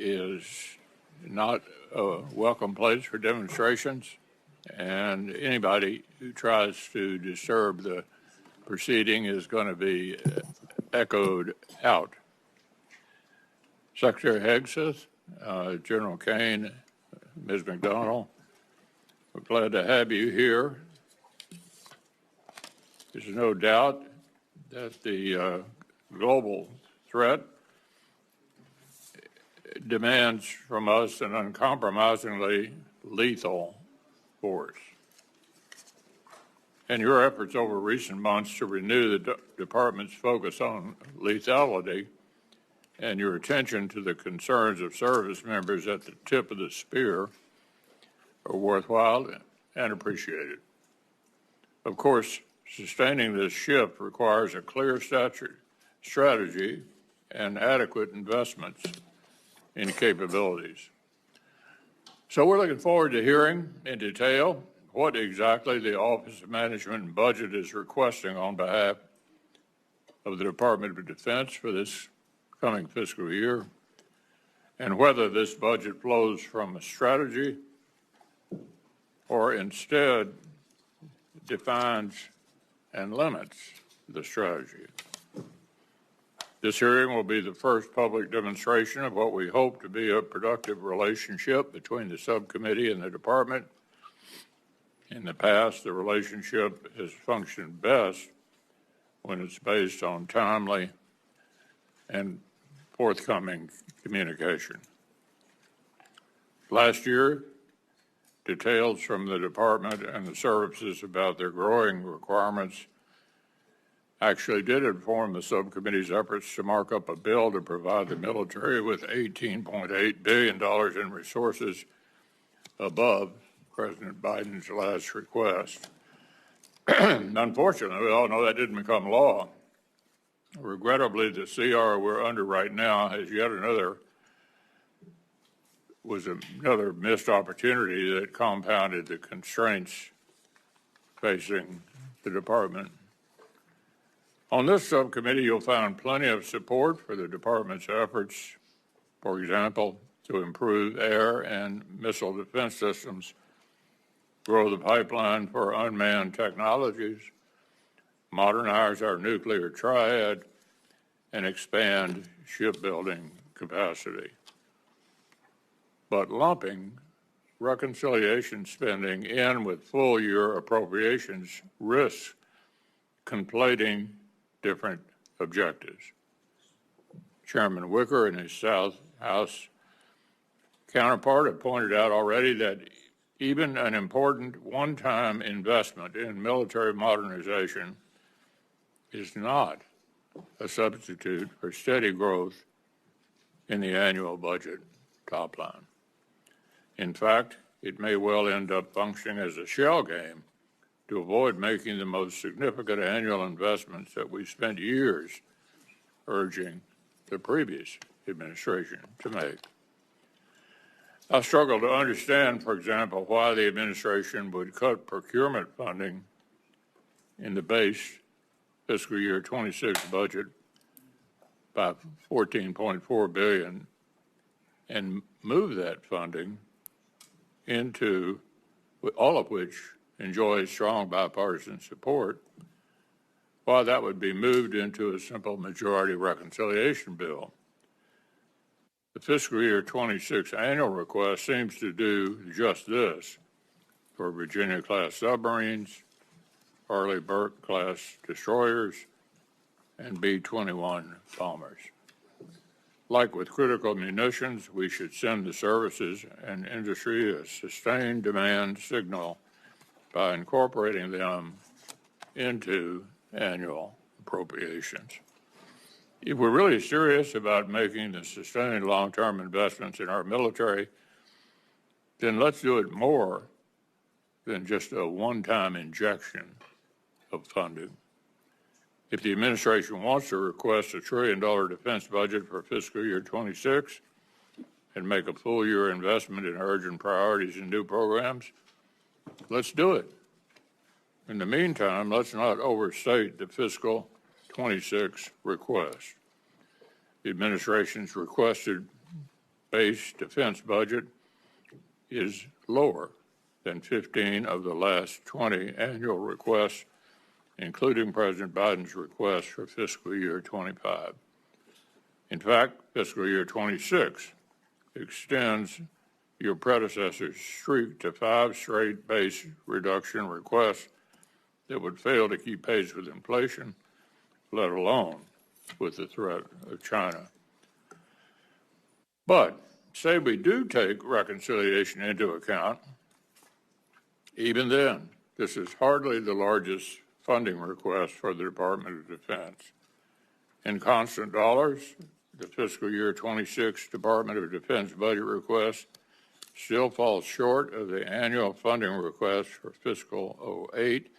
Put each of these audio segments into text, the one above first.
is not a welcome place for demonstrations, and anybody who tries to disturb the proceeding is going to be echoed out. Secretary Hegseth, General Kaine, Ms. McDonnell, we're glad to have you here. There's no doubt that the global threat demands from us an uncompromisingly lethal force. And your efforts over recent months to renew the department's focus on lethality and your attention to the concerns of service members at the tip of the spear are worthwhile and appreciated. Of course, sustaining this shift requires a clear strategy and adequate investments in capabilities. So we're looking forward to hearing in detail what exactly the Office of Management and Budget is requesting on behalf of the Department of Defense for this coming fiscal year, and whether this budget flows from a strategy or instead defines and limits the strategy. This hearing will be the first public demonstration of what we hope to be a productive relationship between the subcommittee and the department. In the past, the relationship has functioned best when it's based on timely and forthcoming communication. Last year, details from the department and the services about their growing requirements actually did inform the subcommittee's efforts to mark up a bill to provide the military with $18.8 billion in resources above President Biden's last request. Unfortunately, we all know that didn't become law. Regrettably, the CR we're under right now has yet another missed opportunity that compounded the constraints facing the department. On this subcommittee, you'll find plenty of support for the department's efforts, for example, to improve air and missile defense systems, grow the pipeline for unmanned technologies, modernize our nuclear triad, and expand shipbuilding capacity. But lumping reconciliation spending in with full-year appropriations risks conflating different objectives. Chairman Wicker and his South House counterpart have pointed out already that even an important one-time investment in military modernization is not a substitute for steady growth in the annual budget top line. In fact, it may well end up functioning as a shell game to avoid making the most significant annual investments that we spent years urging the previous administration to make. I struggle to understand, for example, why the administration would cut procurement funding in the base fiscal year 26 budget by $14.4 billion and move that funding into, all of which enjoys strong bipartisan support, while that would be moved into a simple majority reconciliation bill. The fiscal year 26 annual request seems to do just this for Virginia-class submarines, Arleigh Burke-class destroyers, and B-21 bombers. Like with critical munitions, we should send the services and industry a sustained demand signal by incorporating them into annual appropriations. If we're really serious about making the sustained long-term investments in our military, then let's do it more than just a one-time injection of funding. If the administration wants to request $1 trillion defense budget for fiscal year 26 and make a full-year investment in urgent priorities and new programs, let's do it. In the meantime, let's not overstate the fiscal 26 request. The administration's requested base defense budget is lower than 15 of the last 20 annual requests, including President Biden's request for fiscal year 25. In fact, fiscal year 26 extends your predecessor's streak to 5 straight base reduction requests that would fail to keep pace with inflation, let alone with the threat of China. But say we do take reconciliation into account, even then, this is hardly the largest funding request for the Department of Defense. In constant dollars, the fiscal year 26 Department of Defense budget request still falls short of the annual funding request for fiscal 08,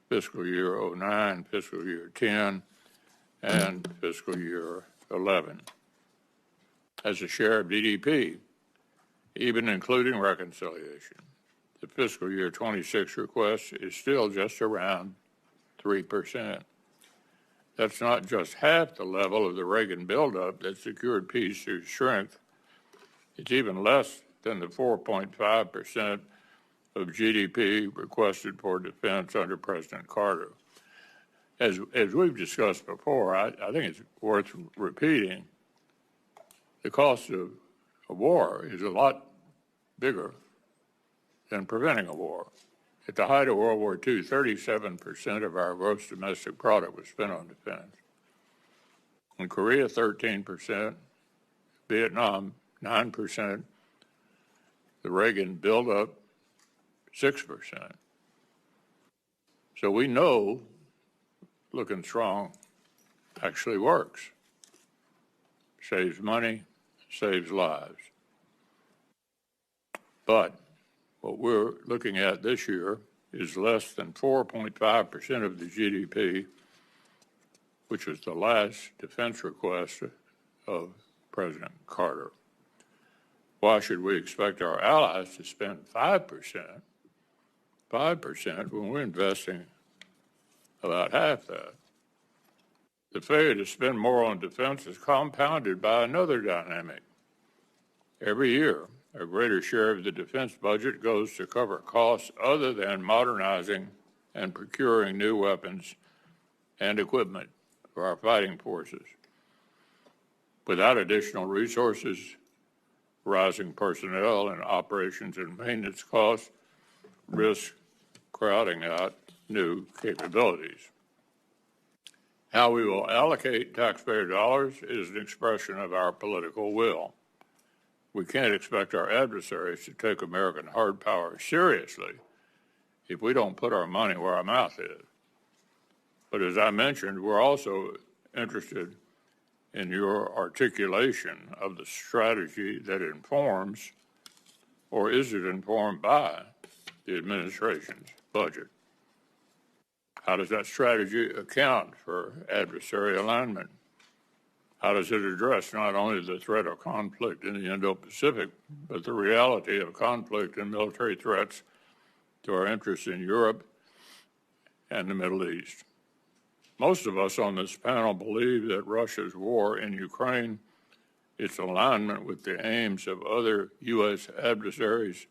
fiscal year 09, fiscal year 10, and fiscal year 11. As a share of GDP, even including reconciliation, the fiscal year 26 request is still just around 3%. That's not just half the level of the Reagan buildup that secured peace through strength. It's even less than the 4.5% of GDP requested for defense under President Carter. As we've discussed before, I think it's worth repeating, the cost of a war is a lot bigger than preventing a war. At the height of World War II, 37% of our gross domestic product was spent on defense. In Korea, 13%, Vietnam, 9%, the Reagan buildup, 6%. So we know looking strong actually works. Saves money, saves lives. But what we're looking at this year is less than 4.5% of the GDP, which was the last defense request of President Carter. Why should we expect our allies to spend 5% when we're investing about half that? The failure to spend more on defense is compounded by another dynamic. Every year, a greater share of the defense budget goes to cover costs other than modernizing and procuring new weapons and equipment for our fighting forces. Without additional resources, rising personnel and operations and maintenance costs risk crowding out new capabilities. How we will allocate taxpayer dollars is an expression of our political will. We can't expect our adversaries to take American hard power seriously if we don't put our money where our mouth is. But as I mentioned, we're also interested in your articulation of the strategy that informs, or is it informed by, the administration's budget. How does that strategy account for adversary alignment? How does it address not only the threat of conflict in the Indo-Pacific, but the reality of conflict and military threats to our interests in Europe and the Middle East? Most of us on this panel believe that Russia's war in Ukraine, its alignment with the aims of other U.S. adversaries,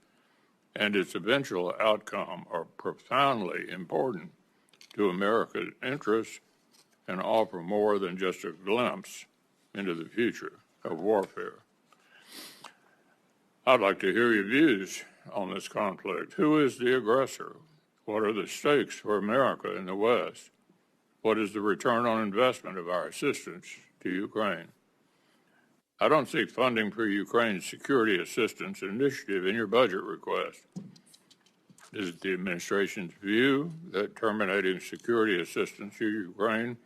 and its eventual outcome are profoundly important to America's interests and offer more than just a glimpse into the future of warfare. I'd like to hear your views on this conflict. Who is the aggressor? What are the stakes for America in the West? What is the return on investment of our assistance to Ukraine? I don't see funding for Ukraine's security assistance initiative in your budget request. Is it the administration's view that terminating security assistance to Ukraine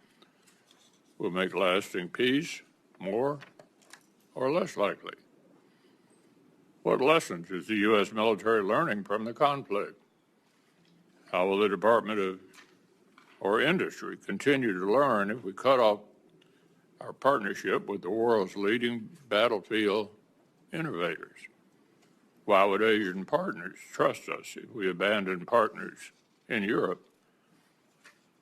will make lasting peace more or less likely? What lessons is the U.S. military learning from the conflict? How will the Department of or industry continue to learn if we cut off our partnership with the world's leading battlefield innovators? Why would Asian partners trust us if we abandon partners in Europe?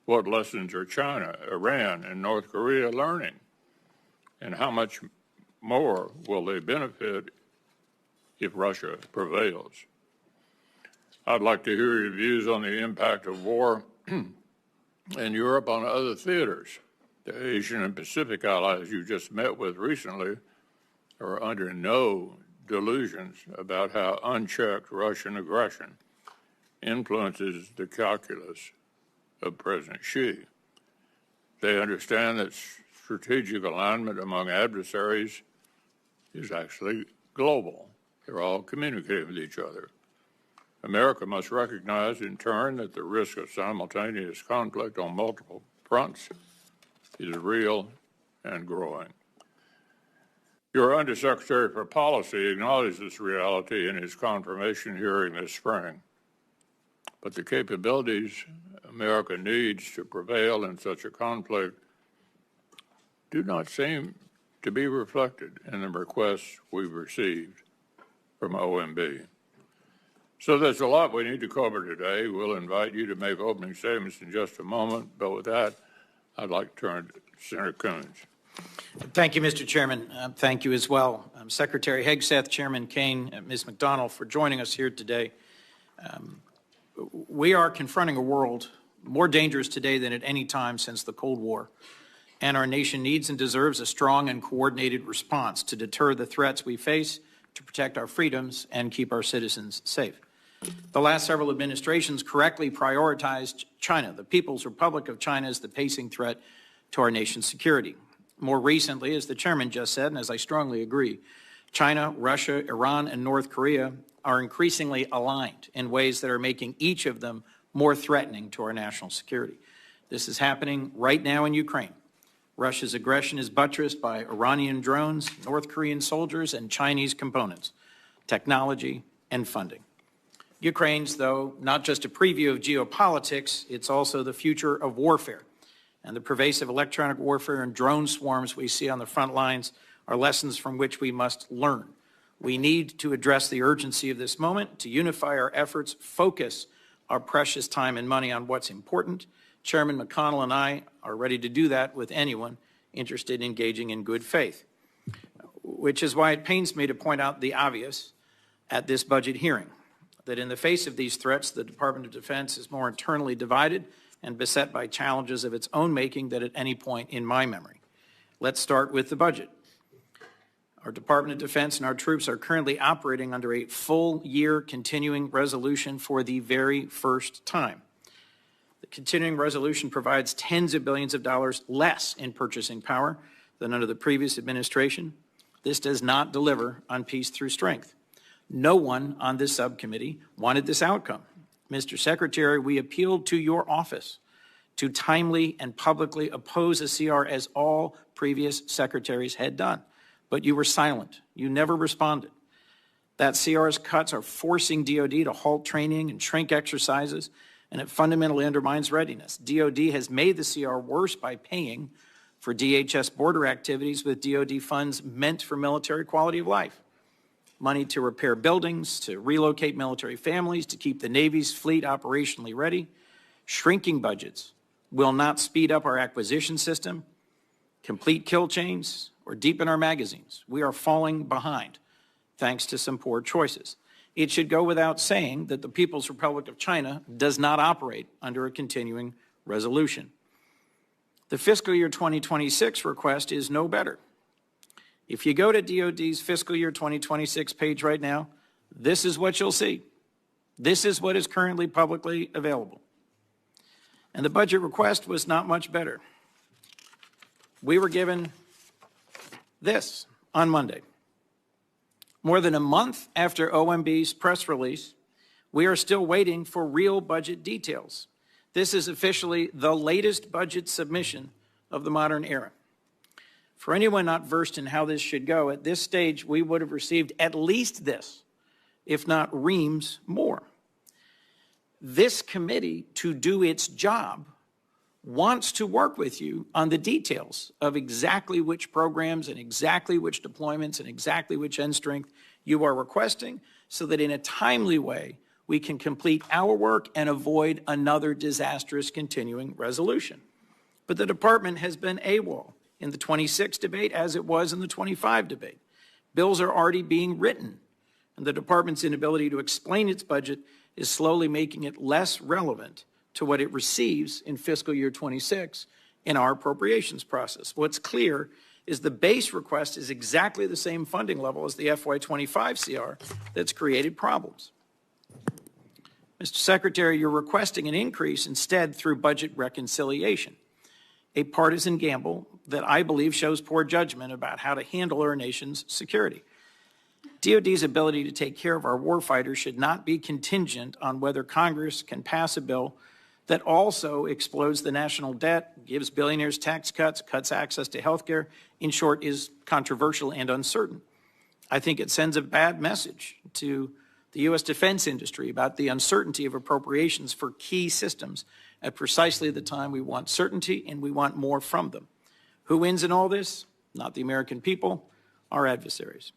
What lessons are China, Iran, and North Korea learning? And how much more will they benefit if Russia prevails? I'd like to hear your views on the impact of war in Europe on other theaters. The Asian and Pacific allies you just met with recently are under no delusions about how unchecked Russian aggression influences the calculus of President Xi. They understand that strategic alignment among adversaries is actually global. They're all communicating with each other. America must recognize in turn that the risk of simultaneous conflict on multiple fronts is real and growing. Your Undersecretary for Policy acknowledged this reality in his confirmation hearing this spring. But the capabilities America needs to prevail in such a conflict do not seem to be reflected in the requests we've received from OMB. So there's a lot we need to cover today. We'll invite you to make opening statements in just a moment, but with that, I'd like to turn to Senator Coons. Thank you, Mr. Chairman. Thank you as well, Secretary Hegseth, Chairman Kaine, Ms. McDonnell, for joining us here today. We are confronting a world more dangerous today than at any time since the Cold War, and our nation needs and deserves a strong and coordinated response to deter the threats we face, to protect our freedoms, and keep our citizens safe. The last several administrations correctly prioritized China. The People's Republic of China is the pacing threat to our nation's security. More recently, as the chairman just said, and as I strongly agree, China, Russia, Iran, and North Korea are increasingly aligned in ways that are making each of them more threatening to our national security. This is happening right now in Ukraine. Russia's aggression is buttressed by Iranian drones, North Korean soldiers, and Chinese components, technology, and funding. Ukraine's, though, not just a preview of geopolitics, it's also the future of warfare. And the pervasive electronic warfare and drone swarms we see on the front lines are lessons from which we must learn. We need to address the urgency of this moment, to unify our efforts, focus our precious time and money on what's important. Chairman McConnell and I are ready to do that with anyone interested in engaging in good faith, which is why it pains me to point out the obvious at this budget hearing, that in the face of these threats, the Department of Defense is more internally divided and beset by challenges of its own making than at any point in my memory. Let's start with the budget. Our Department of Defense and our troops are currently operating under a full-year continuing resolution for the very first time. The continuing resolution provides tens of billions of dollars less in purchasing power than under the previous administration. This does not deliver on peace through strength. No one on this subcommittee wanted this outcome. Mr. Secretary, we appealed to your office to timely and publicly oppose a CR as all previous secretaries had done. But you were silent. You never responded. That CR's cuts are forcing DOD to halt training and shrink exercises, and it fundamentally undermines readiness. DOD has made the CR worse by paying for DHS border activities with DOD funds meant for military quality of life. Money to repair buildings, to relocate military families, to keep the Navy's fleet operationally ready. Shrinking budgets will not speed up our acquisition system, complete kill chains, or deepen our magazines. We are falling behind thanks to some poor choices. It should go without saying that the People's Republic of China does not operate under a continuing resolution. The fiscal year 2026 request is no better. If you go to DOD's fiscal year 2026 page right now, this is what you'll see. This is what is currently publicly available. And the budget request was not much better. We were given this on Monday. More than a month after OMB's press release, we are still waiting for real budget details. This is officially the latest budget submission of the modern era. For anyone not versed in how this should go, at this stage, we would have received at least this, if not reams more. This committee, to do its job, wants to work with you on the details of exactly which programs and exactly which deployments and exactly which end strength you are requesting, so that in a timely way, we can complete our work and avoid another disastrous continuing resolution. But the department has been AWOL in the 26 debate as it was in the 25 debate. Bills are already being written, and the department's inability to explain its budget is slowly making it less relevant to what it receives in fiscal year 26 in our appropriations process. What's clear is the base request is exactly the same funding level as the FY25 CR that's created problems. Mr. Secretary, you're requesting an increase instead through budget reconciliation, a partisan gamble that I believe shows poor judgment about how to handle our nation's security. DOD's ability to take care of our warfighters should not be contingent on whether Congress can pass a bill that also explodes the national debt, gives billionaires tax cuts, cuts access to health care, in short, is controversial and uncertain. I think it sends a bad message to the U.S. defense industry about the uncertainty of appropriations for key systems at precisely the time we want certainty and we want more from them. Who wins in all this? Not the American people, our adversaries.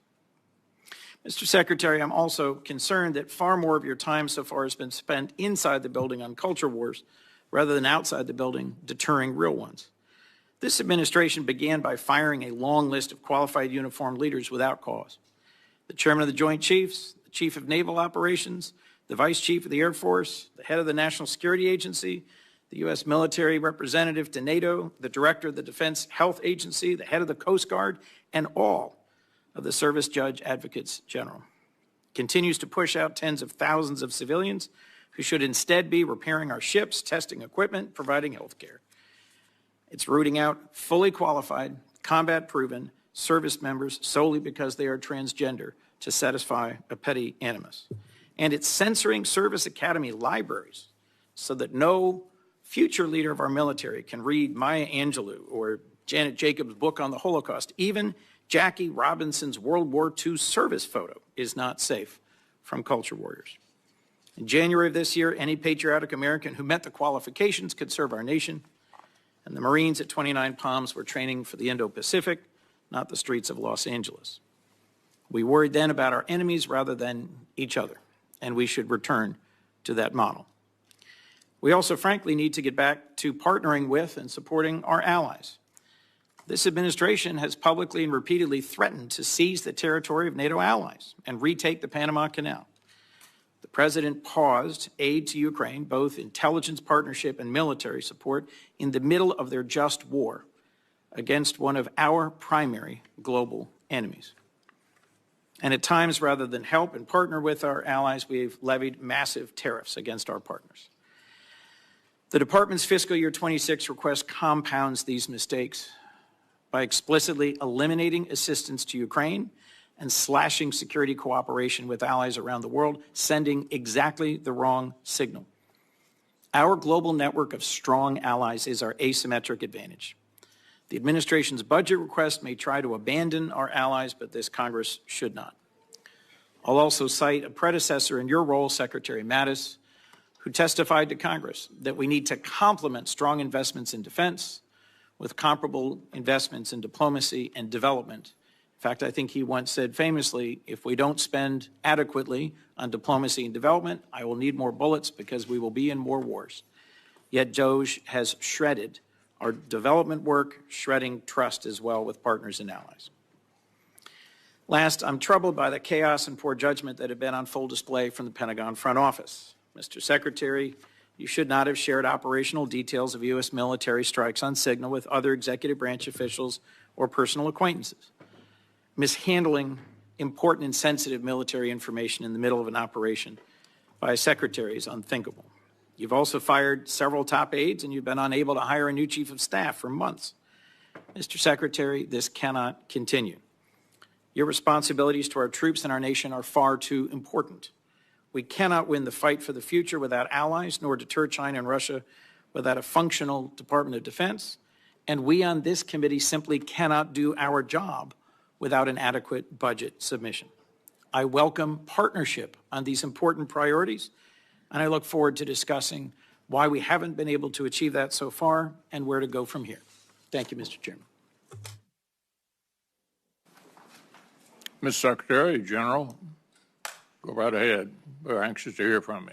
Mr. Secretary, I'm also concerned that far more of your time so far has been spent inside the building on culture wars rather than outside the building deterring real ones. This administration began by firing a long list of qualified uniformed leaders without cause. The chairman of the Joint Chiefs, the chief of naval operations, the vice chief of the Air Force, the head of the National Security Agency, the U.S. military representative to NATO, the director of the Defense Health Agency, the head of the Coast Guard, and all of the Service Judge Advocates General. Continues to push out tens of thousands of civilians who should instead be repairing our ships, testing equipment, providing health care. It's rooting out fully qualified, combat-proven service members solely because they are transgender to satisfy a petty animus. And it's censoring service academy libraries so that no future leader of our military can read Maya Angelou or Janet Jacobs' book on the Holocaust. Even Jackie Robinson's World War II service photo is not safe from culture warriors. In January of this year, any patriotic American who met the qualifications could serve our nation, and the Marines at 29 Palms were training for the Indo-Pacific, not the streets of Los Angeles. We worried then about our enemies rather than each other, and we should return to that model. We also, frankly, need to get back to partnering with and supporting our allies. This administration has publicly and repeatedly threatened to seize the territory of NATO allies and retake the Panama Canal. The president paused aid to Ukraine, both intelligence partnership and military support, in the middle of their just war against one of our primary global enemies. And at times, rather than help and partner with our allies, we've levied massive tariffs against our partners. The department's fiscal year 26 request compounds these mistakes by explicitly eliminating assistance to Ukraine and slashing security cooperation with allies around the world, sending exactly the wrong signal. Our global network of strong allies is our asymmetric advantage. The administration's budget request may try to abandon our allies, but this Congress should not. I'll also cite a predecessor in your role, Secretary Mattis, who testified to Congress that we need to complement strong investments in defense with comparable investments in diplomacy and development. In fact, I think he once said famously, if we don't spend adequately on diplomacy and development, I will need more bullets because we will be in more wars. Yet DOGE has shredded our development work, shredding trust as well with partners and allies. Last, I'm troubled by the chaos and poor judgment that have been on full display from the Pentagon front office. Mr. Secretary, you should not have shared operational details of U.S. military strikes on signal with other executive branch officials or personal acquaintances. Mishandling important and sensitive military information in the middle of an operation by a secretary is unthinkable. You've also fired several top aides, and you've been unable to hire a new chief of staff for months. Mr. Secretary, this cannot continue. Your responsibilities to our troops and our nation are far too important. We cannot win the fight for the future without allies, nor deter China and Russia without a functional Department of Defense. And we on this committee simply cannot do our job without an adequate budget submission. I welcome partnership on these important priorities, and I look forward to discussing why we haven't been able to achieve that so far and where to go from here. Thank you, Mr. Chairman. Ms. Secretary General, go right ahead. We're anxious to hear from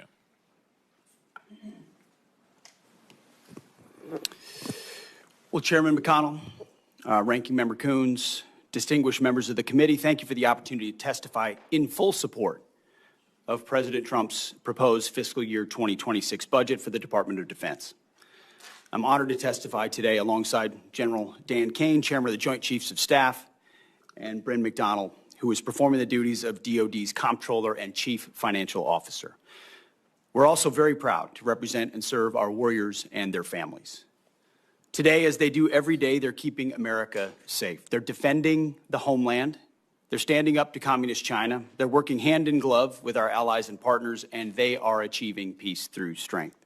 you. Well, Chairman McConnell, Ranking Member Coons, distinguished members of the committee, thank you for the opportunity to testify in full support of President Trump's proposed fiscal year 2026 budget for the Department of Defense. I'm honored to testify today alongside General Dan Kaine, Chairman of the Joint Chiefs of Staff, and Bryn McDonald, who is performing the duties of DoD's Comptroller and Chief Financial Officer. We're also very proud to represent and serve our warriors and their families. Today, as they do every day, they're keeping America safe. They're defending the homeland. They're standing up to communist China. They're working hand in glove with our allies and partners, and they are achieving peace through strength.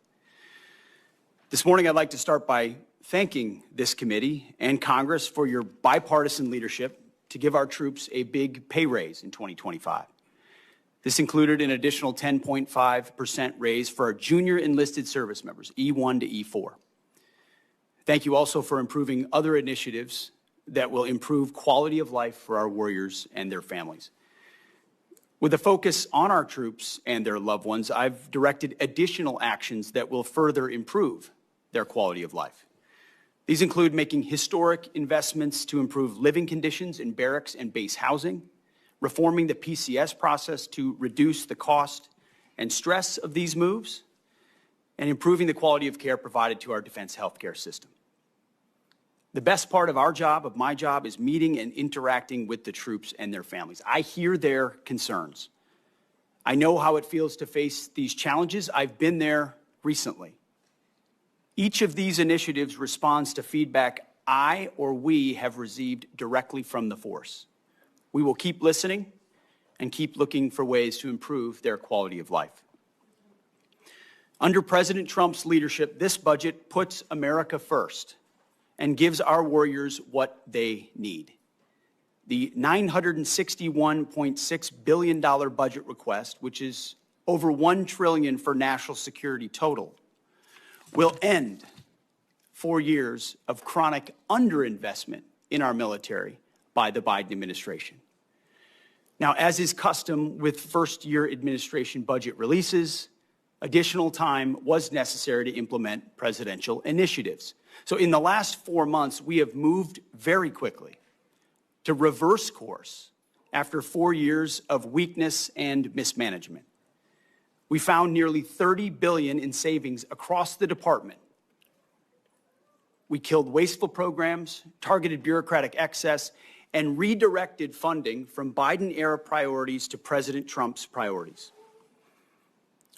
This morning, I'd like to start by thanking this committee and Congress for your bipartisan leadership to give our troops a big pay raise in 2025. This included an additional 10.5% raise for our junior enlisted service members, E1 to E4. Thank you also for improving other initiatives that will improve quality of life for our warriors and their families. With a focus on our troops and their loved ones, I've directed additional actions that will further improve their quality of life. These include making historic investments to improve living conditions in barracks and base housing, reforming the PCS process to reduce the cost and stress of these moves, and improving the quality of care provided to our defense healthcare system. The best part of our job, of my job, is meeting and interacting with the troops and their families. I hear their concerns. I know how it feels to face these challenges. I've been there recently. Each of these initiatives responds to feedback I or we have received directly from the force. We will keep listening and keep looking for ways to improve their quality of life. Under President Trump's leadership, this budget puts America first and gives our warriors what they need. The $961.6 billion budget request, which is over $1 trillion for national security total, will end 4 years of chronic underinvestment in our military by the Biden administration. Now, as is custom with first-year administration budget releases, additional time was necessary to implement presidential initiatives. So in the last 4 months, we have moved very quickly to reverse course after 4 years of weakness and mismanagement. We found nearly $30 billion in savings across the department. We killed wasteful programs, targeted bureaucratic excess, and redirected funding from Biden-era priorities to President Trump's priorities.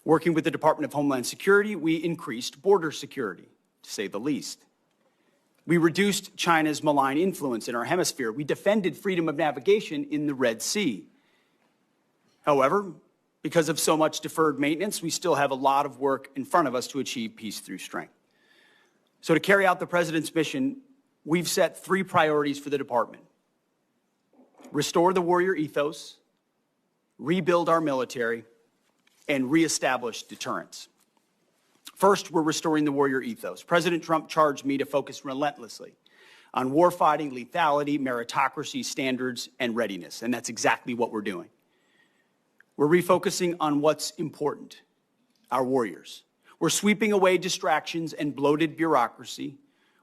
Working with the Department of Homeland Security, we increased border security, to say the least. We reduced China's malign influence in our hemisphere. We defended freedom of navigation in the Red Sea. However, because of so much deferred maintenance, we still have a lot of work in front of us to achieve peace through strength. So to carry out the President's mission, we've set 3 priorities for the department: restore the warrior ethos, rebuild our military, and reestablish deterrence. First, we're restoring the warrior ethos. President Trump charged me to focus relentlessly on warfighting, lethality, meritocracy, standards, and readiness, and that's exactly what we're doing. We're refocusing on what's important, our warriors. We're sweeping away distractions and bloated bureaucracy.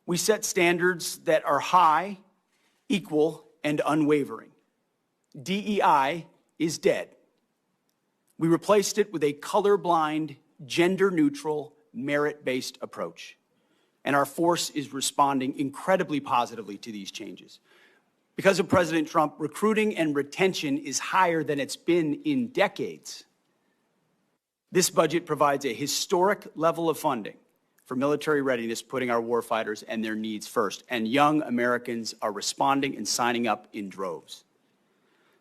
We set standards that are high, equal, and unwavering. DEI is dead. We replaced it with a colorblind, gender-neutral, merit-based approach. And our force is responding incredibly positively to these changes. Because of President Trump, recruiting and retention is higher than it's been in decades. This budget provides a historic level of funding for military readiness, putting our warfighters and their needs first. And young Americans are responding and signing up in droves.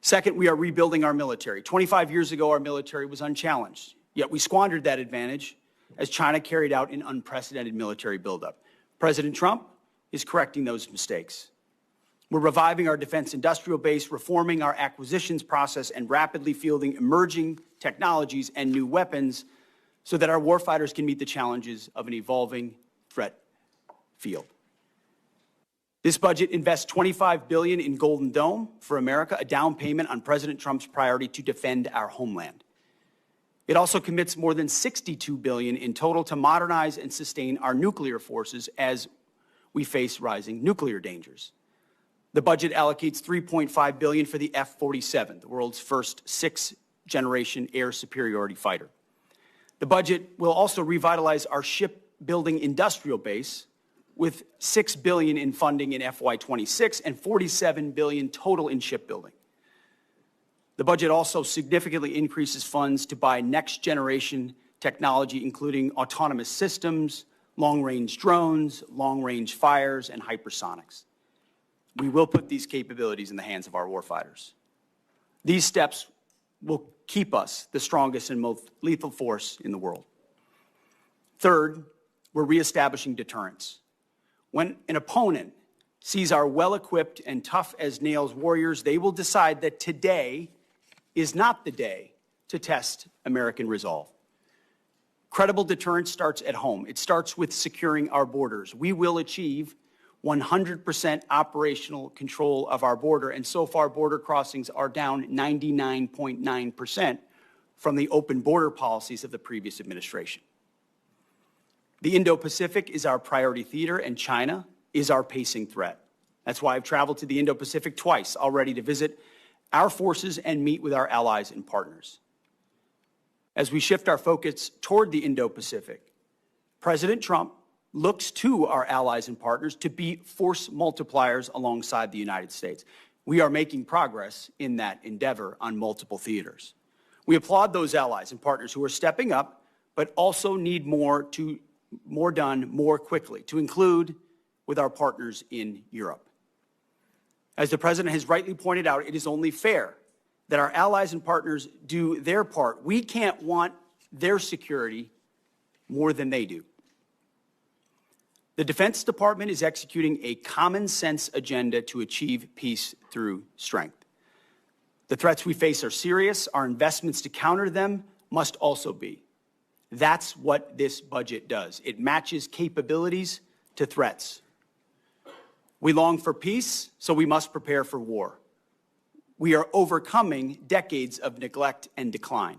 Second, we are rebuilding our military. 25 years ago, our military was unchallenged, yet we squandered that advantage as China carried out an unprecedented military buildup. President Trump is correcting those mistakes. We're reviving our defense industrial base, reforming our acquisitions process, and rapidly fielding emerging technologies and new weapons so that our warfighters can meet the challenges of an evolving threat field. This budget invests $25 billion in Golden Dome for America, a down payment on President Trump's priority to defend our homeland. It also commits more than $62 billion in total to modernize and sustain our nuclear forces as we face rising nuclear dangers. The budget allocates $3.5 billion for the F-47, the world's first sixth-generation air superiority fighter. The budget will also revitalize our shipbuilding industrial base with $6 billion in funding in FY2026 and $47 billion total in shipbuilding. The budget also significantly increases funds to buy next-generation technology, including autonomous systems, long-range drones, long-range fires, and hypersonics. We will put these capabilities in the hands of our warfighters. These steps will keep us the strongest and most lethal force in the world. Third, we're reestablishing deterrence. When an opponent sees our well-equipped and tough-as-nails warriors, they will decide that today is not the day to test American resolve. Credible deterrence starts at home. It starts with securing our borders. We will achieve 100% operational control of our border, and so far border crossings are down 99.9% from the open border policies of the previous administration. The Indo-Pacific is our priority theater, and China is our pacing threat. That's why I've traveled to the Indo-Pacific twice already to visit our forces and meet with our allies and partners. As we shift our focus toward the Indo-Pacific, President Trump looks to our allies and partners to be force multipliers alongside the United States. We are making progress in that endeavor on multiple theaters. We applaud those allies and partners who are stepping up, but also need more done more quickly, to include with our partners in Europe. As the President has rightly pointed out, it is only fair that our allies and partners do their part. We can't want their security more than they do. The Defense Department is executing a common-sense agenda to achieve peace through strength. The threats we face are serious. Our investments to counter them must also be. That's what this budget does. It matches capabilities to threats. We long for peace, so we must prepare for war. We are overcoming decades of neglect and decline.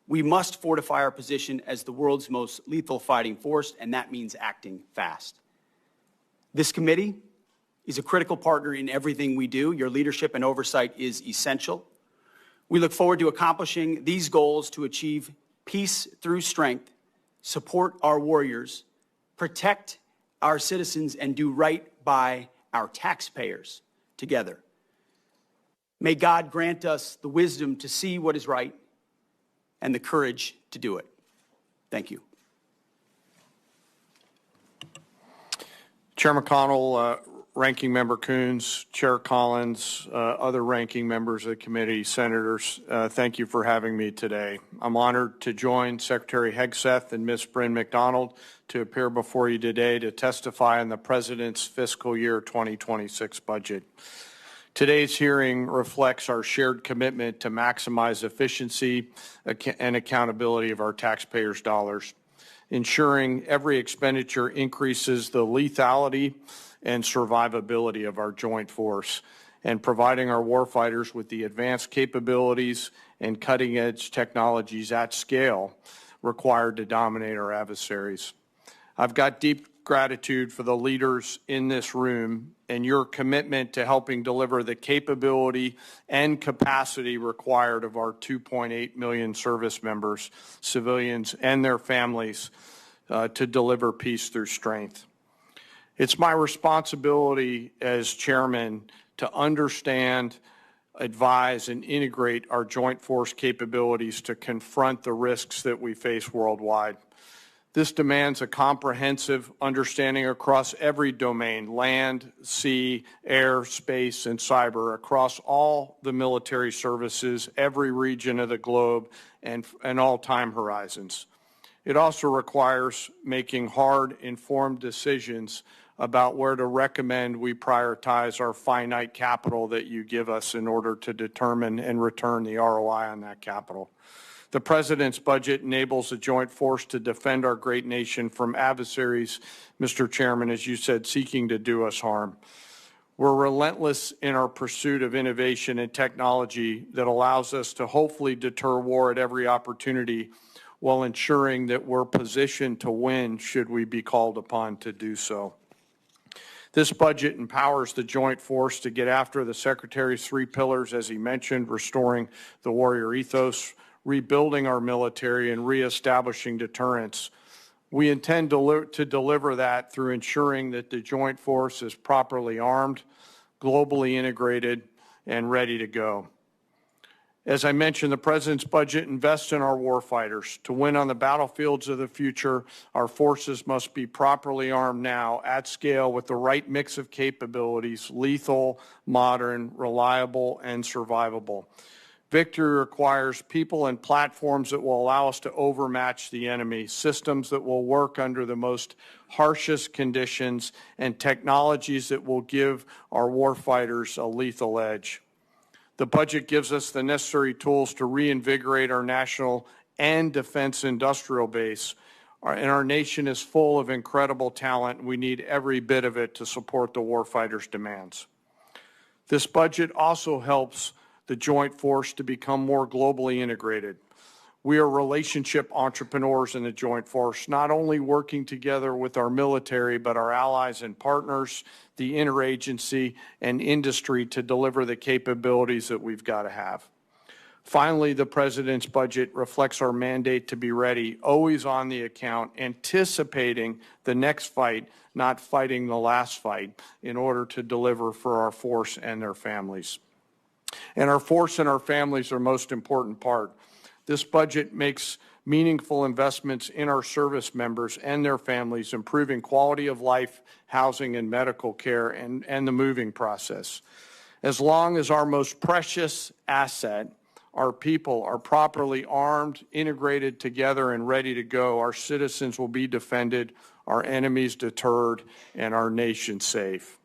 We must fortify our position as the world's most lethal fighting force, and that means acting fast. This committee is a critical partner in everything we do. Your leadership and oversight is essential. We look forward to accomplishing these goals to achieve peace through strength, support our warriors, protect our citizens, and do right by our taxpayers together. May God grant us the wisdom to see what is right and the courage to do it. Thank you. Chair McConnell, Ranking Member Coons, Chair Collins, other ranking members of the committee, senators, thank you for having me today. I'm honored to join Secretary Hegseth and Ms. Bryn McDonald to appear before you today to testify on the President's fiscal year 2026 budget. Today's hearing reflects our shared commitment to maximize efficiency and accountability of our taxpayers' dollars, ensuring every expenditure increases the lethality and survivability of our joint force, and providing our warfighters with the advanced capabilities and cutting-edge technologies at scale required to dominate our adversaries. I've got deep gratitude for the leaders in this room and your commitment to helping deliver the capability and capacity required of our 2.8 million service members, civilians, and their families to deliver peace through strength. It's my responsibility as chairman to understand, advise, and integrate our joint force capabilities to confront the risks that we face worldwide. This demands a comprehensive understanding across every domain, land, sea, air, space, and cyber, across all the military services, every region of the globe, and all time horizons. It also requires making hard, informed decisions about where to recommend we prioritize our finite capital that you give us in order to determine and return the ROI on that capital. The President's budget enables the joint force to defend our great nation from adversaries, Mr. Chairman, as you said, seeking to do us harm. We're relentless in our pursuit of innovation and technology that allows us to hopefully deter war at every opportunity while ensuring that we're positioned to win should we be called upon to do so. This budget empowers the joint force to get after the Secretary's 3 pillars, as he mentioned, restoring the warrior ethos, rebuilding our military, and reestablishing deterrence. We intend to deliver that through ensuring that the joint force is properly armed, globally integrated, and ready to go. As I mentioned, the President's budget invests in our warfighters. To win on the battlefields of the future, our forces must be properly armed now, at scale, with the right mix of capabilities: lethal, modern, reliable, and survivable. Victory requires people and platforms that will allow us to overmatch the enemy, systems that will work under the most harshest conditions, and technologies that will give our warfighters a lethal edge. The budget gives us the necessary tools to reinvigorate our national and defense industrial base. And our nation is full of incredible talent, and we need every bit of it to support the warfighters' demands. This budget also helps the joint force to become more globally integrated. We are relationship entrepreneurs in the joint force, not only working together with our military, but our allies and partners, the interagency, and industry to deliver the capabilities that we've got to have. Finally, the President's budget reflects our mandate to be ready, always on the account, anticipating the next fight, not fighting the last fight, in order to deliver for our force and their families. And our force and our families are most important part. This budget makes meaningful investments in our service members and their families, improving quality of life, housing, and medical care, and the moving process. As long as our most precious asset, our people, are properly armed, integrated together, and ready to go, our citizens will be defended, our enemies deterred, and our nation safe.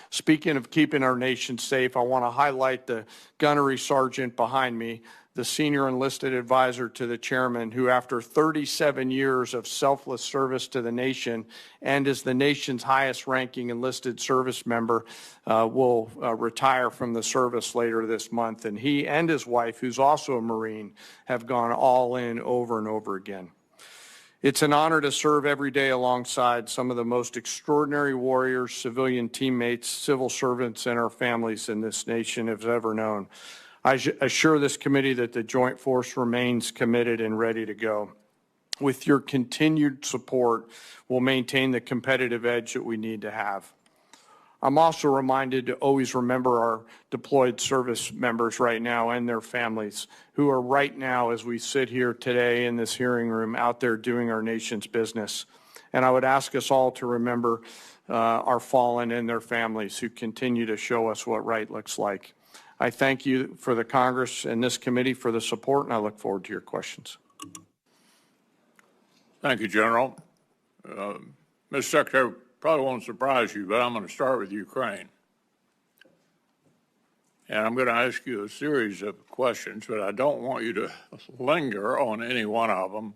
Speaking of keeping our nation safe, I want to highlight the gunnery sergeant behind me, the senior enlisted advisor to the chairman, who after 37 years of selfless service to the nation and as the nation's highest ranking enlisted service member, will retire from the service later this month. And he and his wife, who's also a Marine, have gone all in over and over again. It's an honor to serve every day alongside some of the most extraordinary warriors, civilian teammates, civil servants, and our families in this nation have ever known. I assure this committee that the Joint Force remains committed and ready to go. With your continued support, we'll maintain the competitive edge that we need to have. I'm also reminded to always remember our deployed service members right now and their families, who are right now, as we sit here today in this hearing room, out there doing our nation's business. And I would ask us all to remember our fallen and their families, who continue to show us what right looks like. I thank you for the Congress and this committee for the support, and I look forward to your questions. Thank you, General. Mr. Secretary, probably won't surprise you, but I'm going to start with Ukraine. And I'm going to ask you a series of questions, but I don't want you to linger on any one of them,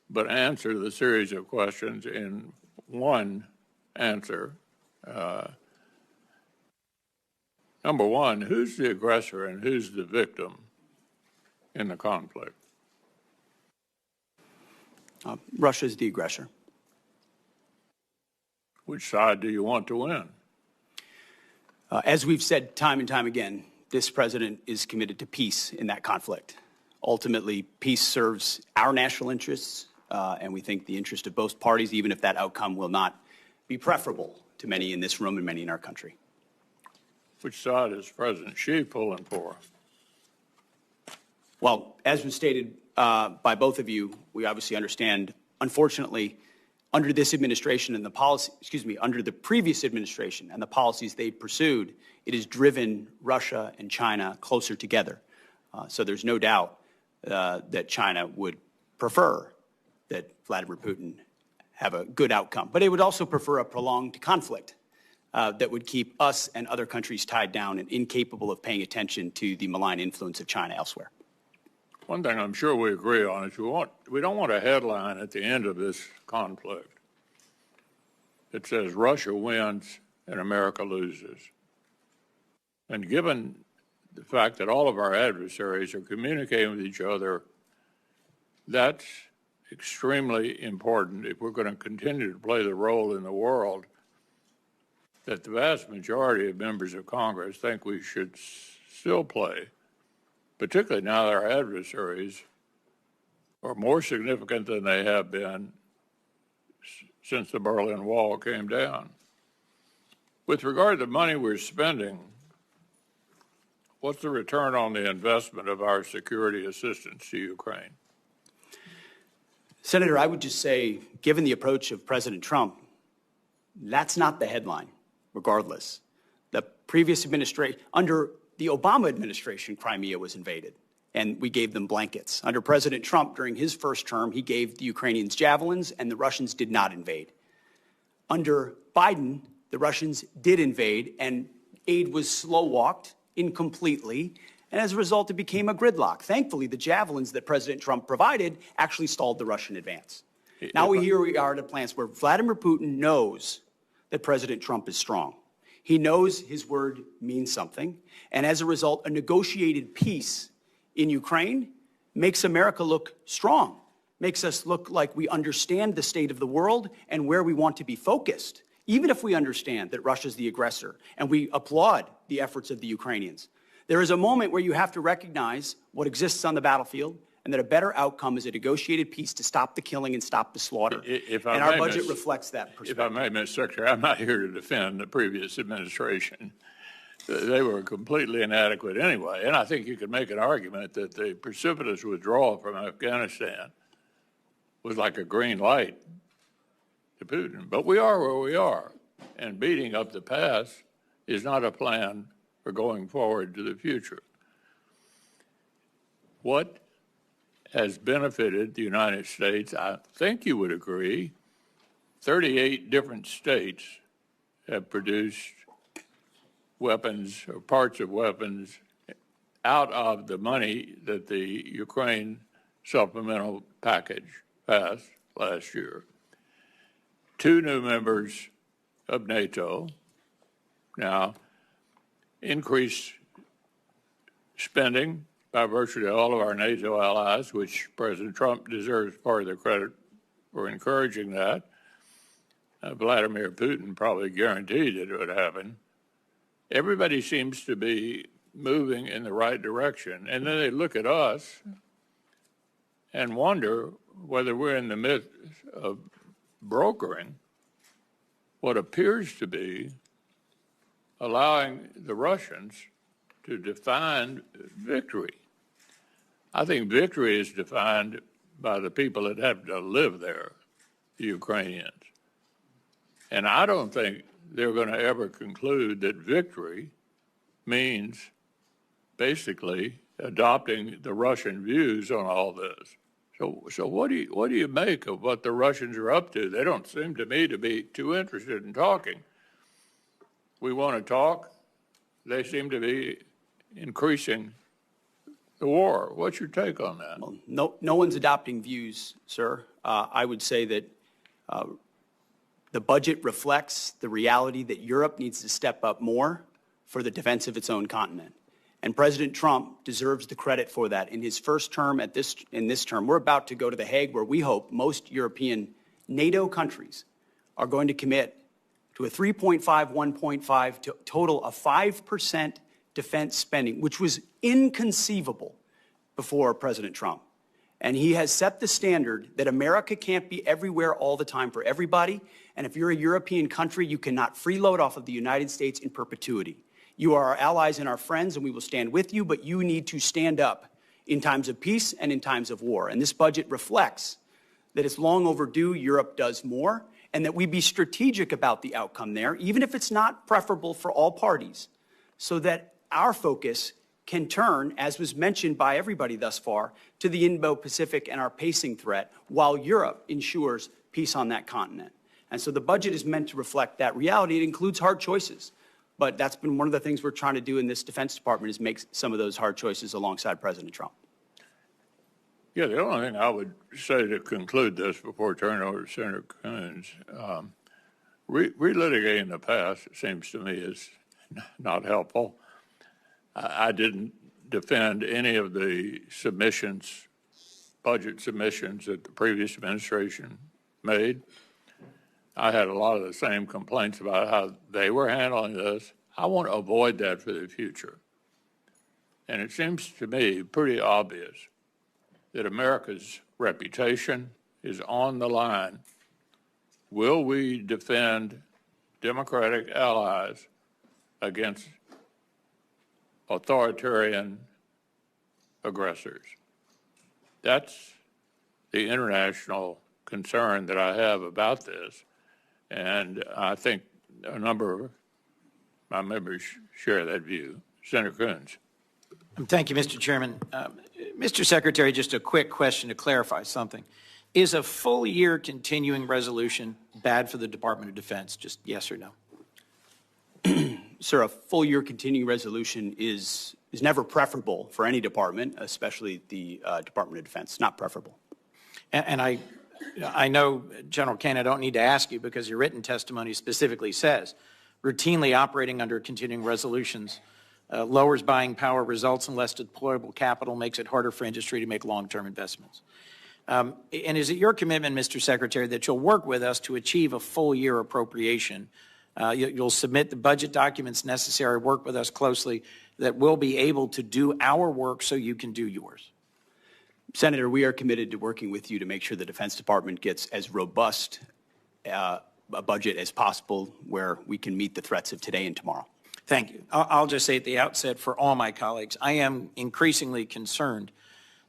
but answer the series of questions in one answer. Number one, who's the aggressor and who's the victim in the conflict? Russia is the aggressor. Which side do you want to win? As we've said time and time again, this president is committed to peace in that conflict. Ultimately, peace serves our national interests, and we think the interest of both parties, even if that outcome will not be preferable to many in this room and many in our country. Which side is President Xi pulling for? Well, as was stated by both of you, we obviously understand, unfortunately, under this administration and the policy, under the previous administration and the policies they pursued, it has driven Russia and China closer together. So there's no doubt that China would prefer that Vladimir Putin have a good outcome. But it would also prefer a prolonged conflict that would keep us and other countries tied down and incapable of paying attention to the malign influence of China elsewhere. One thing I'm sure we agree on is we don't want a headline at the end of this conflict that says Russia wins and America loses. And given the fact that all of our adversaries are communicating with each other, that's extremely important if we're going to continue to play the role in the world that the vast majority of members of Congress think we should still play, particularly now that our adversaries are more significant than they have been since the Berlin Wall came down. With regard to the money we're spending, what's the return on the investment of our security assistance to Ukraine? Senator, I would just say, given the approach of President Trump, that's not the headline, regardless. The previous administration, under the Obama administration, Crimea was invaded, and we gave them blankets. Under President Trump, during his first term, he gave the Ukrainians javelins, and the Russians did not invade. Under Biden, the Russians did invade, and aid was slow-walked incompletely, and as a result, it became a gridlock. Thankfully, the javelins that President Trump provided actually stalled the Russian advance. Now here we are at a place where Vladimir Putin knows that President Trump is strong. He knows his word means something, and as a result, a negotiated peace in Ukraine makes America look strong, makes us look like we understand the state of the world and where we want to be focused, even if we understand that Russia's the aggressor and we applaud the efforts of the Ukrainians. There is a moment where you have to recognize what exists on the battlefield and that a better outcome is a negotiated peace to stop the killing and stop the slaughter. And our budget reflects that perspective. If I may, Mr. Secretary, I'm not here to defend the previous administration. They were completely inadequate anyway. And I think you could make an argument that the precipitous withdrawal from Afghanistan was like a green light to Putin. But we are where we are. And beating up the past is not a plan for going forward to the future. What has benefited the United States, I think you would agree, 38 different states have produced weapons or parts of weapons out of the money that the Ukraine supplemental package passed last year. 2 new members of NATO now increased spending by virtue of all of our NATO allies, which President Trump deserves part of the credit for encouraging that. Vladimir Putin probably guaranteed it would happen. Everybody seems to be moving in the right direction. And then they look at us and wonder whether we're in the midst of brokering what appears to be allowing the Russians to define victory. I think victory is defined by the people that have to live there, the Ukrainians. And I don't think they're going to ever conclude that victory means basically adopting the Russian views on all this. So what do you make of what the Russians are up to? They don't seem to me to be too interested in talking. We want to talk. They seem to be increasing the war. What's your take on that? Well, no one's adopting views, sir. I would say that the budget reflects the reality that Europe needs to step up more for the defense of its own continent. And President Trump deserves the credit for that. In his first term, in this term, we're about to go to The Hague, where we hope most European NATO countries are going to commit to a 3.5, 1.5 to total of 5% defense spending, which was inconceivable before President Trump. And he has set the standard that America can't be everywhere all the time for everybody. And if you're a European country, you cannot freeload off of the United States in perpetuity. You are our allies and our friends, and we will stand with you, but you need to stand up in times of peace and in times of war. And this budget reflects that it's long overdue Europe does more, and that we be strategic about the outcome there, even if it's not preferable for all parties, so that our focus can turn, as was mentioned by everybody thus far, to the Indo-Pacific and our pacing threat, while Europe ensures peace on that continent. And so the budget is meant to reflect that reality. It includes hard choices. But that's been one of the things we're trying to do in this Defense Department, is make some of those hard choices alongside President Trump. Yeah, the only thing I would say to conclude this before turning over to Senator Coons, relitigating the past, it seems to me, is not helpful. I didn't defend any of the submissions, budget submissions that the previous administration made. I had a lot of the same complaints about how they were handling this. I want to avoid that for the future. And it seems to me pretty obvious that America's reputation is on the line. Will we defend democratic allies against authoritarian aggressors? That's the international concern that I have about this. And I think a number of my members share that view. Senator Coons. Thank you, Mr. Chairman. Mr. Secretary, just a quick question to clarify something. Is a full year continuing resolution bad for the Department of Defense? Just yes or no? Sir, a full year continuing resolution is never preferable for any department, especially the Department of Defense. Not preferable. And I know, General Kaine, I don't need to ask you because your written testimony specifically says routinely operating under continuing resolutions lowers buying power, results in less deployable capital, makes it harder for industry to make long-term investments. And is it your commitment, Mr. Secretary, that you'll work with us to achieve a full year appropriation? You'll submit the budget documents necessary, work with us closely, that we'll be able to do our work so you can do yours. Senator, we are committed to working with you to make sure the Defense Department gets as robust a budget as possible where we can meet the threats of today and tomorrow. Thank you. I'll just say at the outset for all my colleagues, I am increasingly concerned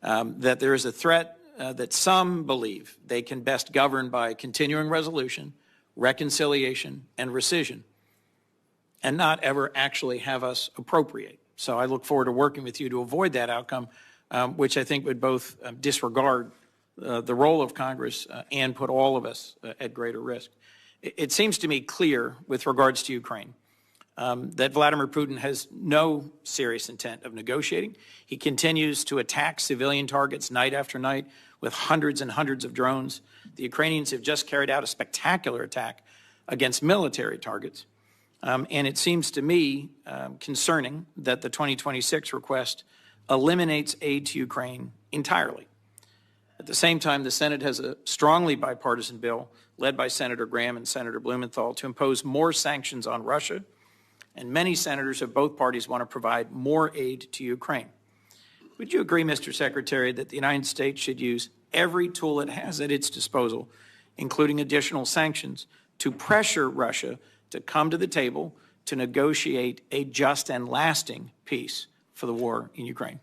that there is a threat that some believe they can best govern by continuing resolution, reconciliation, and rescission, and not ever actually have us appropriate. So I look forward to working with you to avoid that outcome, which I think would both disregard the role of Congress and put all of us at greater risk. It seems to me clear with regards to Ukraine that Vladimir Putin has no serious intent of negotiating. He continues to attack civilian targets night after night with hundreds and hundreds of drones. The Ukrainians have just carried out a spectacular attack against military targets. And it seems to me concerning that the 2026 request eliminates aid to Ukraine entirely. At the same time, the Senate has a strongly bipartisan bill led by Senator Graham and Senator Blumenthal to impose more sanctions on Russia, and many senators of both parties want to provide more aid to Ukraine. Would you agree, Mr. Secretary, that the United States should use every tool it has at its disposal, including additional sanctions, to pressure Russia to come to the table to negotiate a just and lasting peace for the war in Ukraine?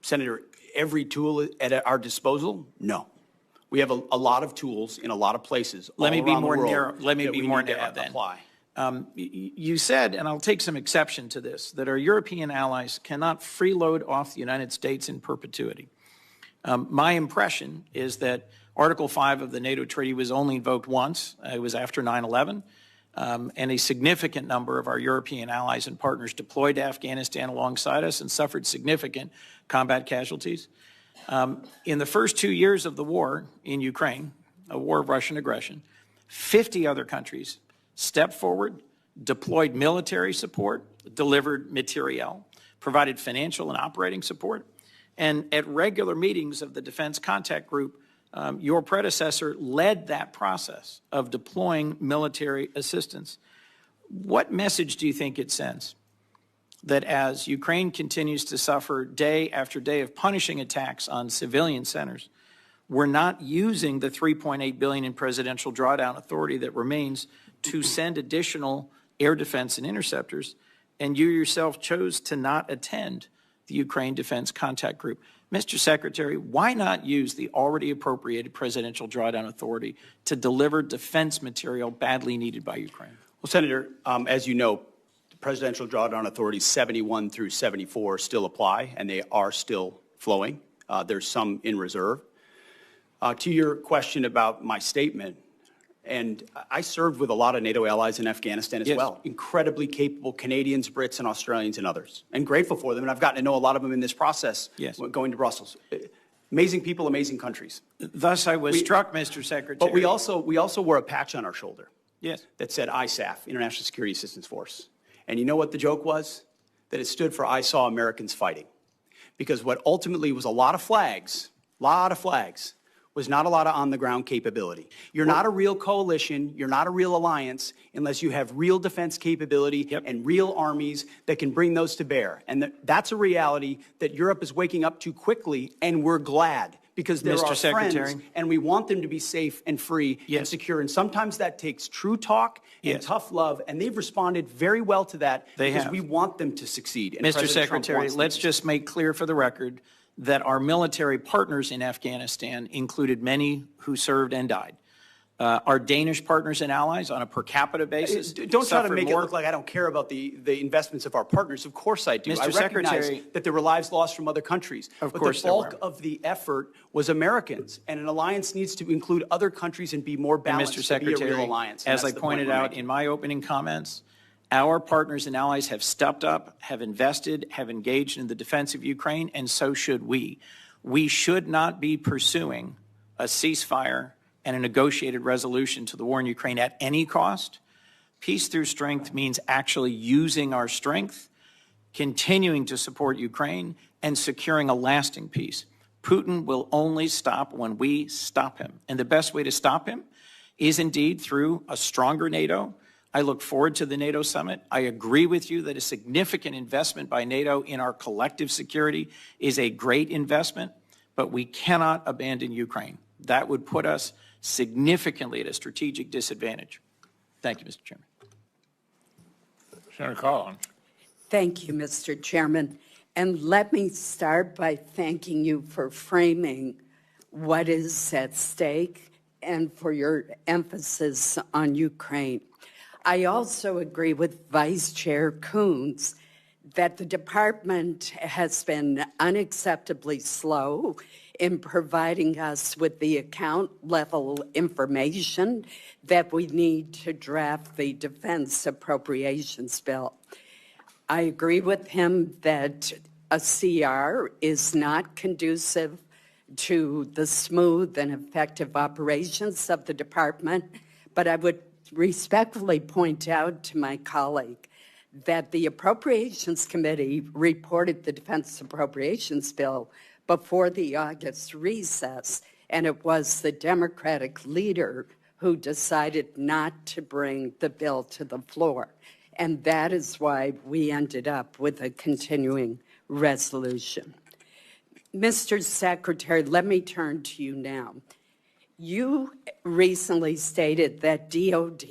Senator, every tool at our disposal? No. We have a lot of tools in a lot of places. Let me be more narrow. Let me be more narrow then. Apply. You said, and I'll take some exception to this, that our European allies cannot freeload off the United States in perpetuity. My impression is that Article 5 of the NATO treaty was only invoked once. It was after 9/11. And a significant number of our European allies and partners deployed to Afghanistan alongside us and suffered significant combat casualties. In the first 2 years of the war in Ukraine, a war of Russian aggression, 50 other countries stepped forward, deployed military support, delivered materiel, provided financial and operating support, and at regular meetings of the Defense Contact Group, your predecessor led that process of deploying military assistance. What message do you think it sends? That as Ukraine continues to suffer day after day of punishing attacks on civilian centers, we're not using the $3.8 billion in presidential drawdown authority that remains to send additional air defense and interceptors, and you yourself chose to not attend the Ukraine Defense Contact Group. Mr. Secretary, why not use the already appropriated presidential drawdown authority to deliver defense material badly needed by Ukraine? Well, Senator, as you know, the presidential drawdown authorities 71 through 74 still apply, and they are still flowing. There's some in reserve. To your question about my statement, and I served with a lot of NATO allies in Afghanistan as well. Incredibly capable Canadians, Brits, and Australians, and others. And grateful for them. And I've gotten to know a lot of them in this process going to Brussels. Amazing people, amazing countries. Thus, I was struck, Mr. Secretary. But we also wore a patch on our shoulder that said ISAF, International Security Assistance Force. And you know what the joke was? That it stood for I Saw Americans Fighting. Because what ultimately was a lot of flags, was not a lot of on-the-ground capability. You're not a real coalition, you're not a real alliance unless you have real defense capability and real armies that can bring those to bear. And that's a reality that Europe is waking up to quickly, and we're glad, because they're our friends, and we want them to be safe and free and secure. And sometimes that takes true talk and tough love, and they've responded very well to that because we want them to succeed. And Mr. Secretary, let's just make clear for the record that our military partners in Afghanistan included many who served and died. Our Danish partners and allies on a per capita basis don't try to make it look like I don't care about the investments of our partners. Of course I do. Mr. I recognize Secretary, that there were lives lost from other countries. Of but course the bulk of the effort was Americans, and an alliance needs to include other countries and be more balanced. Mr. Secretary, to be a real alliance. as I pointed out in my opening comments, our partners and allies have stepped up, have invested, have engaged in the defense of Ukraine, and so should we. We should not be pursuing a ceasefire and a negotiated resolution to the war in Ukraine at any cost. Peace through strength means actually using our strength, continuing to support Ukraine, and securing a lasting peace. Putin will only stop when we stop him. And the best way to stop him is indeed through a stronger NATO. I look forward to the NATO summit. I agree with you that a significant investment by NATO in our collective security is a great investment, but we cannot abandon Ukraine. That would put us significantly at a strategic disadvantage. Thank you, Mr. Chairman. Senator Collins. Thank you, Mr. Chairman. And let me start by thanking you for framing what is at stake and for your emphasis on Ukraine. I also agree with Vice Chair Coons that the department has been unacceptably slow in providing us with the account-level information that we need to draft the Defense Appropriations Bill. I agree with him that a CR is not conducive to the smooth and effective operations of the department, but I would respectfully point out to my colleague that the Appropriations Committee reported the Defense Appropriations Bill before the August recess, and it was the Democratic leader who decided not to bring the bill to the floor. And that is why we ended up with a continuing resolution. Mr. Secretary, let me turn to you now. You recently stated that DOD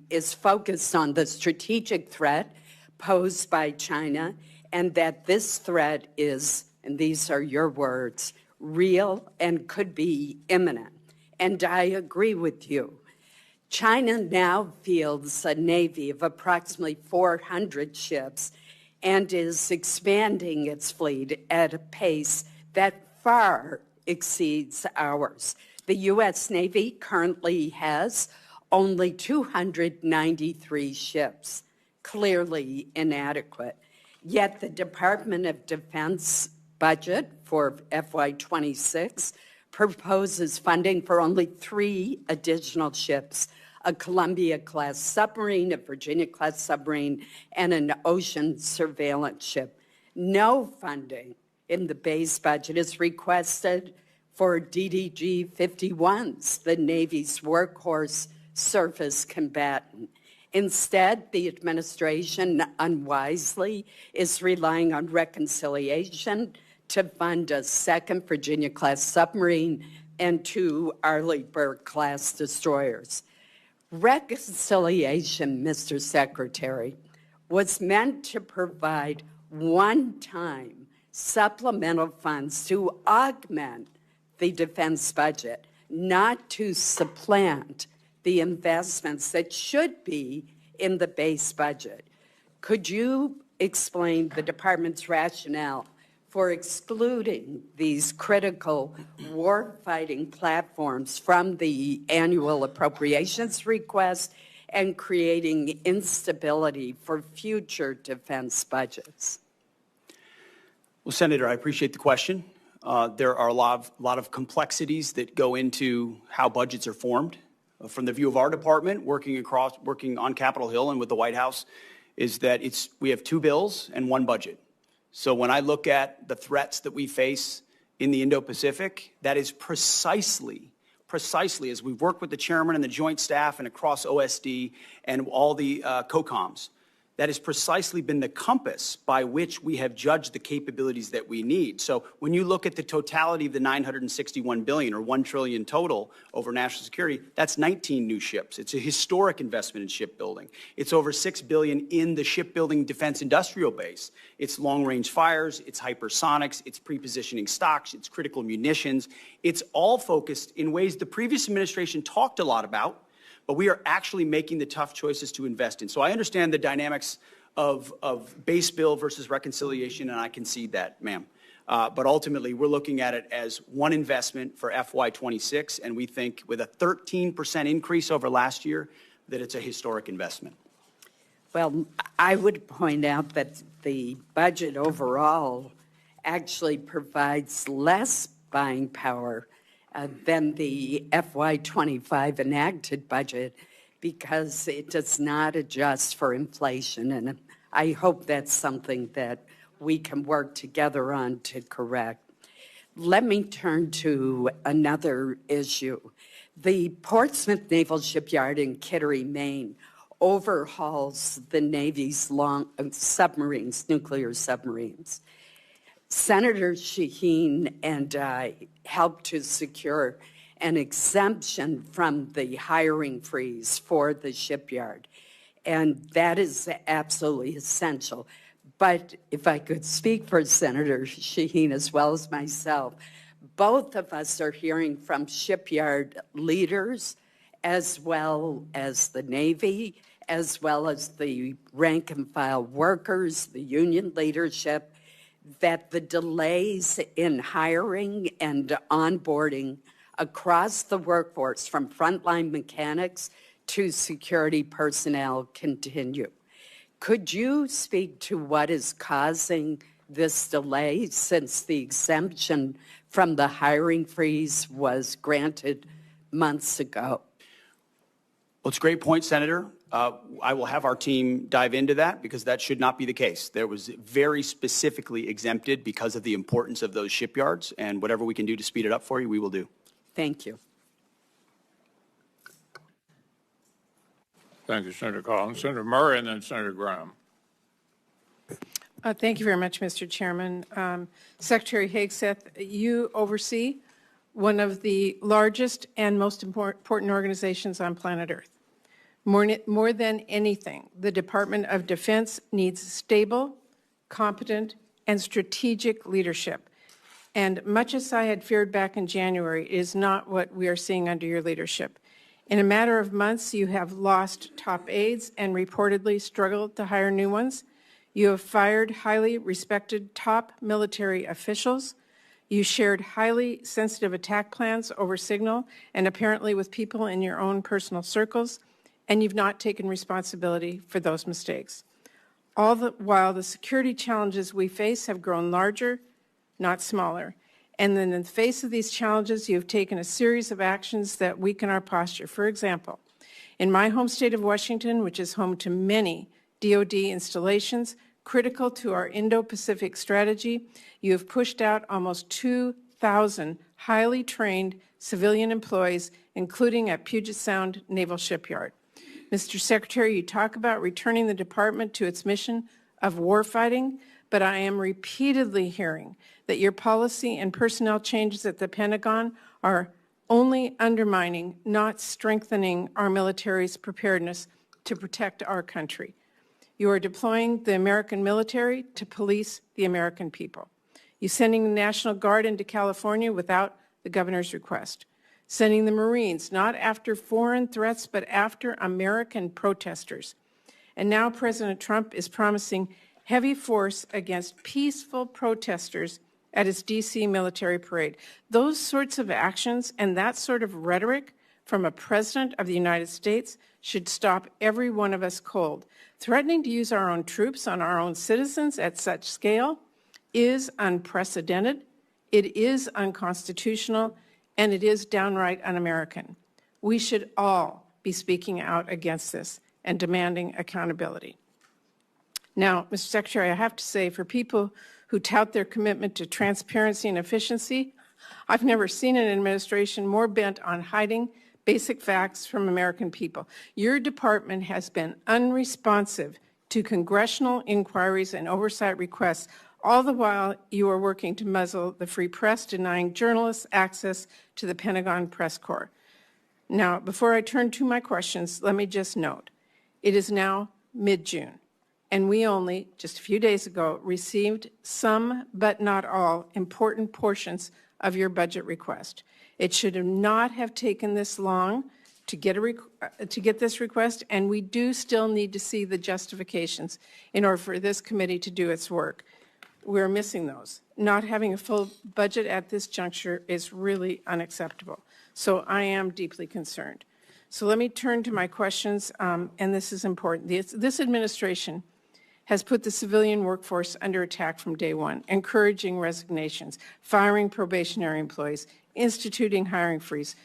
is focused on the strategic threat posed by China, and that this threat is, and these are your words, real and could be imminent. And I agree with you. China now fields a navy of approximately 400 ships and is expanding its fleet at a pace that far exceeds ours. The U.S. Navy currently has only 293 ships, clearly inadequate. Yet the Department of Defense budget for FY2026 proposes funding for only 3 additional ships, a Columbia-class submarine, a Virginia-class submarine, and an ocean surveillance ship. No funding in the base budget is requested for DDG-51s, the Navy's workhorse surface combatant. Instead, the administration unwisely is relying on reconciliation to fund a second Virginia-class submarine and 2 Arleigh-Burke-class destroyers. Reconciliation, Mr. Secretary, was meant to provide one-time supplemental funds to augment the defense budget, not to supplant the investments that should be in the base budget. Could you explain the department's rationale for excluding these critical war-fighting platforms from the annual appropriations request and creating instability for future defense budgets? Well, Senator, I appreciate the question. There are a lot of complexities that go into how budgets are formed. From the view of our department, working on Capitol Hill and with the White House, is that we have 2 bills and 1 budget. So when I look at the threats that we face in the Indo-Pacific, that is precisely precisely, as we've worked with the chairman and the joint staff and across OSD and all the COCOMs, that has precisely been the compass by which we have judged the capabilities that we need. So when you look at the totality of the $961 billion or $1 trillion total over national security, that's 19 new ships. It's a historic investment in shipbuilding. It's over $6 billion in the shipbuilding defense industrial base. It's long-range fires, it's hypersonics, it's pre-positioning stocks, it's critical munitions. It's all focused in ways the previous administration talked a lot about, but we are actually making the tough choices to invest in. So I understand the dynamics of base bill versus reconciliation, and I concede that, ma'am. But ultimately, we're looking at it as one investment for FY26, and we think with a 13% increase over last year, that it's a historic investment. Well, I would point out that the budget overall actually provides less buying power than the FY25 enacted budget because it does not adjust for inflation. And I hope that's something that we can work together on to correct. Let me turn to another issue. The Portsmouth Naval Shipyard in Kittery, Maine, overhauls the Navy's submarines, nuclear submarines. Senator Shaheen and I helped to secure an exemption from the hiring freeze for the shipyard, and that is absolutely essential. But if I could speak for Senator Shaheen as well as myself, both of us are hearing from shipyard leaders as well as the Navy, as well as the rank and file workers, the union leadership, that the delays in hiring and onboarding across the workforce, from frontline mechanics to security personnel, continue. Could you speak to what is causing this delay since the exemption from the hiring freeze was granted months ago? Well, it's a great point, Senator. I will have our team dive into that because that should not be the case. There was very specifically exempted because of the importance of those shipyards, and whatever we can do to speed it up for you, we will do. Thank you. Thank you, Senator Collins. Senator Murray and then Senator Graham. Thank you very much, Mr. Chairman. Secretary Hegseth, you oversee one of the largest and most important organizations on planet Earth. More than anything, the Department of Defense needs stable, competent, and strategic leadership. And much as I had feared back in January, it is not what we are seeing under your leadership. In a matter of months, you have lost top aides and reportedly struggled to hire new ones. You have fired highly respected top military officials. You shared highly sensitive attack plans over Signal and apparently with people in your own personal circles, and you've not taken responsibility for those mistakes. All the while, the security challenges we face have grown larger, not smaller. And then in the face of these challenges, you have taken a series of actions that weaken our posture. For example, in my home state of Washington, which is home to many DoD installations critical to our Indo-Pacific strategy, you have pushed out almost 2,000 highly trained civilian employees, including at Puget Sound Naval Shipyard. Mr. Secretary, you talk about returning the department to its mission of warfighting, but I am repeatedly hearing that your policy and personnel changes at the Pentagon are only undermining, not strengthening our military's preparedness to protect our country. You are deploying the American military to police the American people. You're sending the National Guard into California without the governor's request. Sending the Marines not after foreign threats, but after American protesters. And now President Trump is promising heavy force against peaceful protesters at his D.C. military parade. Those sorts of actions and that sort of rhetoric from a president of the United States should stop every one of us cold. Threatening to use our own troops on our own citizens at such scale is unprecedented, it is unconstitutional, and it is downright un-American. We should all be speaking out against this and demanding accountability. Now, Mr. Secretary, I have to say, for people who tout their commitment to transparency and efficiency, I've never seen an administration more bent on hiding basic facts from American people. Your department has been unresponsive to congressional inquiries and oversight requests, all the while you are working to muzzle the free press, denying journalists access to the Pentagon press corps. Now, before I turn to my questions, let me just note, it is now mid-June, and we only, just a few days ago, received some, but not all, important portions of your budget request. It should not have taken this long to get this request, and we do still need to see the justifications in order for this committee to do its work. We're missing those. Not having a full budget at this juncture is really unacceptable. So I am deeply concerned. So let me turn to my questions, and this is important. This administration has put the civilian workforce under attack from day one, encouraging resignations, firing probationary employees, instituting hiring freeze,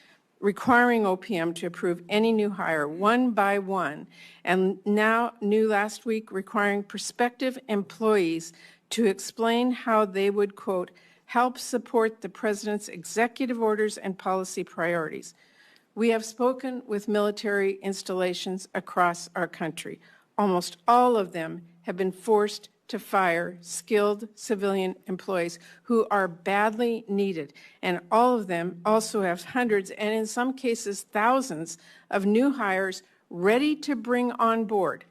requiring OPM to approve any new hire one by one, and now, new last week, requiring prospective employees to explain how they would, quote, help support the president's executive orders and policy priorities. We have spoken with military installations across our country. Almost all of them have been forced to fire skilled civilian employees who are badly needed. And all of them also have hundreds, and in some cases thousands, of new hires ready to bring on board,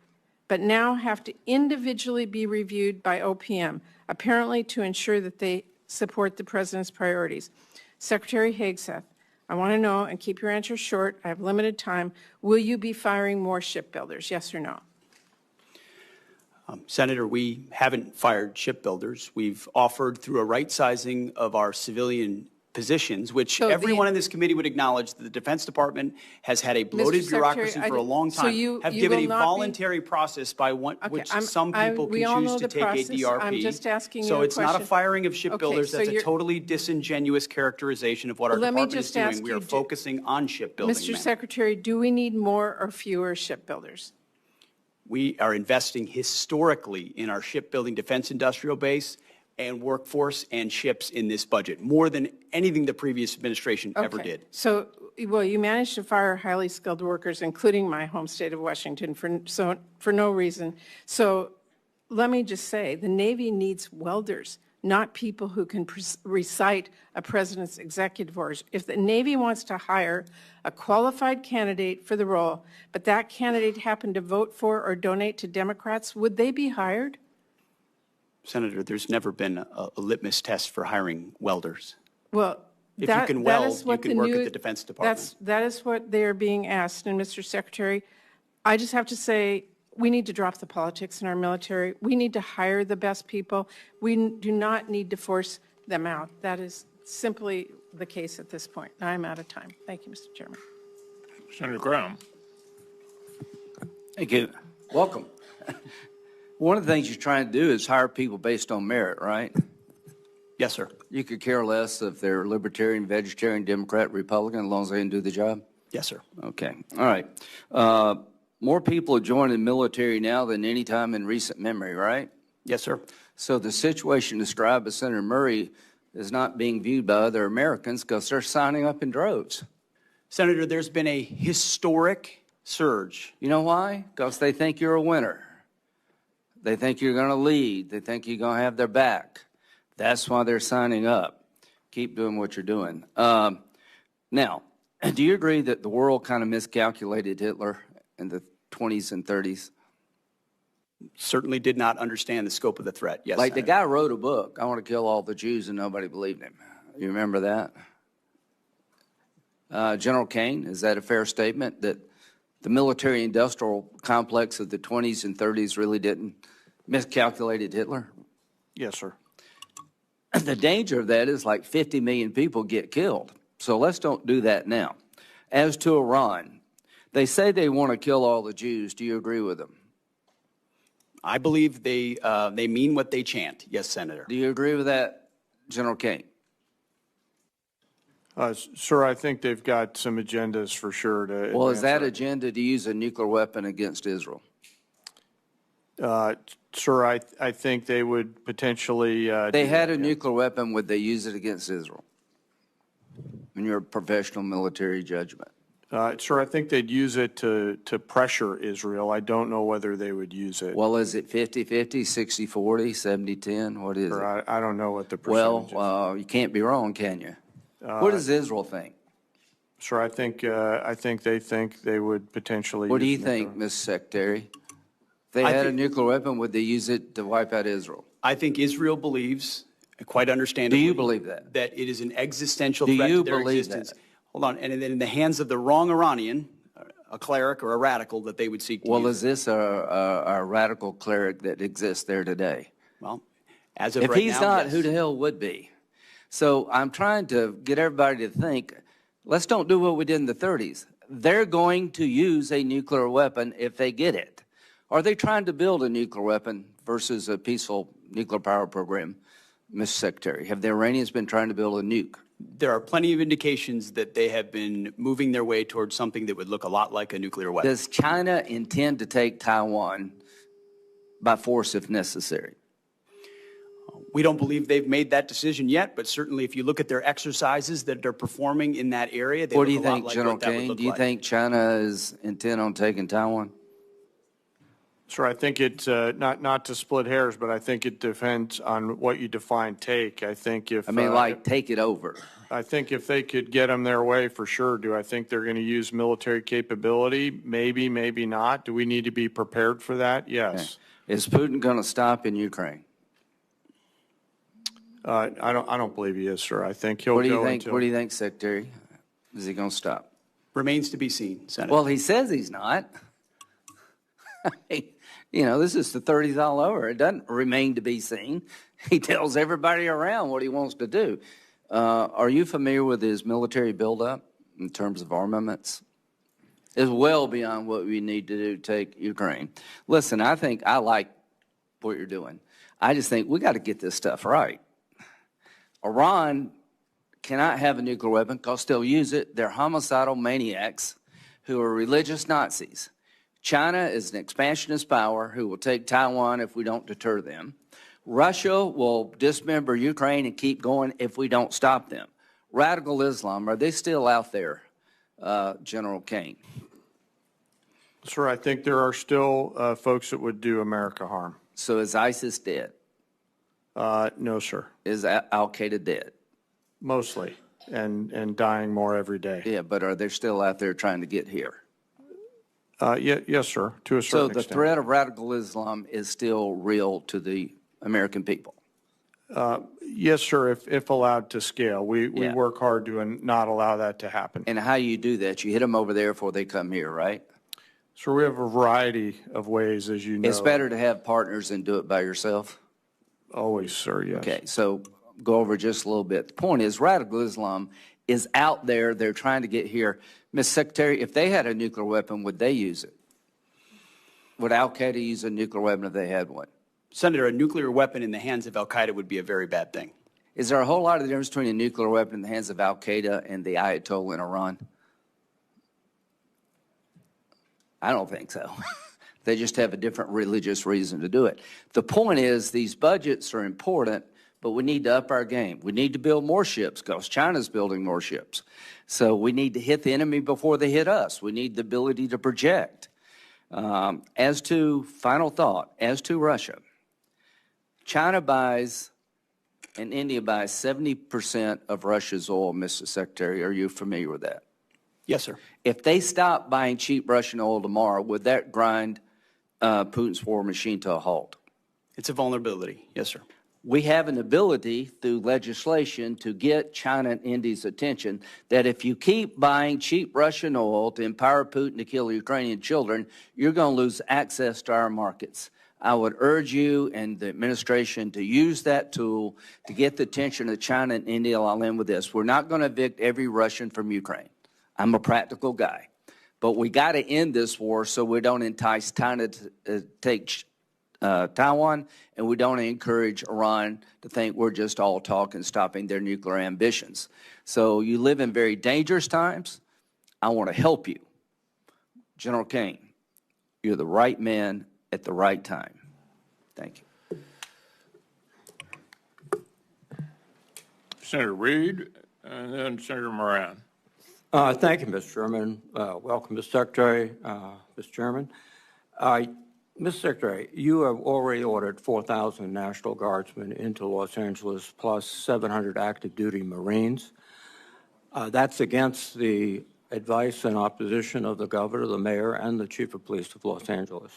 but now have to individually be reviewed by OPM, apparently to ensure that they support the president's priorities. Secretary Hegseth, I want to know, and keep your answer short, I have limited time, will you be firing more shipbuilders, yes or no? Senator, we haven't fired shipbuilders. We've offered through a right sizing of our civilian positions, which So everyone in this committee would acknowledge that the Defense Department has had a bloated bureaucracy for a long time, have given a voluntary process by which some people can choose to take a DRP. I'm just asking you so a it's not a firing of shipbuilders. Okay, so that's a totally disingenuous characterization of what our department is doing. We are focusing on shipbuilding. Mr. Secretary, do we need more or fewer shipbuilders? We are investing historically in our shipbuilding defense industrial base and workforce and ships in this budget, more than anything the previous administration ever did. So, well, you managed to fire highly skilled workers, including my home state of Washington, for no reason. So let me just say, the Navy needs welders, not people who can recite a president's executive orders. If the Navy wants to hire a qualified candidate for the role, but that candidate happened to vote for or donate to Democrats, would they be hired? Senator, there's never been a litmus test for hiring welders. Well, if you can weld, you can work at the Defense Department. That is what they're being asked. And Mr. Secretary, I just have to say, we need to drop the politics in our military. We need to hire the best people. We do not need to force them out. That is simply the case at this point. I'm out of time. Thank you, Mr. Chairman. Senator Graham. Thank you. Welcome. One of the things you're trying to do is hire people based on merit, right? Yes, sir. You could care less if they're libertarian, vegetarian, Democrat, Republican, as long as they can do the job? Yes, sir. Okay. All right. More people are joining the military now than any time in recent memory, right? Yes, sir. So the situation described by Senator Murray is not being viewed by other Americans because they're signing up in droves. Senator, there's been a historic surge. You know why? Because they think you're a winner. They think you're going to lead. They think you're going to have their back. That's why they're signing up. Keep doing what you're doing. Now, do you agree that the world kind of miscalculated Hitler in the 20s and 30s? Certainly did not understand the scope of the threat. Yes, like Senator. The guy wrote a book, I want to kill all the Jews, and nobody believed him. You remember that? General Kaine, is that a fair statement that the military-industrial complex of the 20s and 30s really didn't miscalculated Hitler? Yes, sir. The danger of that is like 50 million people get killed. So let's don't do that now. As to Iran, they say they want to kill all the Jews. Do you agree with them? I believe they mean what they chant. Yes, Senator. Do you agree with that, General Kaine? Sir, I think they've got some agendas for sure to. Well, is that agenda to use a nuclear weapon against Israel? Sir, I think they would potentially. They had a nuclear weapon. Would they use it against Israel? in your professional military judgment? Sir, I think they'd use it to pressure Israel. I don't know whether they would use it. Well, is it 50-50, 60-40, 70-10? What is it? Sir, I don't know what the percentage is. Well, you can't be wrong, can you? What does Israel think? Sir, I think they think they would potentially What do use you think, nuclear. Mr. Secretary? If they I had a think- nuclear weapon, would they use it to wipe out Israel? I think Israel believes, quite understandably. Do you believe that? That it is an existential Do threat you to their believe existence. that? Hold on, and then in the hands of the wrong Iranian, a cleric or a radical, that they would seek to Well, use is this a radical cleric that exists there today? Well, as of If right he's now, not, yes. who the hell would be? So I'm trying to get everybody to think, let's don't do what we did in the 30s. They're going to use a nuclear weapon if they get it. Are they trying to build a nuclear weapon versus a peaceful nuclear power program, Mr. Secretary? Have the Iranians been trying to build a nuke? There are plenty of indications that they have been moving their way towards something that would look a lot like a nuclear weapon. Does China intend to take Taiwan by force if necessary? We don't believe they've made that decision yet, but certainly if you look at their exercises that they're performing in that area, they What do look you a lot think, like General what that would Kaine? look Do you like. think China is intent on taking Taiwan? Sir, I think it's not to split hairs, but I think it depends on what you define take. I think if Take it over. I think if they could get them their way, for sure. Do I think they're going to use military capability? Maybe, maybe not. Do we need to be prepared for that? Yes. Is Putin going to stop in Ukraine? I don't believe he is, sir. I think he'll What do you go think? until. What do you think, Secretary? Is he going to stop? Remains to be seen, Senator. Well, he says he's not. I mean, this is the 30s all over. It doesn't remain to be seen. He tells everybody around what he wants to do. Are you familiar with his military buildup in terms of armaments? It's well beyond what we need to do to take Ukraine. Listen, I like what you're doing. I just think we got to get this stuff right. Iran cannot have a nuclear weapon because they'll use it. They're homicidal maniacs who are religious Nazis. China is an expansionist power who will take Taiwan if we don't deter them. Russia will dismember Ukraine and keep going if we don't stop them. Radical Islam, are they still out there, General Kaine? Sir, I think there are still folks that would do America harm. So is ISIS dead? No, sir. Is Al-Qaeda dead? Mostly, and dying more every day. Yeah, but are they still out there trying to get here? Yes, sir, to a certain So the extent. threat of radical Islam is still real to the American people? Yes, sir, if allowed to scale. We Yeah. work hard to not allow that to happen. And how you do that, you hit them over there before they come here, right? So we have a variety of ways, as you know. It's better to have partners than do it by yourself? Always, sir, yes. Okay, so go over just a little bit. The point is radical Islam is out there. They're trying to get here. Ms. Secretary, if they had a nuclear weapon, would they use it? Would Al-Qaeda use a nuclear weapon if they had one? Senator, a nuclear weapon in the hands of al-Qaeda would be a very bad thing. Is there a whole lot of difference between a nuclear weapon in the hands of Al-Qaeda and the Ayatollah in Iran? I don't think so. They just have a different religious reason to do it. The point is these budgets are important, but we need to up our game. We need to build more ships because China's building more ships. So we need to hit the enemy before they hit us. We need the ability to project. As to, final thought, as to Russia, China buys and India buys 70% of Russia's oil, Mr. Secretary. Are you familiar with that? Yes, sir. If they stop buying cheap Russian oil tomorrow, would that grind Putin's war machine to a halt? It's a vulnerability. Yes, sir. We have an ability through legislation to get China and India's attention that if you keep buying cheap Russian oil to empower Putin to kill Ukrainian children, you're going to lose access to our markets. I would urge you and the administration to use that tool to get the attention of China and India. I'll end with this. We're not going to evict every Russian from Ukraine. I'm a practical guy. But we got to end this war so we don't entice China to take Taiwan, and we don't encourage Iran to think we're just all talk and stopping their nuclear ambitions. So you live in very dangerous times. I want to help you. General Kaine, you're the right man at the right time. Thank you. Senator Reid, and then Senator Moran. Thank you, Mr. Chairman. Welcome, Mr. Secretary, Mr. Chairman. Mr. Secretary, you have already ordered 4,000 National Guardsmen into Los Angeles, plus 700 active duty Marines. That's against the advice and opposition of the governor, the mayor, and the chief of police of Los Angeles.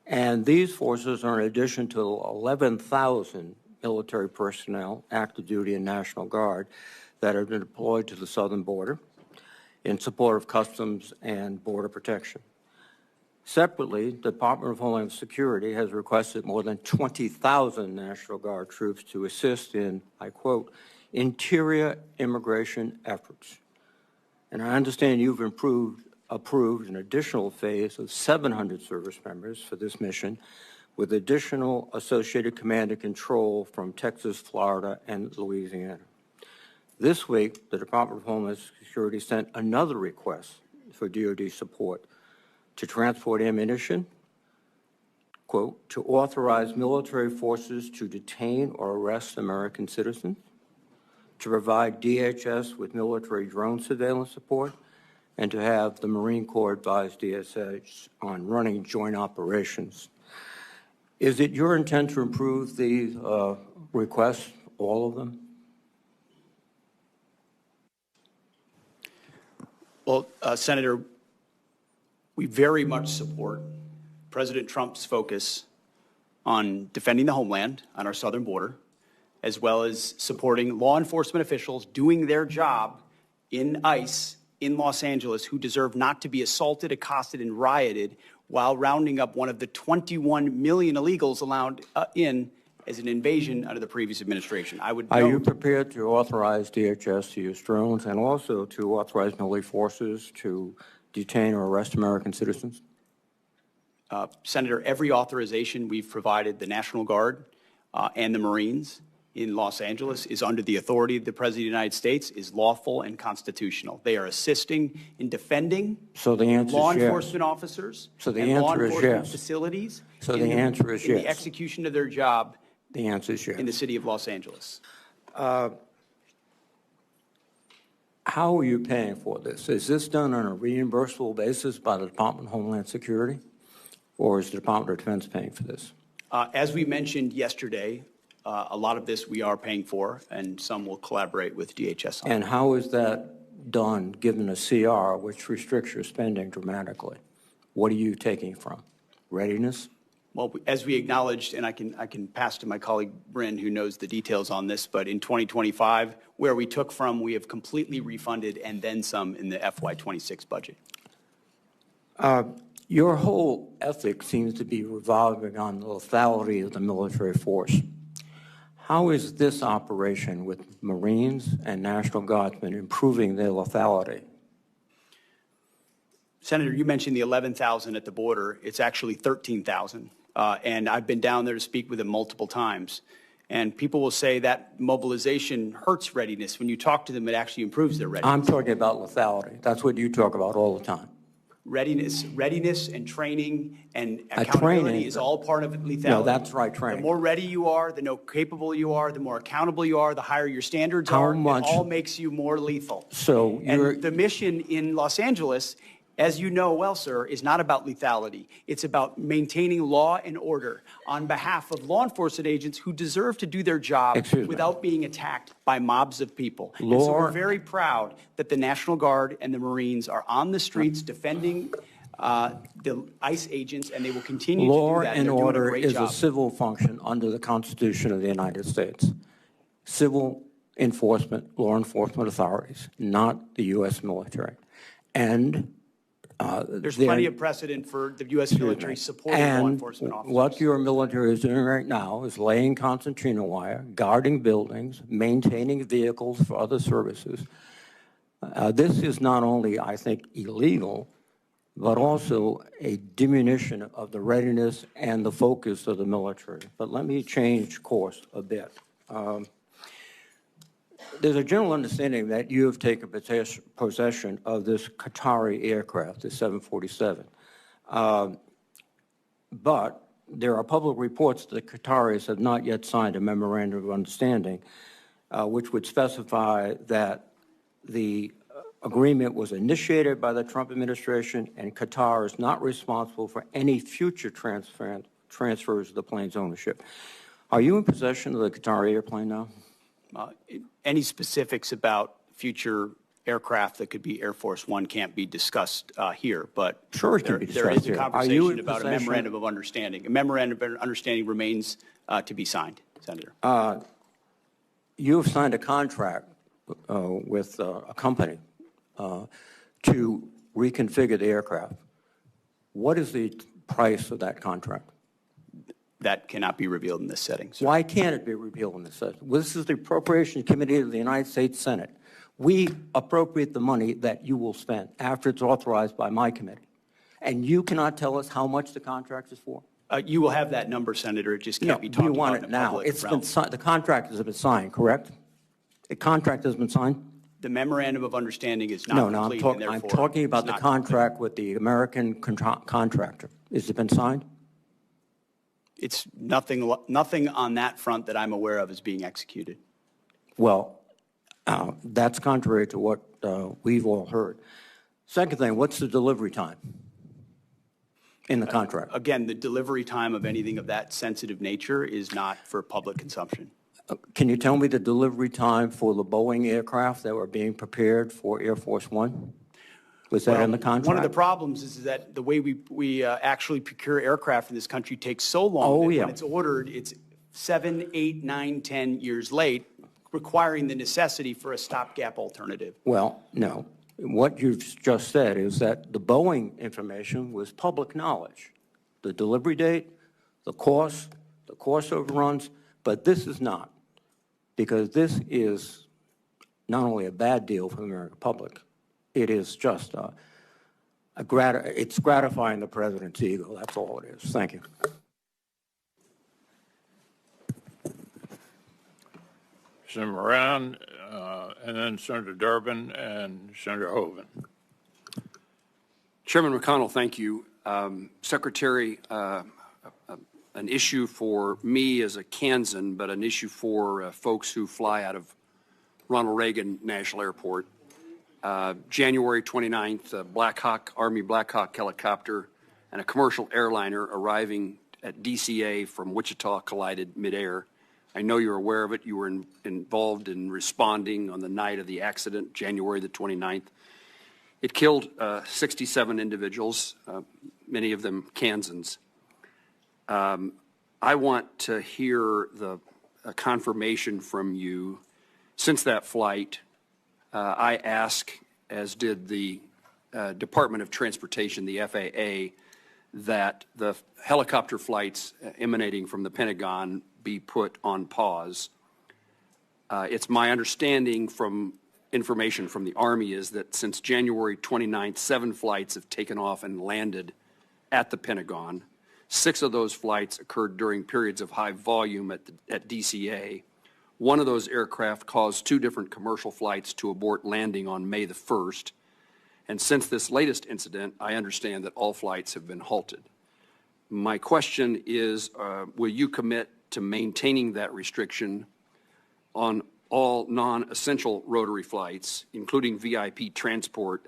And these forces are in addition to 11,000 military personnel, active duty and National Guard, that have been deployed to the southern border in support of Customs and Border Protection. Separately, the Department of Homeland Security has requested more than 20,000 National Guard troops to assist in, I quote, interior immigration efforts. And I understand you've approved an additional phase of 700 service members for this mission, with additional associated command and control from Texas, Florida, and Louisiana. This week, the Department of Homeland Security sent another request for DoD support to transport ammunition, quote, to authorize military forces to detain or arrest American citizens, to provide DHS with military drone surveillance support, and to have the Marine Corps advise DSH on running joint operations. Is it your intent to improve these requests, all of them? Well, Senator, we very much support President Trump's focus on defending the homeland on our southern border, as well as supporting law enforcement officials doing their job in ICE in Los Angeles who deserve not to be assaulted, accosted, and rioted while rounding up one of the 21 million illegals allowed in as an invasion under the previous administration. Are you prepared to authorize DHS to use drones and also to authorize military forces to detain or arrest American citizens? Senator, every authorization we've provided the National Guard and the Marines in Los Angeles is under the authority of the President of the United States, is lawful and constitutional. They are assisting in defending law enforcement officers and law enforcement facilities. So the answer is yes. In the execution of their job. The answer is yes. In the city of Los Angeles. How are you paying for this? Is this done on a reimbursable basis by the Department of Homeland Security, or is the Department of Defense paying for this? As we mentioned yesterday, a lot of this we are paying for, and some will collaborate with DHS on. And how is that done given a CR which restricts your spending dramatically? What are you taking from? Readiness? Well, as we acknowledged, and I can pass to my colleague Bryn, who knows the details on this, but in 2025, where we took from, we have completely refunded and then some in the FY2026 budget. Your whole ethic seems to be revolving on the lethality of the military force. How is this operation with Marines and National Guardsmen improving their lethality? Senator, you mentioned the 11,000 at the border. It's actually 13,000. And I've been down there to speak with them multiple times. And people will say that mobilization hurts readiness. When you talk to them, it actually improves their readiness. I'm talking about lethality. That's what you talk about all the time. Readiness and training and accountability is all part of lethality. No, that's right, training. The more ready you are, the more capable you are, the more accountable you are, the higher your standards are. It all makes you more lethal. So and the mission in Los Angeles, as you know well, sir, is not about lethality. It's about maintaining law and order on behalf of law enforcement agents who deserve to do their job without being attacked by mobs of people. And so we're very proud that the National Guard and the Marines are on the streets defending the ICE agents, and they will continue to do that. Law and order is a civil function under the Constitution of the United States. Civil enforcement, law enforcement authorities, not the U.S. military. And there's plenty of precedent for the U.S. military supporting law enforcement officers. What your military is doing right now is laying concertina wire, guarding buildings, maintaining vehicles for other services. This is not only, I think, illegal, but also a diminution of the readiness and the focus of the military. But let me change course a bit. There's a general understanding that you have taken possession of this Qatari aircraft, the 747. But there are public reports that the Qataris have not yet signed a memorandum of understanding which would specify that the agreement was initiated by the Trump administration and Qatar is not responsible for any future transfers of the plane's ownership. Are you in possession of the Qatar airplane now? Any specifics about future aircraft that could be Air Force One can't be discussed here, but sure it can be there discussed is a here. conversation about a memorandum of understanding. A memorandum of understanding remains to be signed, Senator. You have signed a contract with a company to reconfigure the aircraft. What is the price of that contract? That cannot be revealed in this setting, sir. Why can't it be revealed in this setting? Well, this is the Appropriations Committee of the United States Senate. We appropriate the money that you will spend after it's authorized by my committee. And you cannot tell us how much the contract is for? You will have that number, Senator. It just can't be talked you want about it in a now. public It's realm. been the contract has been signed, correct? The contract has been signed? The memorandum of understanding is not No, complete, and I'm therefore talking about it's the not contract with the American contractor. Has it been signed? It's nothing on that front that I'm aware of is being executed. Well, that's contrary to what we've all heard. Second thing, what's the delivery time in the contract? Again, the delivery time of anything of that sensitive nature is not for public consumption. Can you tell me the delivery time for the Boeing aircraft that were being prepared for Air Force One? Was that in the contract? One of the problems is that the way we actually procure aircraft in this country takes so long that when it's ordered, it's 7, 8, 9, 10 years late, requiring the necessity for a stopgap alternative. Well, no. What you've just said is that the Boeing information was public knowledge. The delivery date, the cost overruns, but this is not. Because this is not only a bad deal for the American public, it is just it's gratifying the president's ego. That's all it is. Thank you. Senator Moran, and then Senator Durbin and Senator Hovind. Chairman McConnell, thank you. Secretary, an issue for me as a Kansan, but an issue for folks who fly out of Ronald Reagan National Airport. January 29th, Army Black Hawk helicopter and a commercial airliner arriving at DCA from Wichita collided midair. I know you're aware of it. You were involved in responding on the night of the accident, January the 29th. It killed 67 individuals, many of them Kansans. I want to hear a confirmation from you. Since that flight, I ask, as did the Department of Transportation, the FAA, that the helicopter flights emanating from the Pentagon be put on pause. It's my understanding from information from the Army is that since January 29th, 7 flights have taken off and landed at the Pentagon. 6 of those flights occurred during periods of high volume at DCA. One of those aircraft caused 2 different commercial flights to abort landing on May the 1st. And since this latest incident, I understand that all flights have been halted. My question is, will you commit to maintaining that restriction on all non-essential rotary flights, including VIP transport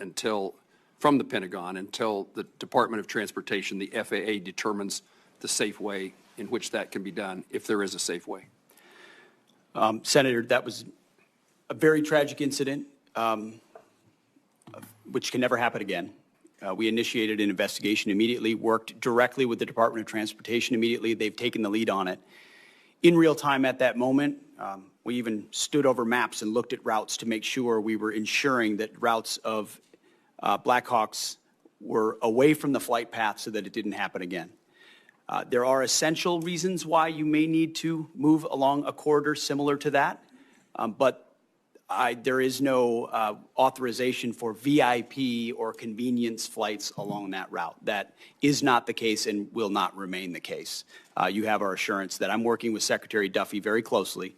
from the Pentagon until the Department of Transportation, the FAA, determines the safe way in which that can be done, if there is a safe way? Senator, that was a very tragic incident, which can never happen again. We initiated an investigation immediately, worked directly with the Department of Transportation immediately. They've taken the lead on it. In real time at that moment, we even stood over maps and looked at routes to make sure we were ensuring that routes of Blackhawks were away from the flight path so that it didn't happen again. There are essential reasons why you may need to move along a corridor similar to that, but there is no authorization for VIP or convenience flights along that route. That is not the case and will not remain the case. You have our assurance that I'm working with Secretary Duffy very closely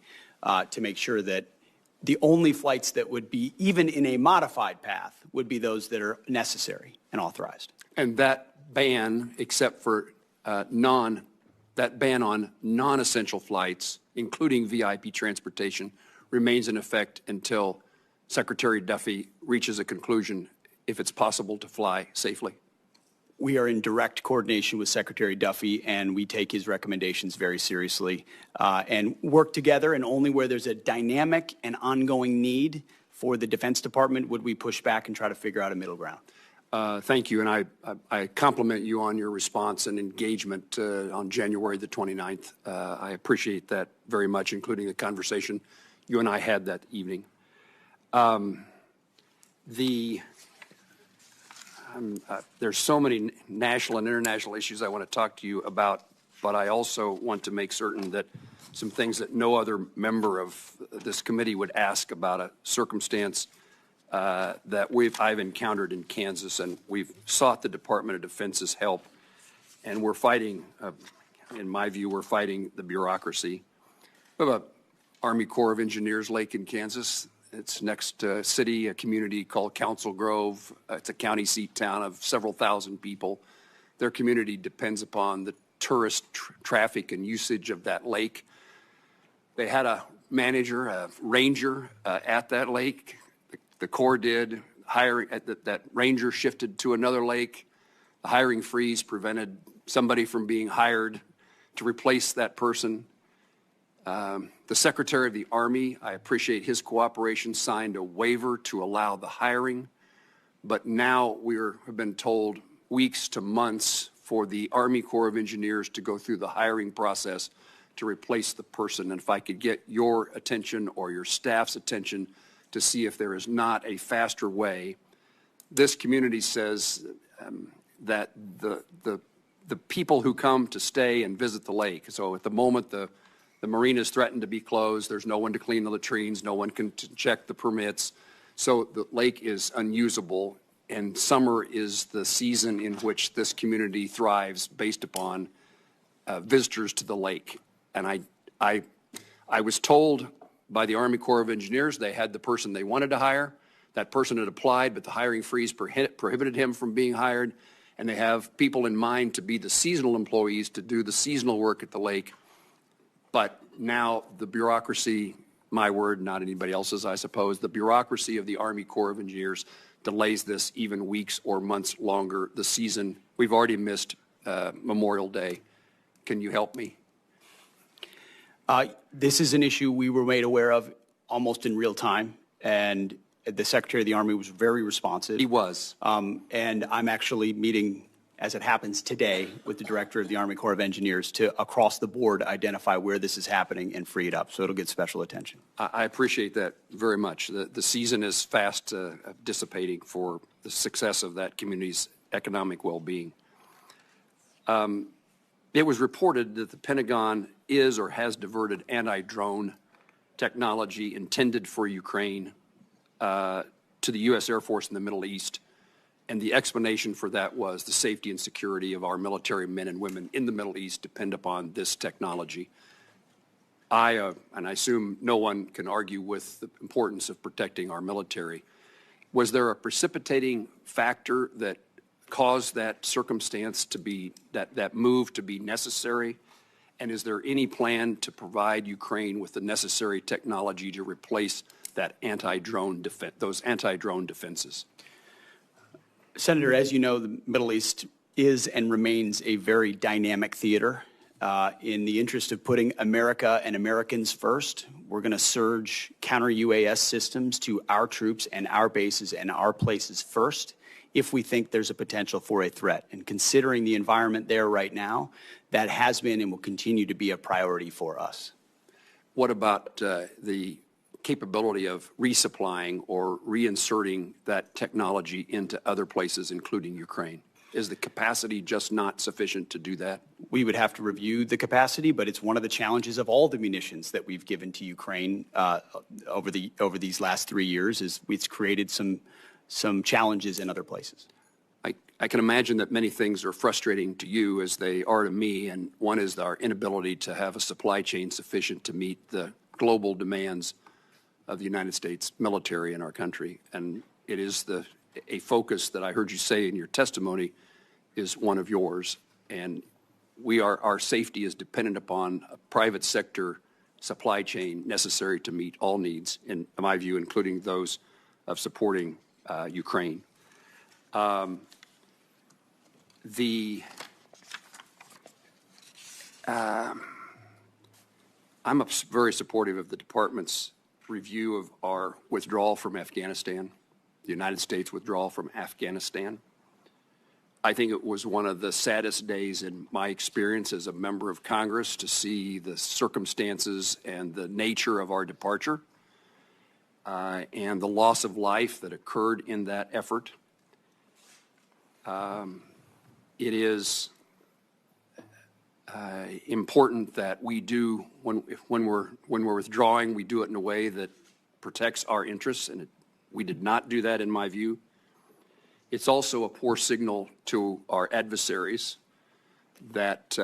to make sure that the only flights that would be even in a modified path would be those that are necessary and authorized. And that ban, except for that ban on non-essential flights, including VIP transportation, remains in effect until Secretary Duffy reaches a conclusion if it's possible to fly safely? We are in direct coordination with Secretary Duffy, and we take his recommendations very seriously and work together. And only where there's a dynamic and ongoing need for the Defense Department would we push back and try to figure out a middle ground. Thank you, and I compliment you on your response and engagement on January the 29th. I appreciate that very much, including the conversation you and I had that evening. There's so many national and international issues I want to talk to you about, but I also want to make certain that some things that no other member of this committee would ask about a circumstance that I've encountered in Kansas, and we've sought the Department of Defense's help, and we're fighting, in my view, we're fighting the bureaucracy. We have an Army Corps of Engineers lake in Kansas. It's next to a city, a community called Council Grove. It's a county seat town of several thousand people. Their community depends upon the tourist traffic and usage of that lake. They had a manager, a ranger at that lake. The Corps did. That ranger shifted to another lake. The hiring freeze prevented somebody from being hired to replace that person. The Secretary of the Army, I appreciate his cooperation, signed a waiver to allow the hiring, but now have been told weeks to months for the Army Corps of Engineers to go through the hiring process to replace the person. And if I could get your attention or your staff's attention to see if there is not a faster way. This community says that the people who come to stay and visit the lake, so at the moment the marina is threatened to be closed, there's no one to clean the latrines, no one can check the permits, so the lake is unusable, and summer is the season in which this community thrives based upon visitors to the lake. And I was told by the Army Corps of Engineers they had the person they wanted to hire. That person had applied, but the hiring freeze prohibited him from being hired, and they have people in mind to be the seasonal employees to do the seasonal work at the lake. But now the bureaucracy, my word, not anybody else's, I suppose, the bureaucracy of the Army Corps of Engineers delays this even weeks or months longer. The season, we've already missed Memorial Day. Can you help me? This is an issue we were made aware of almost in real time, and the Secretary of the Army was very responsive. He was. And I'm actually meeting, as it happens today, with the Director of the Army Corps of Engineers to, across the board, identify where this is happening and free it up, so it'll get special attention. I appreciate that very much. The season is fast dissipating for the success of that community's economic well-being. It was reported that the Pentagon is or has diverted anti-drone technology intended for Ukraine to the U.S. Air Force in the Middle East. And the explanation for that was the safety and security of our military men and women in the Middle East depend upon this technology. And I assume no one can argue with the importance of protecting our military. Was there a precipitating factor that caused that circumstance to be, that move to be necessary? And is there any plan to provide Ukraine with the necessary technology to replace that those anti-drone defenses? Senator, as you know, the Middle East is and remains a very dynamic theater. In the interest of putting America and Americans first, we're going to surge counter-UAS systems to our troops and our bases and our places first if we think there's a potential for a threat. And considering the environment there right now, that has been and will continue to be a priority for us. What about the capability of resupplying or reinserting that technology into other places, including Ukraine? Is the capacity just not sufficient to do that? We would have to review the capacity, but it's one of the challenges of all the munitions that we've given to Ukraine over these last 3 years. Is it's created some challenges in other places. I can imagine that many things are frustrating to you as they are to me, and one is our inability to have a supply chain sufficient to meet the global demands of the United States military in our country. And it is a focus that I heard you say in your testimony is one of yours. And our safety is dependent upon a private sector supply chain necessary to meet all needs, in my view, including those of supporting Ukraine. I'm very supportive of the Department's review of our withdrawal from Afghanistan, the United States withdrawal from Afghanistan. I think it was one of the saddest days in my experience as a member of Congress to see the circumstances and the nature of our departure and the loss of life that occurred in that effort. It is important that we do, when we're withdrawing, we do it in a way that protects our interests, and we did not do that in my view. It's also a poor signal to our adversaries that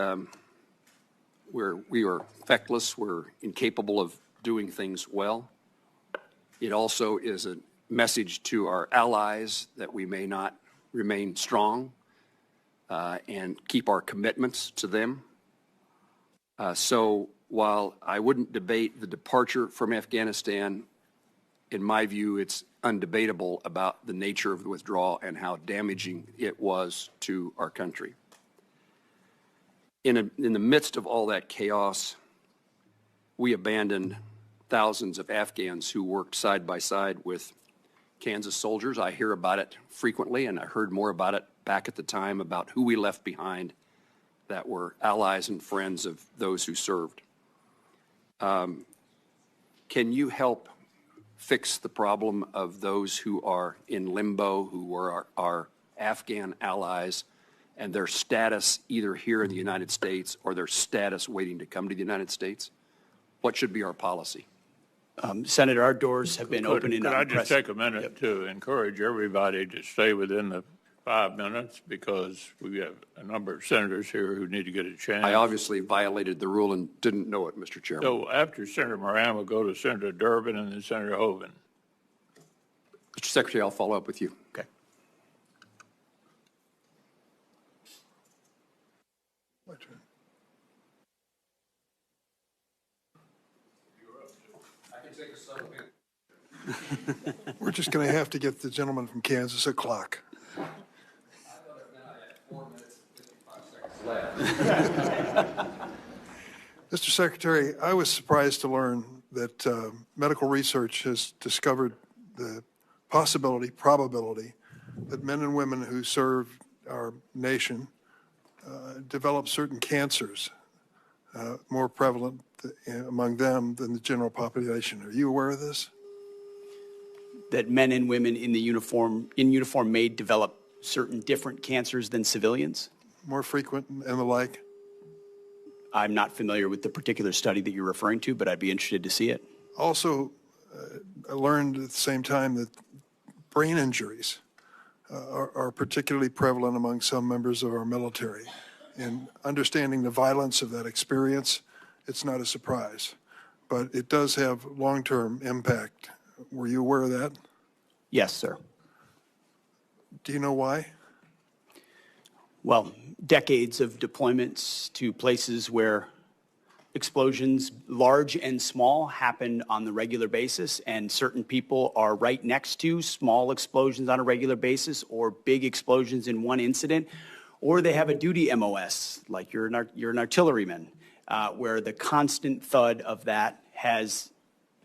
we are feckless, we're incapable of doing things well. It also is a message to our allies that we may not remain strong and keep our commitments to them. So while I wouldn't debate the departure from Afghanistan, in my view, it's undebatable about the nature of the withdrawal and how damaging it was to our country. In the midst of all that chaos, we abandoned thousands of Afghans who worked side by side with Kansas soldiers. I hear about it frequently, and I heard more about it back at the time about who we left behind that were allies and friends of those who served. Can you help fix the problem of those who are in limbo, who were our Afghan allies, and their status either here in the United States or their status waiting to come to the United States? What should be our policy? Senator, our doors have been open and Could I just take a minute to encourage everybody to stay within the 5 minutes, because we have a number of senators here who need to get a chance. I obviously violated the rule and didn't know it, Mr. Chairman. So after Senator Moran, we'll go to Senator Durbin and then Senator Hovind. Mr. Secretary, I'll follow up with you. Okay. My turn. I can take a subtle hint. We're just going to have to get the gentleman from Kansas a clock. Mr. Secretary, I was surprised to learn that medical research has discovered the probability that men and women who serve our nation develop certain cancers more prevalent among them than the general population. Are you aware of this? That men and women in uniform may develop certain different cancers than civilians? More frequent and the like? I'm not familiar with the particular study that you're referring to, but I'd be interested to see it. Also, I learned at the same time that brain injuries are particularly prevalent among some members of our military. And understanding the violence of that experience, it's not a surprise. But it does have long-term impact. Were you aware of that? Yes, sir. Do you know why? Well, decades of deployments to places where explosions, large and small, happen on the regular basis, and certain people are right next to small explosions on a regular basis or big explosions in one incident, or they have a duty MOS, like you're an artilleryman, where the constant thud of that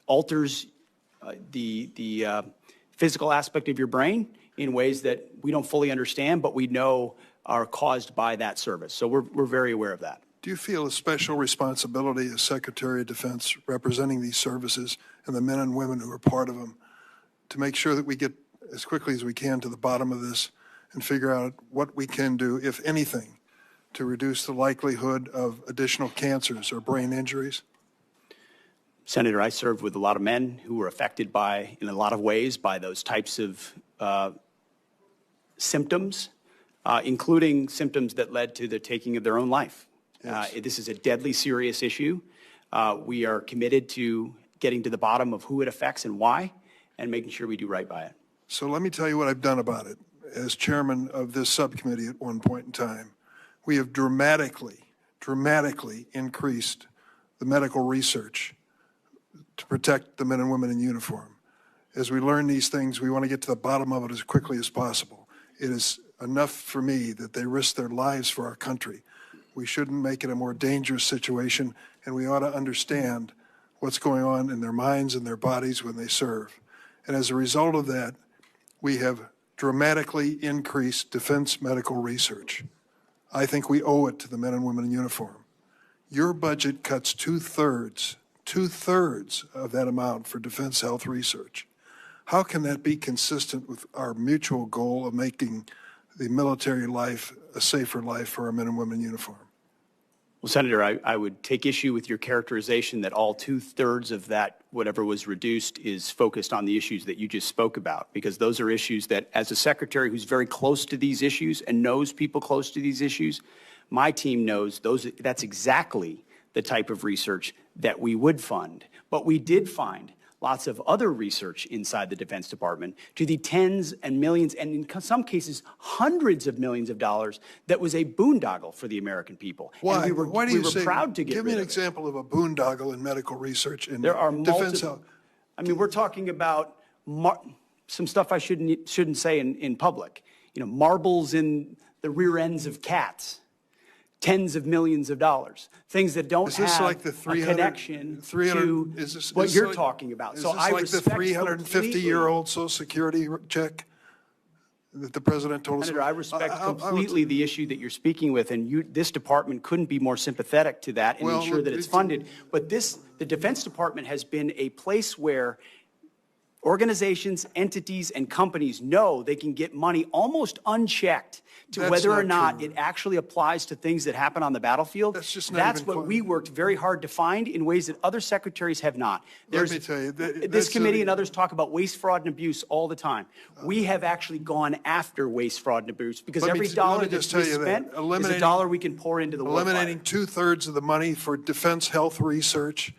alters the physical aspect of your brain in ways that we don't fully understand, but we know are caused by that service. So we're very aware of that. Do you feel a special responsibility as Secretary of Defense representing these services and the men and women who are part of them to make sure that we get as quickly as we can to the bottom of this and figure out what we can do, if anything, to reduce the likelihood of additional cancers or brain injuries? Senator, I served with a lot of men who were affected in a lot of ways by those types of symptoms, including symptoms that led to the taking of their own life. Yes. This is a deadly serious issue. We are committed to getting to the bottom of who it affects and why, and making sure we do right by it. So let me tell you what I've done about it. As chairman of this subcommittee at one point in time, we have dramatically increased the medical research to protect the men and women in uniform. As we learn these things, we want to get to the bottom of it as quickly as possible. It is enough for me that they risk their lives for our country. We shouldn't make it a more dangerous situation, and we ought to understand what's going on in their minds and their bodies when they serve. And as a result of that, we have dramatically increased defense medical research. I think we owe it to the men and women in uniform. Your budget cuts two-thirds of that amount for defense health research. How can that be consistent with our mutual goal of making the military life a safer life for our men and women in uniform? Well, Senator, I would take issue with your characterization that all two-thirds of that, whatever was reduced, is focused on the issues that you just spoke about, because those are issues that, as a secretary who's very close to these issues and knows people close to these issues, my team knows that's exactly the type of research that we would fund. But we did find lots of other research inside the Defense Department to the tens and millions, and in some cases, hundreds of millions of dollars that was a boondoggle for the American people. Why? And Why do you say, proud to get give me an rid of it. example of a boondoggle in medical research in There are defense health. I mean, we're talking about some stuff I shouldn't say in public. You know, marbles in the rear ends of cats. Tens of millions of dollars, things that don't have like the a connection to what you're talking about. So I respect the 350-year-old Social Security check that the president told us. Senator, I respect completely the issue that you're speaking with, and this department couldn't be more sympathetic to that and ensure that it's funded. But the Defense Department has been a place where organizations, entities, and companies know they can get money almost unchecked to whether or not it actually applies to things that happen on the battlefield. That's what we worked very hard to find in ways that other secretaries have not. Let me tell you, this committee and others talk about waste, fraud, and abuse all the time. We have actually gone after waste, fraud, and abuse because every dollar that's spent is a dollar we can pour into the war fighter. Eliminating two-thirds of the money for defense health research,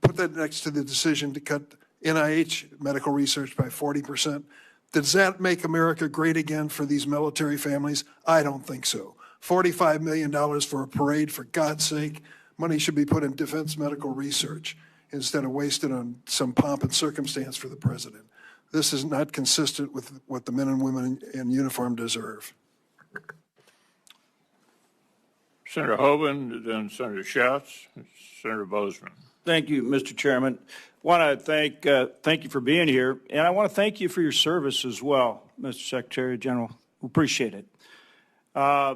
put that next to the decision to cut NIH medical research by 40%. Does that make America great again for these military families? I don't think so. $45 million for a parade, for God's sake. Money should be put in defense medical research instead of wasted on some pomp and circumstance for the president. This is not consistent with what the men and women in uniform deserve. Senator Hovind, then Senator Schatz, Senator Bozeman. Thank you, Mr. Chairman. Want to thank you for being here, and I want to thank you for your service as well, Mr. Secretary General. We appreciate it. I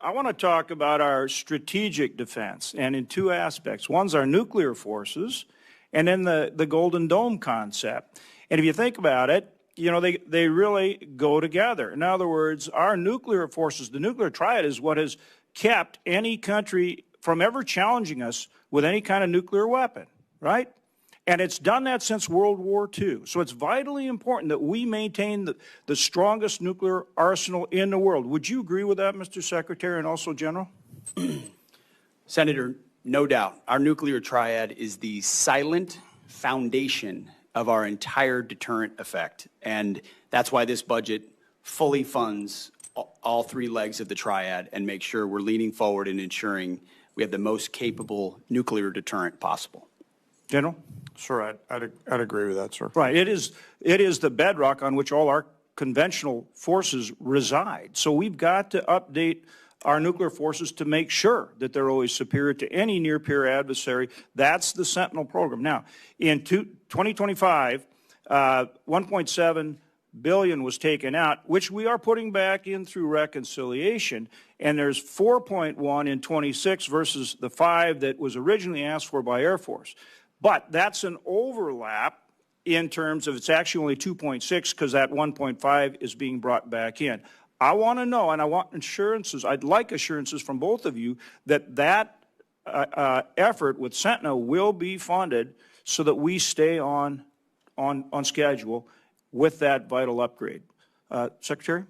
want to talk about our strategic defense, and in two aspects. One's our nuclear forces, and then the Golden Dome concept. And if you think about it, you know, they really go together. In other words, our nuclear forces, the nuclear triad is what has kept any country from ever challenging us with any kind of nuclear weapon, right? And it's done that since World War II. So it's vitally important that we maintain the strongest nuclear arsenal in the world. Would you agree with that, Mr. Secretary, and also General? Senator, no doubt. Our nuclear triad is the silent foundation of our entire deterrent effect. And that's why this budget fully funds all three legs of the triad and makes sure we're leaning forward and ensuring we have the most capable nuclear deterrent possible. General? Sir, I'd agree with that, sir. Right. It is the bedrock on which all our conventional forces reside. So we've got to update our nuclear forces to make sure that they're always superior to any near-peer adversary. That's the Sentinel program. Now, in 2025, $1.7 billion was taken out, which we are putting back in through reconciliation, and there's 4.1 in 26 versus the 5 that was originally asked for by Air Force. But that's an overlap in terms of it's actually only 2.6 because that 1.5 is being brought back in. I want to know, and I want assurances, I'd like assurances from both of you that effort with Sentinel will be funded so that we stay on schedule with that vital upgrade. Secretary?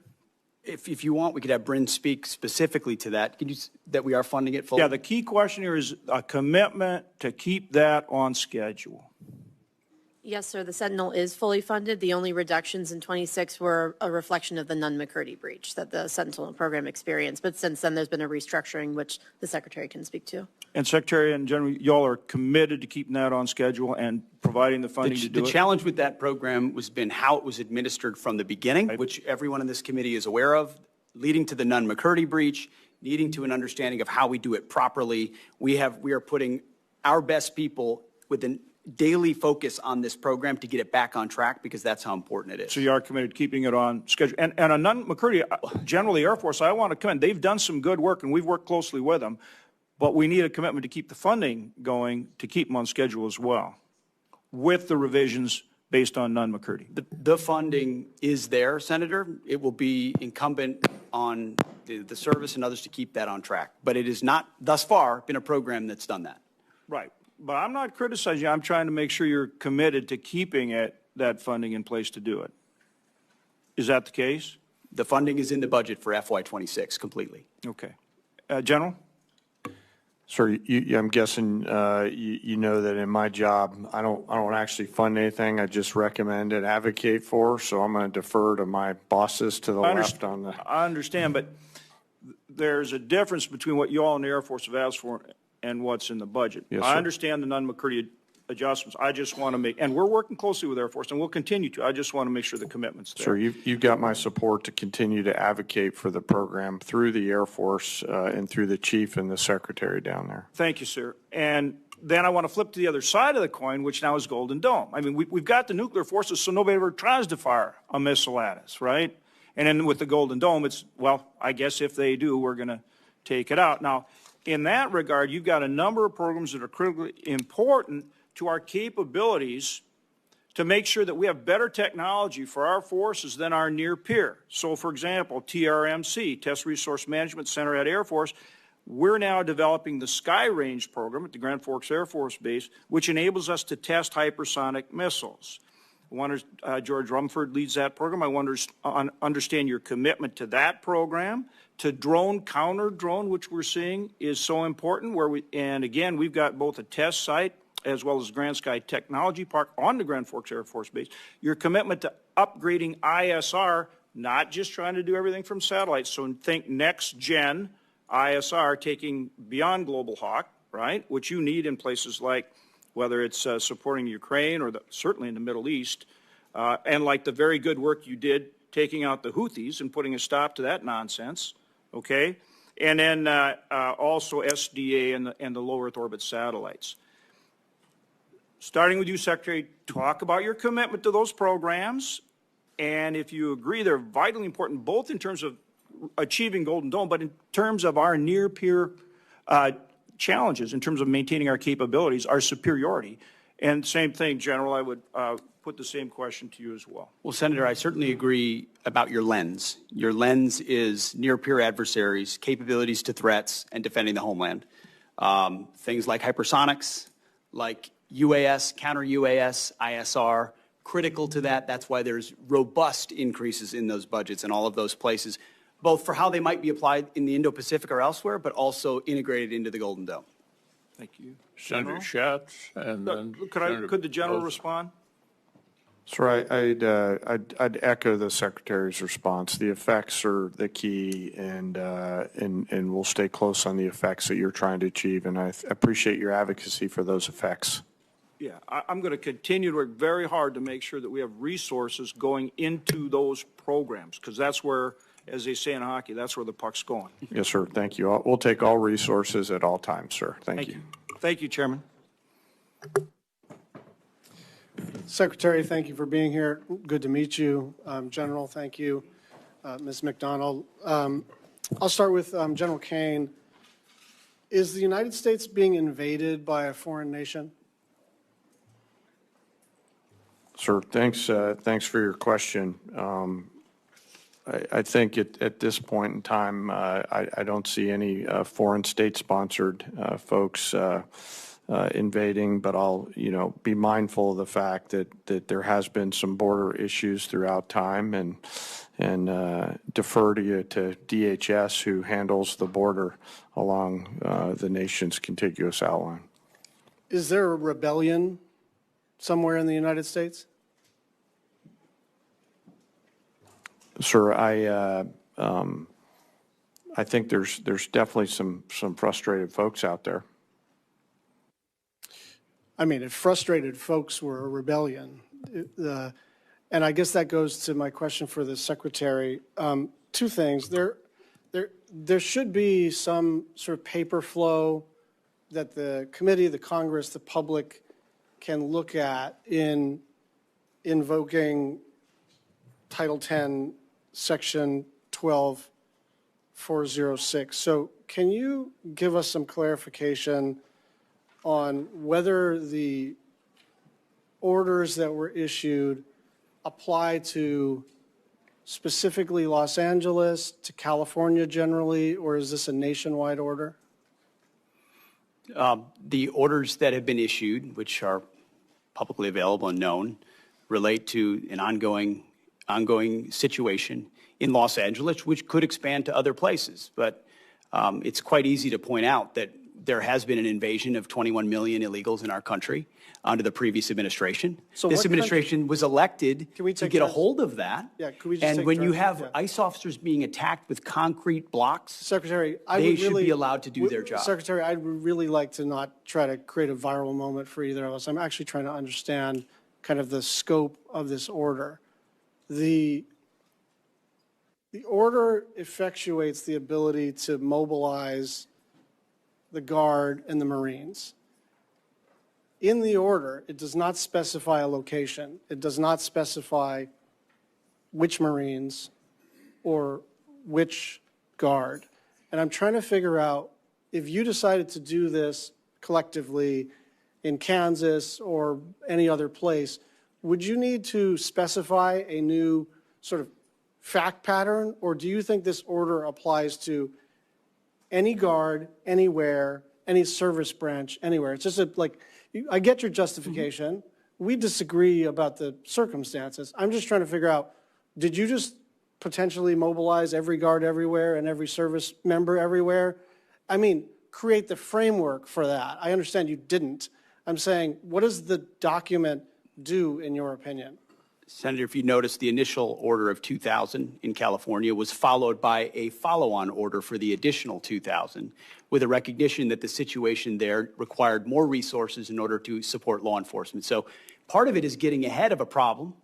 If you want, we could have Bryn speak specifically to that. Can you, that we are funding it fully? Yeah, the key question here is a commitment to keep that on schedule. Yes, sir. The Sentinel is fully funded. The only reductions in 26 were a reflection of the Nunn-McCurdy breach that the Sentinel program experienced. But since then, there's been a restructuring, which the Secretary can speak to. And Secretary and General, y'all are committed to keeping that on schedule and providing the funding to do it? The challenge with that program has been how it was administered from the beginning, which everyone in this committee is aware of, leading to the Nunn-McCurdy breach, leading to an understanding of how we do it properly. We are putting our best people with a daily focus on this program to get it back on track, because that's how important it is. So you are committed to keeping it on schedule. And on Nunn-McCurdy, General of the Air Force, I want to commend. They've done some good work, and we've worked closely with them. But we need a commitment to keep the funding going, to keep them on schedule as well, with the revisions based on Nunn-McCurdy. The funding is there, Senator. It will be incumbent on the service and others to keep that on track. But it is not, thus far, been a program that's done that. Right. But I'm not criticizing you. I'm trying to make sure you're committed to keeping that funding in place to do it. Is that the case? The funding is in the budget for FY26 completely. Okay. General? Sir, I'm guessing you know that in my job, I don't actually fund anything. I just recommend and advocate for. So I'm going to defer to my bosses to the left on the. I understand, but there's a difference between what you all in the Air Force have asked for and what's in the budget. Yes, I sir. understand the Nunn-McCurdy adjustments. I just want to make, and we're working closely with Air Force, and we'll continue to. I just want to make sure the commitment's there. Sir, you've got my support to continue to advocate for the program through the Air Force and through the chief and the secretary down there. Thank you, sir. And then I want to flip to the other side of the coin, which now is Golden Dome. I mean, we've got the nuclear forces, so nobody ever tries to fire a missile at us, right? And then with the Golden Dome, it's, well, I guess if they do, we're going to take it out. Now, in that regard, you've got a number of programs that are critically important to our capabilities to make sure that we have better technology for our forces than our near peer. So, for example, TRMC, Test Resource Management Center at Air Force, we're now developing the Sky Range program at the Grand Forks Air Force Base, which enables us to test hypersonic missiles. I wonder, George Rumford leads that program. I wonder, understand your commitment to that program. To drone, counter drone, which we're seeing is so important. And again, we've got both a test site as well as Grand Sky Technology Park on the Grand Forks Air Force Base. Your commitment to upgrading ISR, not just trying to do everything from satellites. So think next gen ISR, taking beyond Global Hawk, right? Which you need in places like, whether it's supporting Ukraine or certainly in the Middle East, and like the very good work you did taking out the Houthis and putting a stop to that nonsense. Okay, and then also SDA and the low Earth orbit satellites. Starting with you, Secretary, talk about your commitment to those programs, and if you agree they're vitally important, both in terms of achieving Golden Dome, but in terms of our near-peer challenges, in terms of maintaining our capabilities, our superiority. And same thing, General, I would put the same question to you as well. Well, Senator, I certainly agree about your lens. Your lens is near-peer adversaries, capabilities to threats, and defending the homeland. Things like hypersonics, like UAS, counter-UAS, ISR, critical to that. That's why there's robust increases in those budgets in all of those places, both for how they might be applied in the Indo-Pacific or elsewhere, but also integrated into the Golden Dome. Thank you. Senator Schatz, and then Could the General respond? Sir, I'd echo the Secretary's response. The effects are the key, and we'll stay close on the effects that you're trying to achieve, and I appreciate your advocacy for those effects. Yeah, I'm going to continue to work very hard to make sure that we have resources going into those programs, because that's where, as they say in hockey, that's where the puck's going. Yes, sir. Thank you. We'll take all resources at all times, sir. Thank you. Thank you, Chairman. Secretary, thank you for being here. Good to meet you. General, thank you. Ms. McDonald. I'll start with General Kaine. Is the United States being invaded by a foreign nation? Sir, thanks for your question. I think at this point in time, I don't see any foreign state-sponsored folks invading, but I'll be mindful of the fact that there has been some border issues throughout time, and defer to DHS, who handles the border along the nation's contiguous outline. Is there a rebellion somewhere in the United States? Sir, I think there's definitely some frustrated folks out there. I mean, if frustrated folks were a rebellion, and I guess that goes to my question for the Secretary. Two things. There should be some sort of paper flow that the committee, the Congress, the public can look at in invoking Title 10, Section 12406. So can you give us some clarification on whether the orders that were issued apply to specifically Los Angeles, to California generally, or is this a nationwide order? The orders that have been issued, which are publicly available and known, relate to an ongoing situation in Los Angeles, which could expand to other places. But it's quite easy to point out that there has been an invasion of 21 million illegals in our country under the previous administration. So this administration was elected to get a hold of that. Yeah, could we just and take when you turns? have Yeah. ICE officers being attacked with concrete blocks, Secretary, they should be allowed to do their job. Secretary, I'd really like to not try to create a viral moment for either of us. I'm actually trying to understand kind of the scope of this order. The order effectuates the ability to mobilize the Guard and the Marines. In the order, it does not specify a location. It does not specify which Marines or which Guard. And I'm trying to figure out if you decided to do this collectively in Kansas or any other place, would you need to specify a new sort of fact pattern, or do you think this order applies to any Guard, anywhere, any service branch, anywhere? It's just I get your justification. We disagree about the circumstances. I'm just trying to figure out, did you just potentially mobilize every Guard everywhere and every service member everywhere? I mean, create the framework for that. I understand you didn't. I'm saying, what does the document do in your opinion? Senator, if you notice, the initial order of 2,000 in California was followed by a follow-on order for the additional 2,000, with a recognition that the situation there required more resources in order to support law enforcement. So part of it is getting ahead of a problem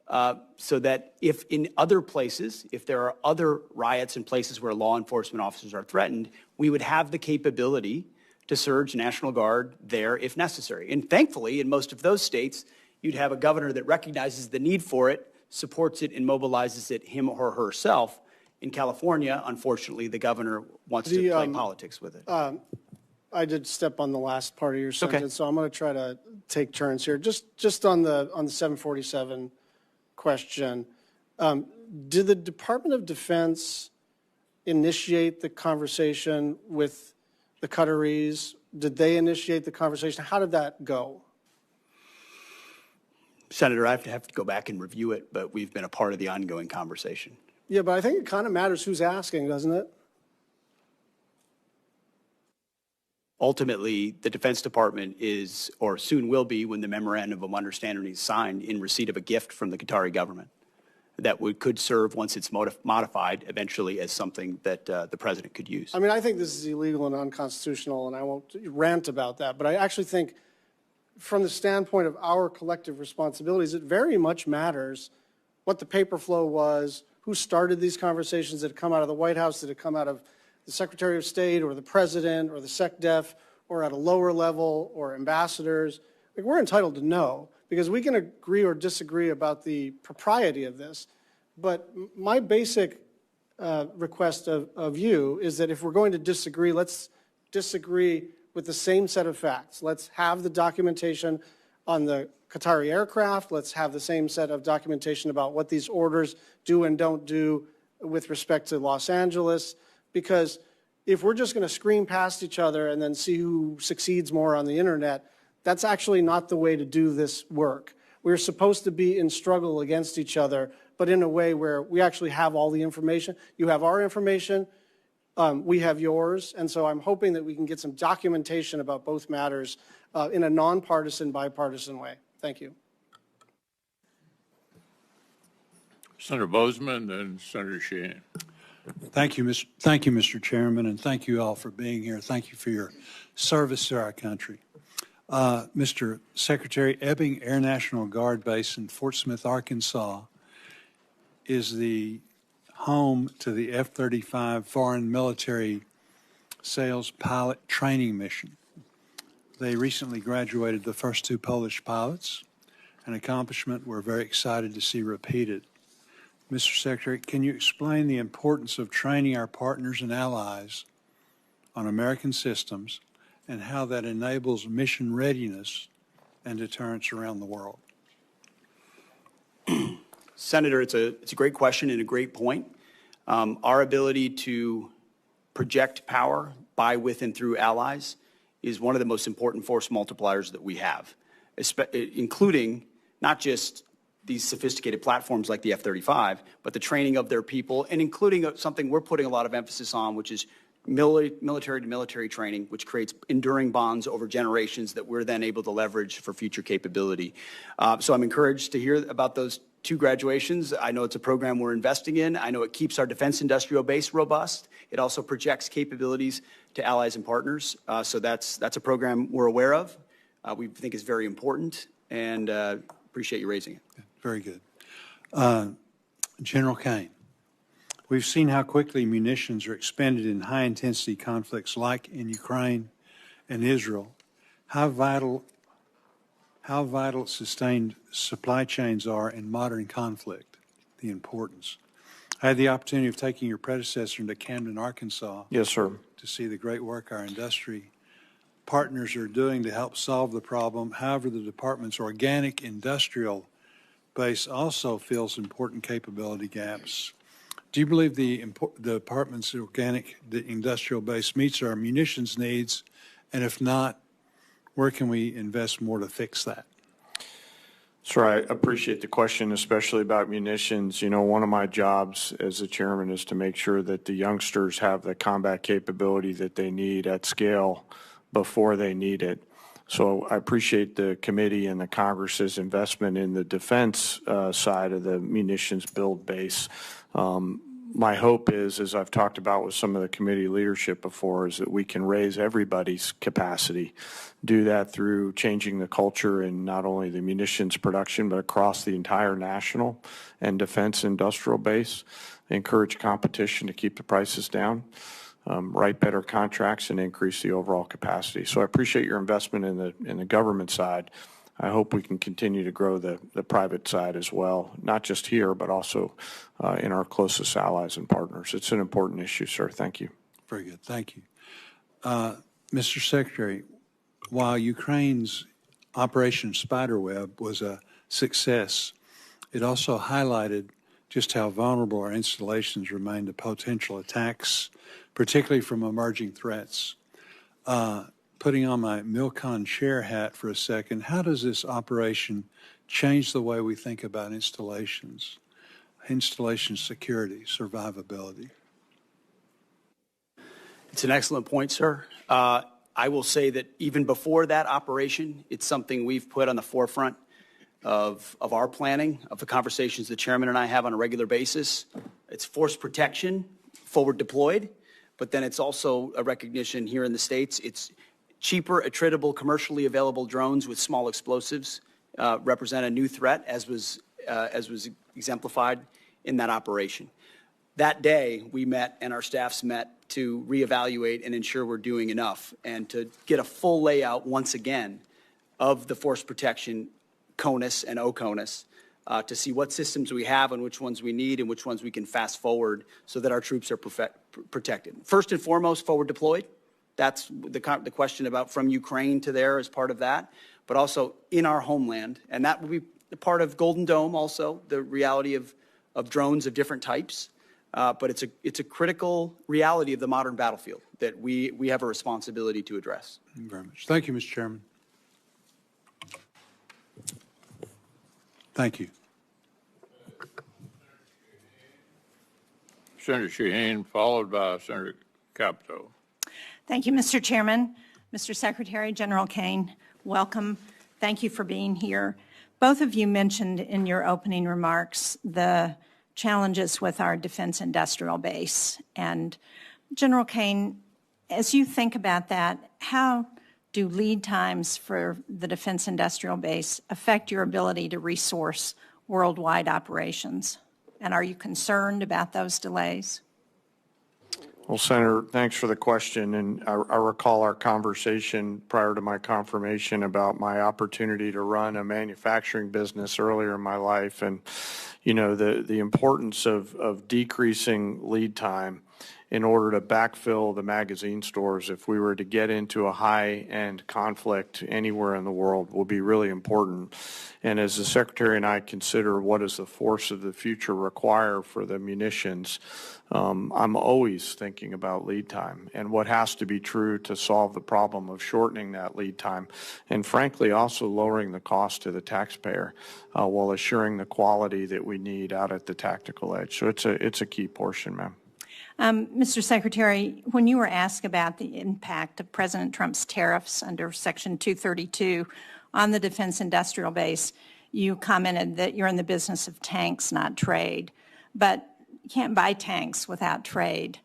so that if in other places, if there are other riots in places where law enforcement officers are threatened, we would have the capability to surge National Guard there if necessary. And thankfully, in most of those states, you'd have a governor that recognizes the need for it, supports it, and mobilizes it him or herself. In California, unfortunately, the governor wants to play politics with it. I did step on the last part of your sentence, so I'm going to try to take turns here. Just on the 747 question, did the Department of Defense initiate the conversation with the Qataris? Did they initiate the conversation? How did that go? Senator, I have to go back and review it, but we've been a part of the ongoing conversation. Yeah, but I think it kind of matters who's asking, doesn't it? Ultimately, the Defense Department is, or soon will be, when the memorandum of understanding is signed, in receipt of a gift from the Qatari government that could serve, once it's modified, eventually as something that the president could use. I mean, I think this is illegal and unconstitutional, and I won't rant about that, but I actually think from the standpoint of our collective responsibilities, it very much matters what the paper flow was, who started these conversations. Did it come out of the White House? Did it come out of the Secretary of State or the President or the SecDef or at a lower level or ambassadors? Like, we're entitled to know, because we can agree or disagree about the propriety of this. But my basic request of you is that if we're going to disagree, let's disagree with the same set of facts. Let's have the documentation on the Qatari aircraft. Let's have the same set of documentation about what these orders do and don't do with respect to Los Angeles. Because if we're just going to scream past each other and then see who succeeds more on the internet, that's actually not the way to do this work. We're supposed to be in struggle against each other, but in a way where we actually have all the information. You have our information. We have yours, and so I'm hoping that we can get some documentation about both matters in a nonpartisan, bipartisan way. Thank you. Senator Bozeman and Senator Sheehan. Thank you, Mr. Chairman, and thank you all for being here. Thank you for your service to our country. Mr. Secretary, Ebbing Air National Guard Base in Fort Smith, Arkansas is the home to the F-35 Foreign Military Sales Pilot Training Mission. They recently graduated the first 2 Polish pilots, an accomplishment we're very excited to see repeated. Mr. Secretary, can you explain the importance of training our partners and allies on American systems and how that enables mission readiness and deterrence around the world? Senator, it's a great question and a great point. Our ability to project power by, with, and through allies is one of the most important force multipliers that we have, including not just these sophisticated platforms like the F-35, but the training of their people, and including something we're putting a lot of emphasis on, which is military-to-military training, which creates enduring bonds over generations that we're then able to leverage for future capability. So I'm encouraged to hear about those 2 graduations. I know it's a program we're investing in. I know it keeps our defense industrial base robust. It also projects capabilities to allies and partners. So that's a program we're aware of. We think is very important, and appreciate you raising it. Very good. General Kaine, we've seen how quickly munitions are expended in high-intensity conflicts like in Ukraine and Israel. How vital sustained supply chains are in modern conflict, the importance. I had the opportunity of taking your predecessor into Camden, Arkansas. Yes, sir. To see the great work our industry partners are doing to help solve the problem. However, the department's organic industrial base also fills important capability gaps. Do you believe the department's organic industrial base meets our munitions needs? And if not, where can we invest more to fix that? Sir, I appreciate the question, especially about munitions. You know, one of my jobs as the chairman is to make sure that the youngsters have the combat capability that they need at scale before they need it. So I appreciate the committee and the Congress's investment in the defense side of the munitions build base. My hope is, as I've talked about with some of the committee leadership before, is that we can raise everybody's capacity. Do that through changing the culture in not only the munitions production, but across the entire national and defense industrial base. Encourage competition to keep the prices down. Write better contracts and increase the overall capacity. So I appreciate your investment in the government side. I hope we can continue to grow the private side as well, not just here, but also in our closest allies and partners. It's an important issue, sir. Thank you. Very good. Thank you. Mr. Secretary, while Ukraine's Operation Spiderweb was a success, it also highlighted just how vulnerable our installations remain to potential attacks, particularly from emerging threats. Putting on my Milcon chair hat for a second, how does this operation change the way we think about installation security, survivability? It's an excellent point, sir. I will say that even before that operation, it's something we've put on the forefront of our planning, of the conversations the chairman and I have on a regular basis. It's force protection, forward deployed, but then it's also a recognition here in the States. It's cheaper, attritable, commercially available drones with small explosives represent a new threat, as was exemplified in that operation. That day, we met and our staffs met to reevaluate and ensure we're doing enough and to get a full layout once again of the force protection CONUS and OCONUS to see what systems we have and which ones we need and which ones we can fast forward so that our troops are protected. First and foremost, forward deployed. That's the question about from Ukraine to there as part of that, but also in our homeland. And that will be part of Golden Dome also, the reality of drones of different types. But it's a critical reality of the modern battlefield that we have a responsibility to address. Thank you very much. Thank you, Mr. Chairman. Thank you. Senator Sheehan, followed by Senator Capito. Thank you, Mr. Chairman. Mr. Secretary, General Kaine, welcome. Thank you for being here. Both of you mentioned in your opening remarks the challenges with our defense industrial base. And General Kaine, as you think about that, how do lead times for the defense industrial base affect your ability to resource worldwide operations? And are you concerned about those delays? Well, Senator, thanks for the question. And I recall our conversation prior to my confirmation about my opportunity to run a manufacturing business earlier in my life. And, you know, the importance of decreasing lead time in order to backfill the magazine stores if we were to get into a high-end conflict anywhere in the world will be really important. And as the Secretary and I consider what does the force of the future require for the munitions, I'm always thinking about lead time and what has to be true to solve the problem of shortening that lead time and, frankly, also lowering the cost to the taxpayer while assuring the quality that we need out at the tactical edge. So it's a key portion, ma'am. Mr. Secretary, when you were asked about the impact of President Trump's tariffs under Section 232 on the defense industrial base, you commented that you're in the business of tanks, not trade. But you can't buy tanks without trade.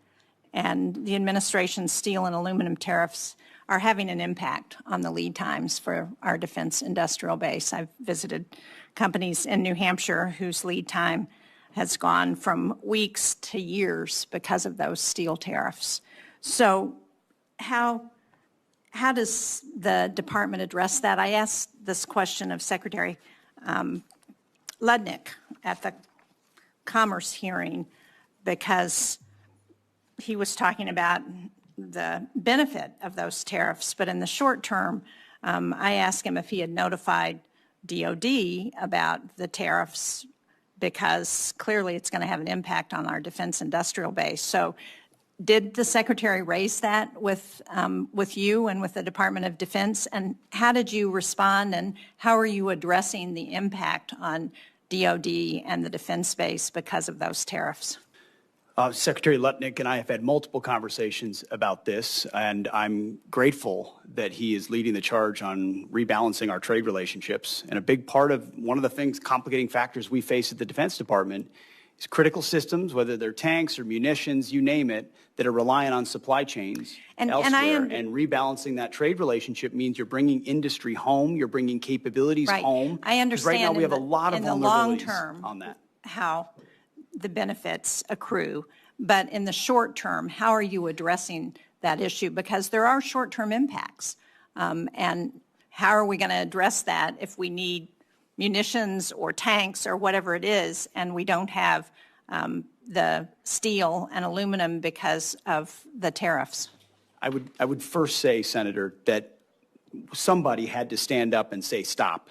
And the administration's steel and aluminum tariffs are having an impact on the lead times for our defense industrial base. I've visited companies in New Hampshire whose lead time has gone from weeks to years because of those steel tariffs. So how does the department address that? I asked this question of Secretary Ludnick at the Commerce hearing because he was talking about the benefit of those tariffs, but in the short term, I asked him if he had notified DOD about the tariffs because clearly it's going to have an impact on our defense industrial base. So did the Secretary raise that with you and with the Department of Defense? And how did you respond, and how are you addressing the impact on DOD and the defense space because of those tariffs? Secretary Lutnick and I have had multiple conversations about this, and I'm grateful that he is leading the charge on rebalancing our trade relationships. And a big part of one of the things, complicating factors we face at the Defense Department is critical systems, whether they're tanks or munitions, you name it, that are reliant on supply chains elsewhere. And rebalancing that trade relationship means you're bringing industry home, you're bringing capabilities home. I understand. Right now we have a lot of vulnerabilities in the long term on that. How the benefits accrue, but in the short term, how are you addressing that issue? Because there are short-term impacts, and how are we going to address that if we need munitions or tanks or whatever it is, and we don't have the steel and aluminum because of the tariffs? I would first say, Senator, that somebody had to stand up and say stop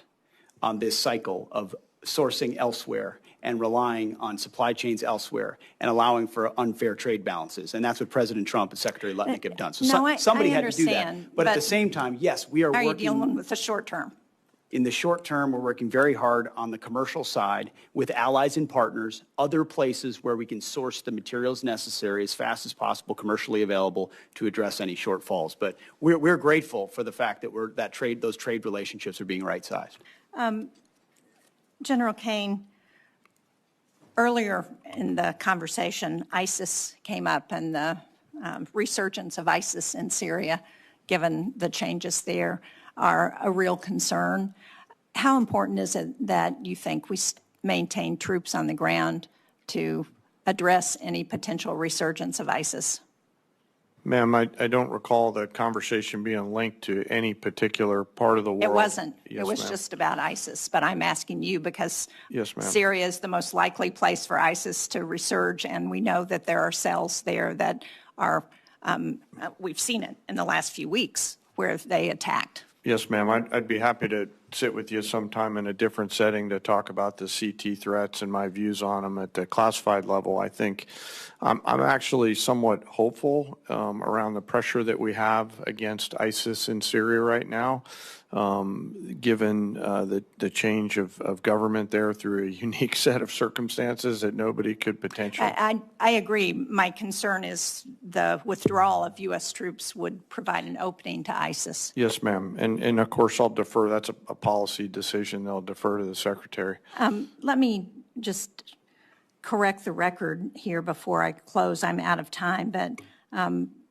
on this cycle of sourcing elsewhere and relying on supply chains elsewhere and allowing for unfair trade balances. And that's what President Trump and Secretary Lutnick have done. So somebody had to do that. But at the same time, yes, we are working. Are you dealing with the short term? In the short term, we're working very hard on the commercial side with allies and partners, other places where we can source the materials necessary as fast as possible, commercially available, to address any shortfalls. But we're grateful for the fact that those trade relationships are being right-sized. General Kaine, earlier in the conversation, ISIS came up and the resurgence of ISIS in Syria, given the changes there, are a real concern. How important is it that you think we maintain troops on the ground to address any potential resurgence of ISIS? Ma'am, I don't recall the conversation being linked to any particular part of the world. It wasn't. Yes, it was just about ISIS. But I'm asking you because Syria is the most likely place for ISIS to resurge, and we know that there are cells there that are, we've seen it in the last few weeks where they attacked. Yes, ma'am. I'd be happy to sit with you sometime in a different setting to talk about the CT threats and my views on them at the classified level. I think I'm actually somewhat hopeful around the pressure that we have against ISIS in Syria right now, given the change of government there through a unique set of circumstances that nobody could potentially. I agree. My concern is the withdrawal of U.S. troops would provide an opening to ISIS. Yes, ma'am. And of course, I'll defer. That's a policy decision. They'll defer to the Secretary. Let me just correct the record here before I close. I'm out of time, but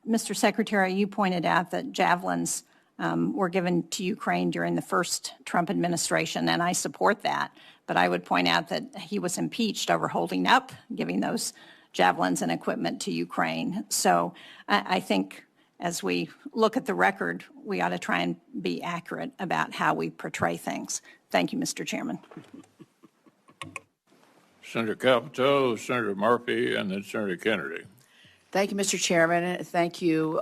Mr. Secretary, you pointed out that javelins were given to Ukraine during the first Trump administration, and I support that. But I would point out that he was impeached over holding up giving those javelins and equipment to Ukraine. So I think as we look at the record, we ought to try and be accurate about how we portray things. Thank you, Mr. Chairman. Senator Capito, Senator Murphy, and then Senator Kennedy. Thank you, Mr. Chairman. Thank you,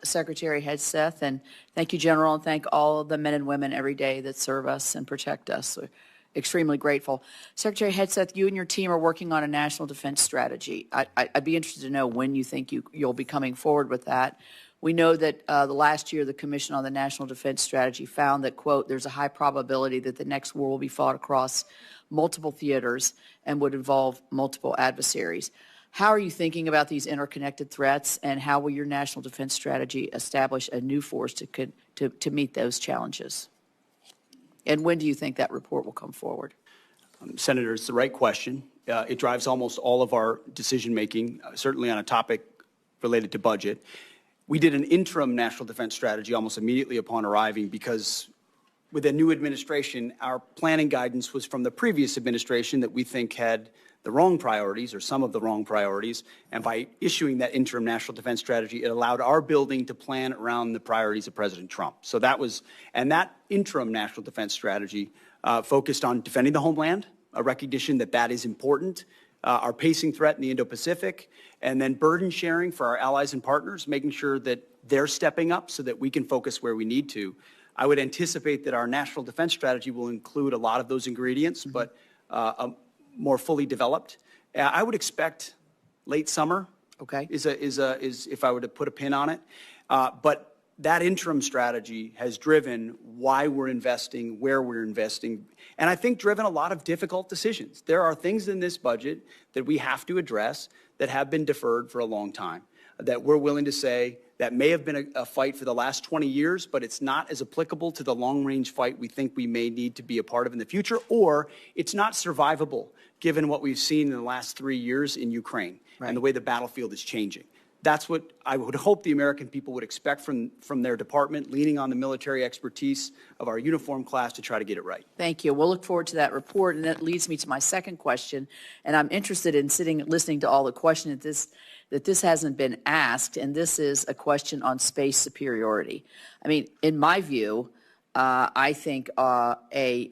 Secretary Hegseth, and thank you, General, and thank all of the men and women every day that serve us and protect us. We're extremely grateful. Secretary Hegseth, you and your team are working on a national defense strategy. I'd be interested to know when you think you'll be coming forward with that. We know that the last year the Commission on the National Defense Strategy found that, quote, there's a high probability that the next war will be fought across multiple theaters and would involve multiple adversaries. How are you thinking about these interconnected threats, and how will your national defense strategy establish a new force to meet those challenges? And when do you think that report will come forward? Senator, it's the right question. It drives almost all of our decision-making, certainly on a topic related to budget. We did an interim national defense strategy almost immediately upon arriving because with a new administration, our planning guidance was from the previous administration that we think had the wrong priorities or some of the wrong priorities. And by issuing that interim national defense strategy, it allowed our building to plan around the priorities of President Trump. So that was, and that interim national defense strategy focused on defending the homeland, a recognition that that is important, our pacing threat in the Indo-Pacific, and then burden sharing for our allies and partners, making sure that they're stepping up so that we can focus where we need to. I would anticipate that our national defense strategy will include a lot of those ingredients, but more fully developed. I would expect late summer. Okay. Is if I were to put a pin on it, but that interim strategy has driven why we're investing, where we're investing, and I think driven a lot of difficult decisions. There are things in this budget that we have to address that have been deferred for a long time, that we're willing to say that may have been a fight for the last 20 years, but it's not as applicable to the long-range fight we think we may need to be a part of in the future, or it's not survivable given what we've seen in the last 3 years in Ukraine and the way the battlefield is changing. That's what I would hope the American people would expect from their department, leaning on the military expertise of our uniform class to try to get it right. Thank you. We'll look forward to that report, and that leads me to my second question. And I'm interested in listening to all the questions that this hasn't been asked, and this is a question on space superiority. I mean, in my view, I think a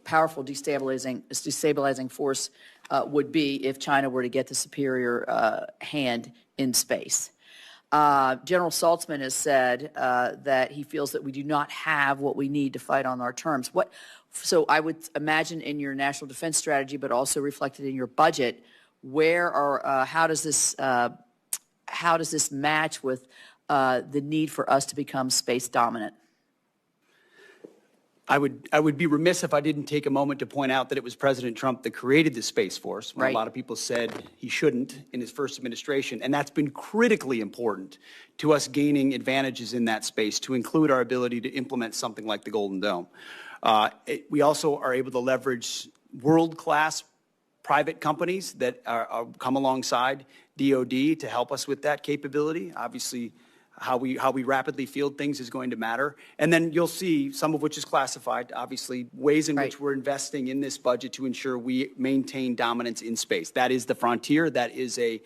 powerful destabilizing force would be if China were to get the superior hand in space. General Saltzman has said that he feels that we do not have what we need to fight on our terms. So I would imagine in your national defense strategy, but also reflected in your budget, how does this match with the need for us to become space dominant? I would be remiss if I didn't take a moment to point out that it was President Trump that created the Space Force, when a lot of people said he shouldn't in his first administration, and that's been critically important to us gaining advantages in that space, to include our ability to implement something like the Golden Dome. We also are able to leverage world-class private companies that come alongside DoD to help us with that capability. Obviously, how we rapidly field things is going to matter. And then you'll see, some of which is classified, obviously, ways in which we're investing in this budget to ensure we maintain dominance in space. That is the frontier. That is a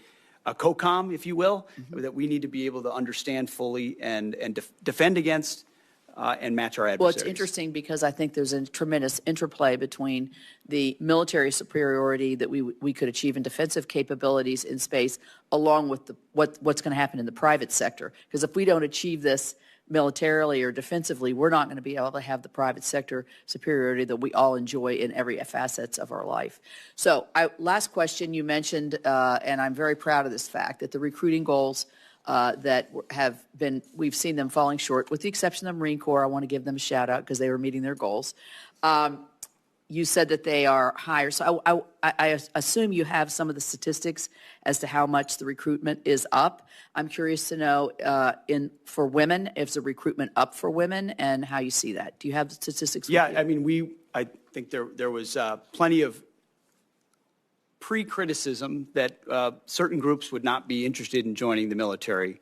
COCOM, if you will, that we need to be able to understand fully and defend against and match our adversaries. Well, it's interesting because I think there's a tremendous interplay between the military superiority that we could achieve in defensive capabilities in space, along with what's going to happen in the private sector. Because if we don't achieve this militarily or defensively, we're not going to be able to have the private sector superiority that we all enjoy in every facets of our life. So, last question, you mentioned, and I'm very proud of this fact, that the recruiting goals that we've seen them falling short, with the exception of the Marine Corps. I want to give them a shout out because they were meeting their goals. you said that they are higher. So I assume you have some of the statistics as to how much the recruitment is up. I'm curious to know for women, if the recruitment up for women and how you see that. Do you have the statistics? Yeah, I mean, I think there was plenty of pre-criticism that certain groups would not be interested in joining the military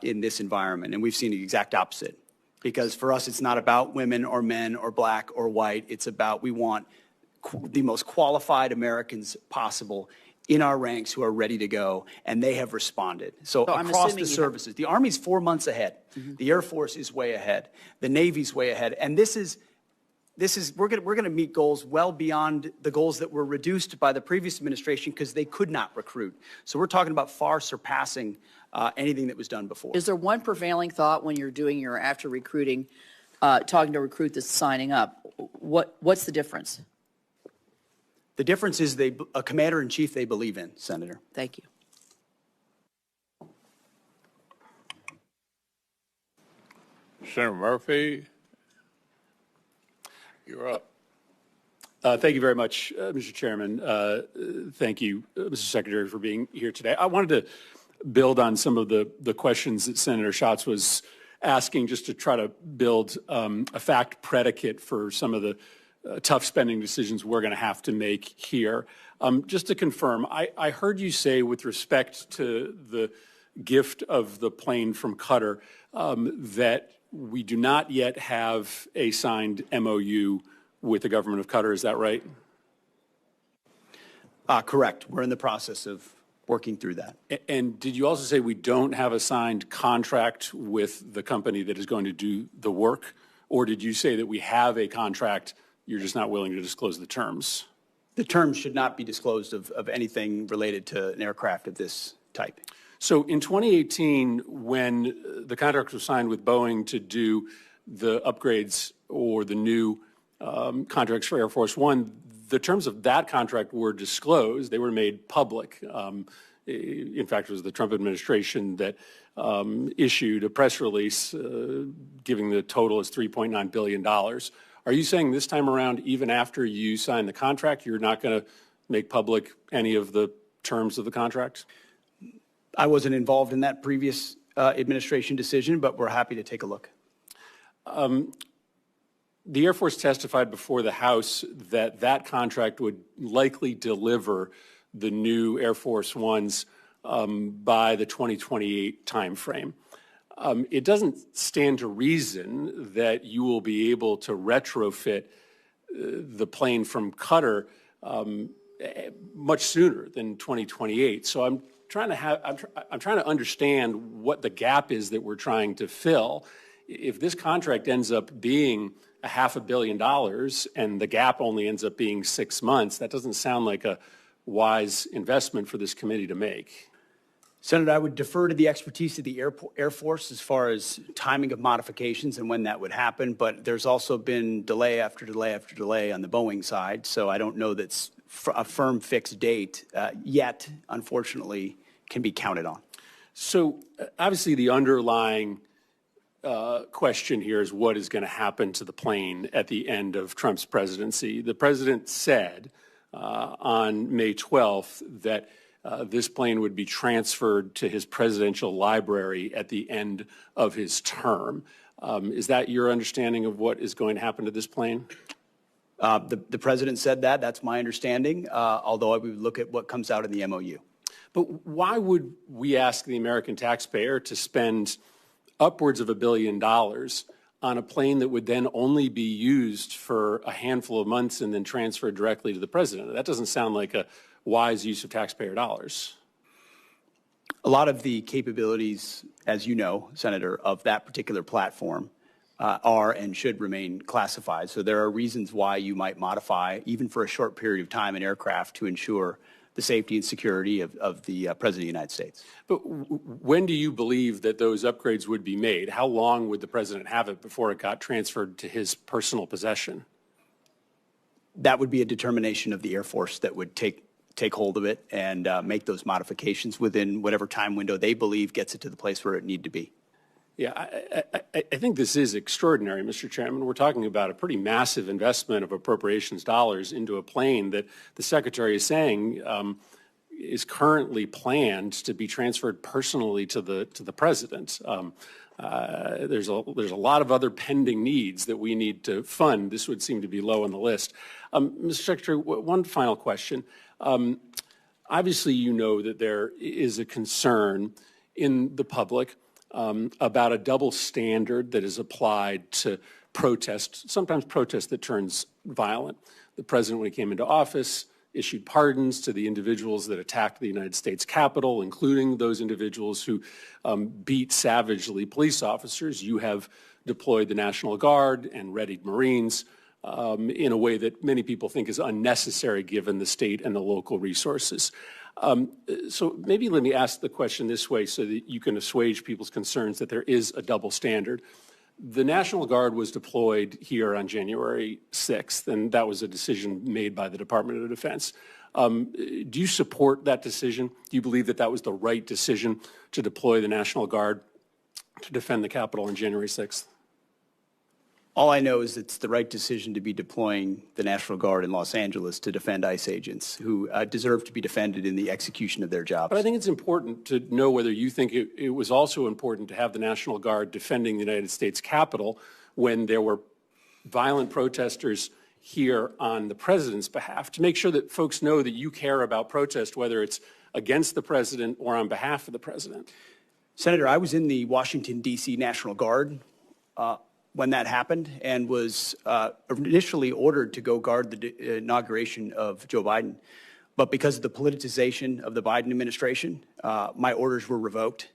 in this environment, and we've seen the exact opposite. Because for us, it's not about women or men or black or white. It's about we want the most qualified Americans possible in our ranks who are ready to go, and they have responded. So across the services, the Army's 4 months ahead. Mm-hmm. The Air Force is way ahead. The Navy's way ahead. And we're going to meet goals well beyond the goals that were reduced by the previous administration because they could not recruit. So we're talking about far surpassing anything that was done before. Is there one prevailing thought when you're doing your after recruiting, talking to a recruit that's signing up? What's the difference? The difference is a commander-in-chief they believe in, Senator. Thank you. Senator Murphy, you're up. Thank you very much, Mr. Chairman. Thank you, Mr. Secretary, for being here today. I wanted to build on some of the questions that Senator Schatz was asking, just to try to build a fact predicate for some of the tough spending decisions we're going to have to make here. Just to confirm, I heard you say with respect to the gift of the plane from Qatar that we do not yet have a signed MOU with the government of Qatar. Is that right? Correct. We're in the process of working through that. And did you also say we don't have a signed contract with the company that is going to do the work? Or did you say that we have a contract, you're just not willing to disclose the terms? The terms should not be disclosed of anything related to an aircraft of this type. So in 2018, when the contract was signed with Boeing to do the upgrades or the new contracts for Air Force One, the terms of that contract were disclosed. They were made public. In fact, it was the Trump administration that issued a press release giving the total as $3.9 billion. Are you saying this time around, even after you sign the contract, you're not going to make public any of the terms of the contract? I wasn't involved in that previous administration decision, but we're happy to take a look. The Air Force testified before the House that that contract would likely deliver the new Air Force Ones by the 2028 timeframe. It doesn't stand to reason that you will be able to retrofit the plane from Qatar much sooner than 2028. So I'm trying to understand what the gap is that we're trying to fill. If this contract ends up being $500 million and the gap only ends up being 6 months, that doesn't sound like a wise investment for this committee to make. Senator, I would defer to the expertise of the Air Force as far as timing of modifications and when that would happen, but there's also been delay after delay after delay on the Boeing side, so I don't know that's a firm fixed date yet, unfortunately, can be counted on. So obviously the underlying question here is what is going to happen to the plane at the end of Trump's presidency. The president said on May 12th that this plane would be transferred to his presidential library at the end of his term. Is that your understanding of what is going to happen to this plane? The president said that. That's my understanding, although I would look at what comes out in the MOU. But why would we ask the American taxpayer to spend upwards of $1 billion on a plane that would then only be used for a handful of months and then transferred directly to the president? That doesn't sound like a wise use of taxpayer dollars. A lot of the capabilities, as you know, Senator, of that particular platform are and should remain classified. So there are reasons why you might modify, even for a short period of time, an aircraft to ensure the safety and security of the President of the United States. But when do you believe that those upgrades would be made? How long would the President have it before it got transferred to his personal possession? That would be a determination of the Air Force that would take hold of it and make those modifications within whatever time window they believe gets it to the place where it need to be. Yeah, I think this is extraordinary, Mr. Chairman. We're talking about a pretty massive investment of appropriations dollars into a plane that the Secretary is saying is currently planned to be transferred personally to the President. There's a lot of other pending needs that we need to fund. This would seem to be low on the list. Mr. Secretary, one final question. Obviously, you know that there is a concern in the public about a double standard that is applied to protest, sometimes protest that turns violent. The President, when he came into office, issued pardons to the individuals that attacked the United States Capitol, including those individuals who beat savagely police officers. You have deployed the National Guard and readied Marines in a way that many people think is unnecessary given the state and the local resources. So maybe let me ask the question this way so that you can assuage people's concerns that there is a double standard. The National Guard was deployed here on January 6th, and that was a decision made by the Department of Defense. Do you support that decision? Do you believe that that was the right decision to deploy the National Guard to defend the Capitol on January 6th? All I know is it's the right decision to be deploying the National Guard in Los Angeles to defend ICE agents who deserve to be defended in the execution of their jobs. But I think it's important to know whether you think it was also important to have the National Guard defending the United States Capitol when there were violent protesters here on the President's behalf, to make sure that folks know that you care about protest, whether it's against the President or on behalf of the President. Senator, I was in the Washington, D.C. National Guard when that happened and was initially ordered to go guard the inauguration of Joe Biden. But because of the politicization of the Biden administration, my orders were revoked.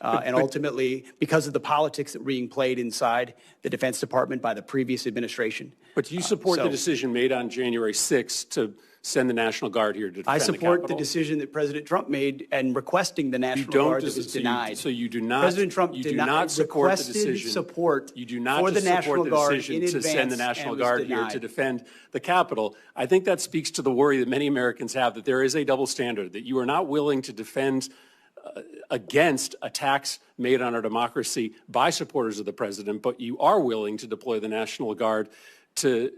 And ultimately, because of the politics that were being played inside the Defense Department by the previous administration. But do you support the decision made on January 6th to send the National Guard here to defend the Capitol? I support the decision that President Trump made and requesting the National Guard that was denied. So you do not. President Trump do not support the decision. You do not support the decision to send the National Guard here to defend the Capitol. I think that speaks to the worry that many Americans have that there is a double standard, that you are not willing to defend against attacks made on our democracy by supporters of the President, but you are willing to deploy the National Guard to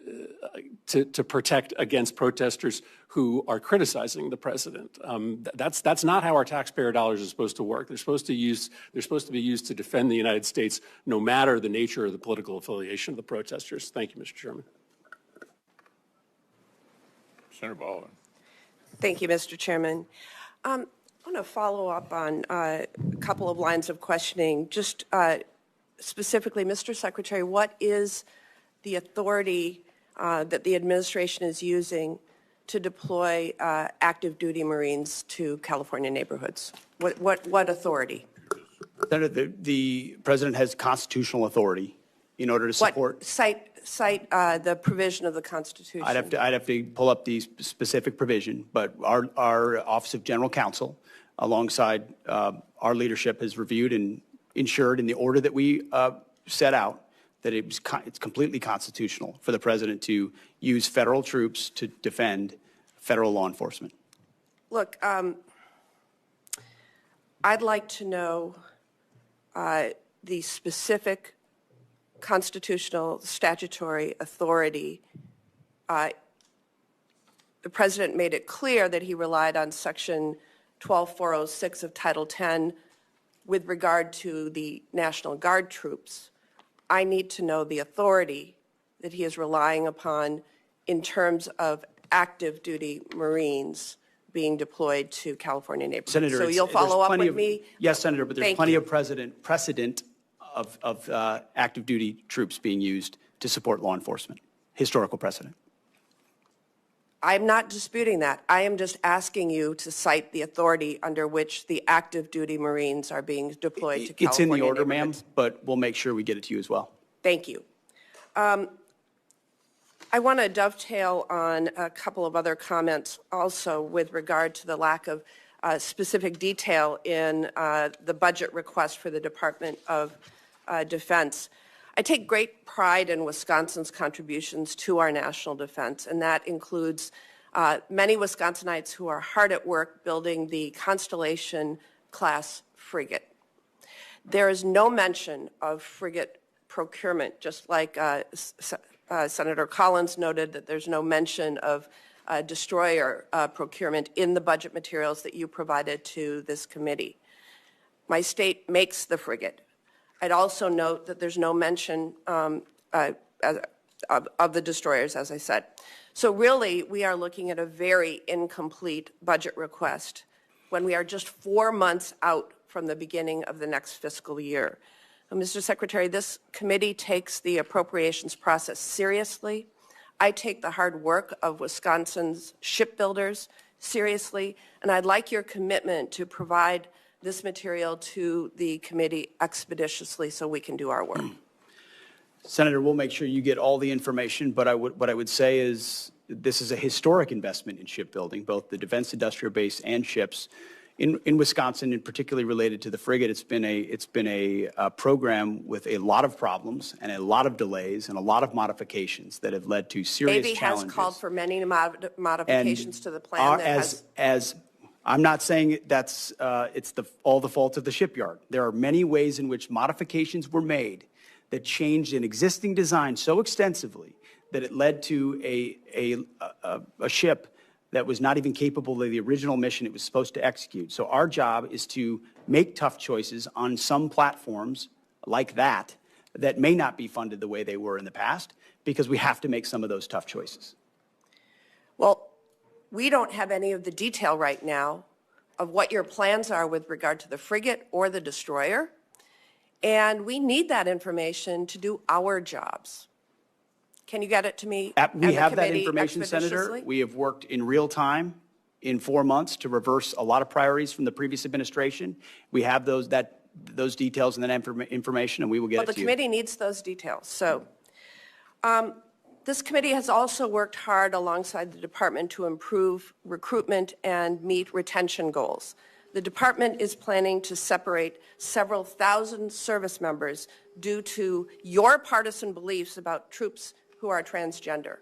protect against protesters who are criticizing the President. That's not how our taxpayer dollars are supposed to work. They're supposed to be used to defend the United States, no matter the nature or the political affiliation of the protesters. Thank you, Mr. Chairman. Senator Baldwin. Thank you, Mr. Chairman. I want to follow up on a couple of lines of questioning. Just specifically, Mr. Secretary, what is the authority that the administration is using to deploy active duty Marines to California neighborhoods? What authority? Senator, the President has constitutional authority in order to support. Cite the provision of the Constitution. I'd have to pull up the specific provision, but our Office of General Counsel, alongside our leadership, has reviewed and ensured in the order that we set out that it's completely constitutional for the President to use federal troops to defend federal law enforcement. Look, I'd like to know the specific constitutional statutory authority. The President made it clear that he relied on Section 12406 of Title 10 with regard to the National Guard troops. I need to know the authority that he is relying upon in terms of active duty Marines being deployed to California neighborhoods. Senator, so you'll follow up with me? Yes, Senator, but there's plenty of precedent of active duty troops being used to support law enforcement. Historical precedent. I'm not disputing that. I am just asking you to cite the authority under which the active duty Marines are being deployed to California. It's in the order, ma'am, but we'll make sure we get it to you as well. Thank you. I want to dovetail on a couple of other comments also with regard to the lack of specific detail in the budget request for the Department of Defense. I take great pride in Wisconsin's contributions to our national defense, and that includes many Wisconsinites who are hard at work building the Constellation-class frigate. There is no mention of frigate procurement, just like Senator Collins noted that there's no mention of destroyer procurement in the budget materials that you provided to this committee. My state makes the frigate. I'd also note that there's no mention of the destroyers, as I said. So really, we are looking at a very incomplete budget request when we are just 4 months out from the beginning of the next fiscal year. Mr. Secretary, this committee takes the appropriations process seriously. I take the hard work of Wisconsin's shipbuilders seriously, and I'd like your commitment to provide this material to the committee expeditiously so we can do our work. Senator, we'll make sure you get all the information, but what I would say is this is a historic investment in shipbuilding, both the defense industrial base and ships. In Wisconsin, and particularly related to the frigate, it's been a program with a lot of problems and a lot of delays and a lot of modifications that have led to serious Navy challenges. has called for many modifications to the plan. I'm not saying that's it's all the fault of the shipyard. There are many ways in which modifications were made that changed an existing design so extensively that it led to a ship that was not even capable of the original mission it was supposed to execute. So our job is to make tough choices on some platforms like that may not be funded the way they were in the past, because we have to make some of those tough choices. Well, we don't have any of the detail right now of what your plans are with regard to the frigate or the destroyer, and we need that information to do our jobs. Can you get it to me? We have that information, Senator. We have worked in real time in 4 months to reverse a lot of priorities from the previous administration. We have those details and that information, and we will get it to you. Well, the committee needs those details. So this committee has also worked hard alongside the department to improve recruitment and meet retention goals. The department is planning to separate several thousand service members due to your partisan beliefs about troops who are transgender.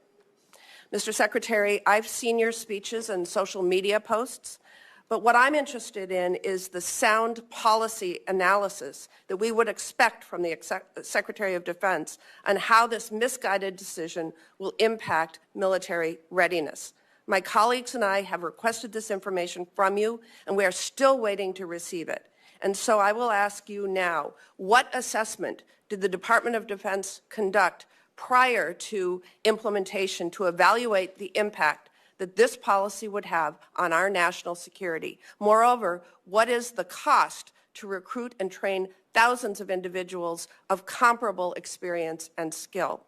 Mr. Secretary, I've seen your speeches and social media posts, but what I'm interested in is the sound policy analysis that we would expect from the Secretary of Defense on how this misguided decision will impact military readiness. My colleagues and I have requested this information from you, and we are still waiting to receive it. And so I will ask you now, what assessment did the Department of Defense conduct prior to implementation to evaluate the impact that this policy would have on our national security? Moreover, what is the cost to recruit and train thousands of individuals of comparable experience and skill?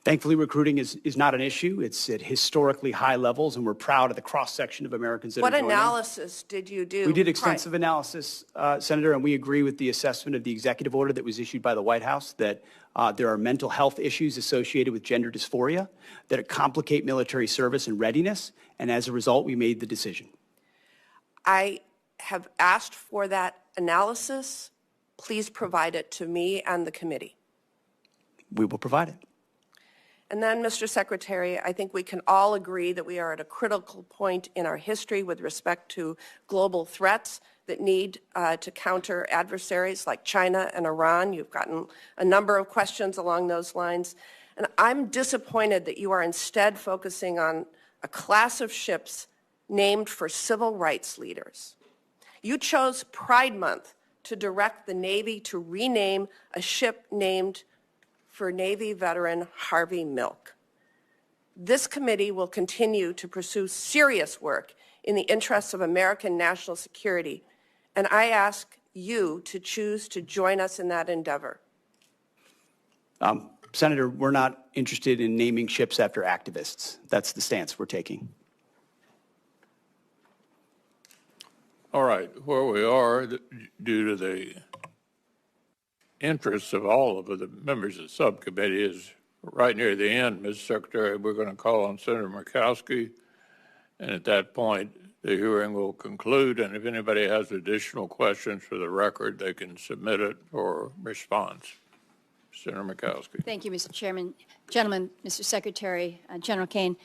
Thankfully, recruiting is not an issue. It's at historically high levels, and we're proud of the cross-section of Americans that are joining. What analysis did you do? We did extensive analysis, Senator, and we agree with the assessment of the executive order that was issued by the White House that there are mental health issues associated with gender dysphoria that complicate military service and readiness, and as a result, we made the decision. I have asked for that analysis. Please provide it to me and the committee. We will provide it. And then, Mr. Secretary, I think we can all agree that we are at a critical point in our history with respect to global threats that need to counter adversaries like China and Iran. You've gotten a number of questions along those lines. And I'm disappointed that you are instead focusing on a class of ships named for civil rights leaders. You chose Pride Month to direct the Navy to rename a ship named for Navy veteran Harvey Milk. This committee will continue to pursue serious work in the interests of American national security, and I ask you to choose to join us in that endeavor. Senator, we're not interested in naming ships after activists. That's the stance we're taking. All right, where we are, due to the interests of all of the members of the subcommittee, is right near the end, Mr. Secretary. We're going to call on Senator Murkowski, and at that point, the hearing will conclude, and if anybody has additional questions for the record, they can submit it for response. Senator Murkowski. Thank you, Mr. Chairman. Gentlemen, Mr. Secretary, General Kaine,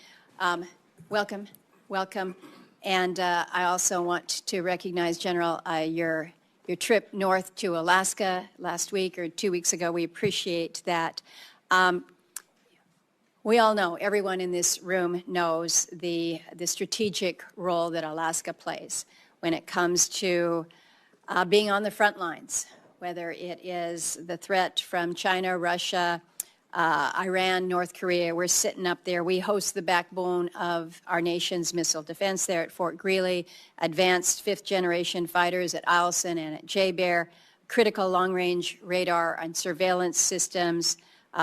welcome. And I also want to recognize, General, your your trip north to Alaska last week or 2 weeks ago. We appreciate that. We all know, everyone in this room knows the strategic role that Alaska plays when it comes to being on the front lines, whether it is the threat from China, Russia, Iran, North Korea. We're sitting up there. We host the backbone of our nation's missile defense there at Fort Greely, advanced fifth-generation fighters at Eielson and at JBER, critical long-range radar and surveillance systems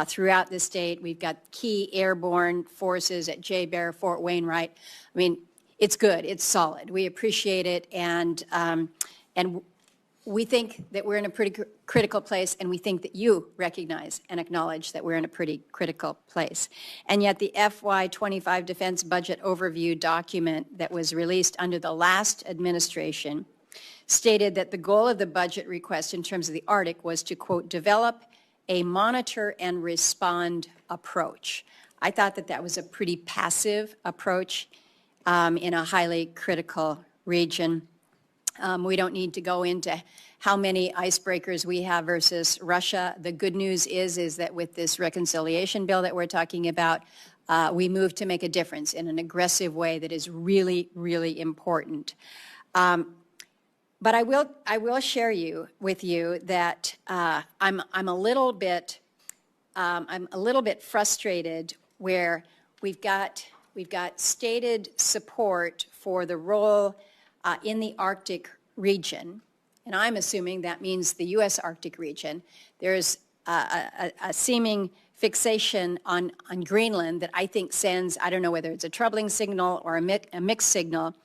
throughout the state. We've got key airborne forces at JBER, Fort Wainwright. I mean, it's good. It's solid. We appreciate it, and we think that we're in a pretty critical place, and we think that you recognize and acknowledge that we're in a pretty critical place. And yet the FY25 Defense Budget Overview document that was released under the last administration stated that the goal of the budget request in terms of the Arctic was to, quote, develop a monitor and respond approach. I thought that that was a pretty passive approach in a highly critical region. We don't need to go into how many icebreakers we have versus Russia. The good news is that with this reconciliation bill that we're talking about, we move to make a difference in an aggressive way that is really, really important. But I will share with you that I'm a little bit frustrated where we've got stated support for the role in the Arctic region, and I'm assuming that means the U.S. Arctic region. There's a seeming fixation on Greenland that I think sends, I don't know whether it's a troubling signal or a mixed signal,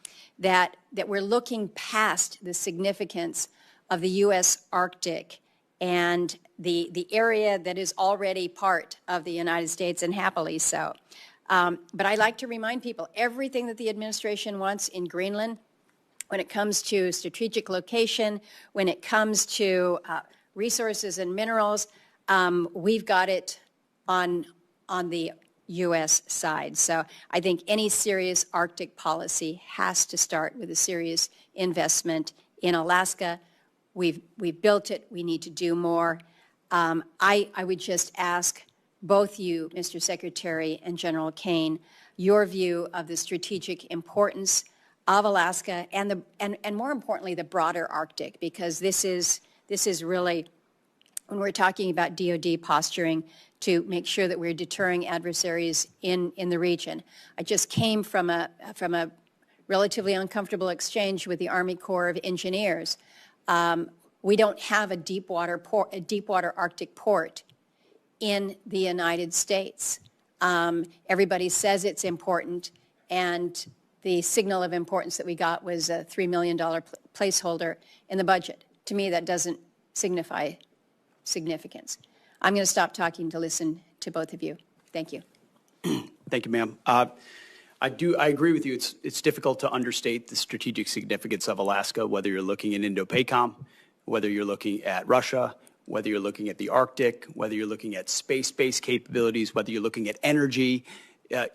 that we're looking past the significance of the U.S. Arctic and the area that is already part of the United States, and happily so. But I like to remind people, everything that the administration wants in Greenland, when it comes to strategic location, when it comes to resources and minerals, we've got it on the U.S. side. So I think any serious Arctic policy has to start with a serious investment in Alaska. We've built it. We need to do more. I would just ask both you, Mr. Secretary, and General Kaine, your view of the strategic importance of Alaska and more importantly, the broader Arctic, because this is really, when we're talking about DoD posturing to make sure that we're deterring adversaries in the region. I just came from a relatively uncomfortable exchange with the Army Corps of Engineers. We don't have a deep water Arctic port in the United States. Everybody says it's important, and the signal of importance that we got was a $3 million placeholder in the budget. To me, that doesn't signify significance. I'm going to stop talking to listen to both of you. Thank you. Thank you, ma'am. I agree with you. It's difficult to understate the strategic significance of Alaska, whether you're looking at Indo-PACOM, whether you're looking at Russia, whether you're looking at the Arctic, whether you're looking at space-based capabilities, whether you're looking at energy.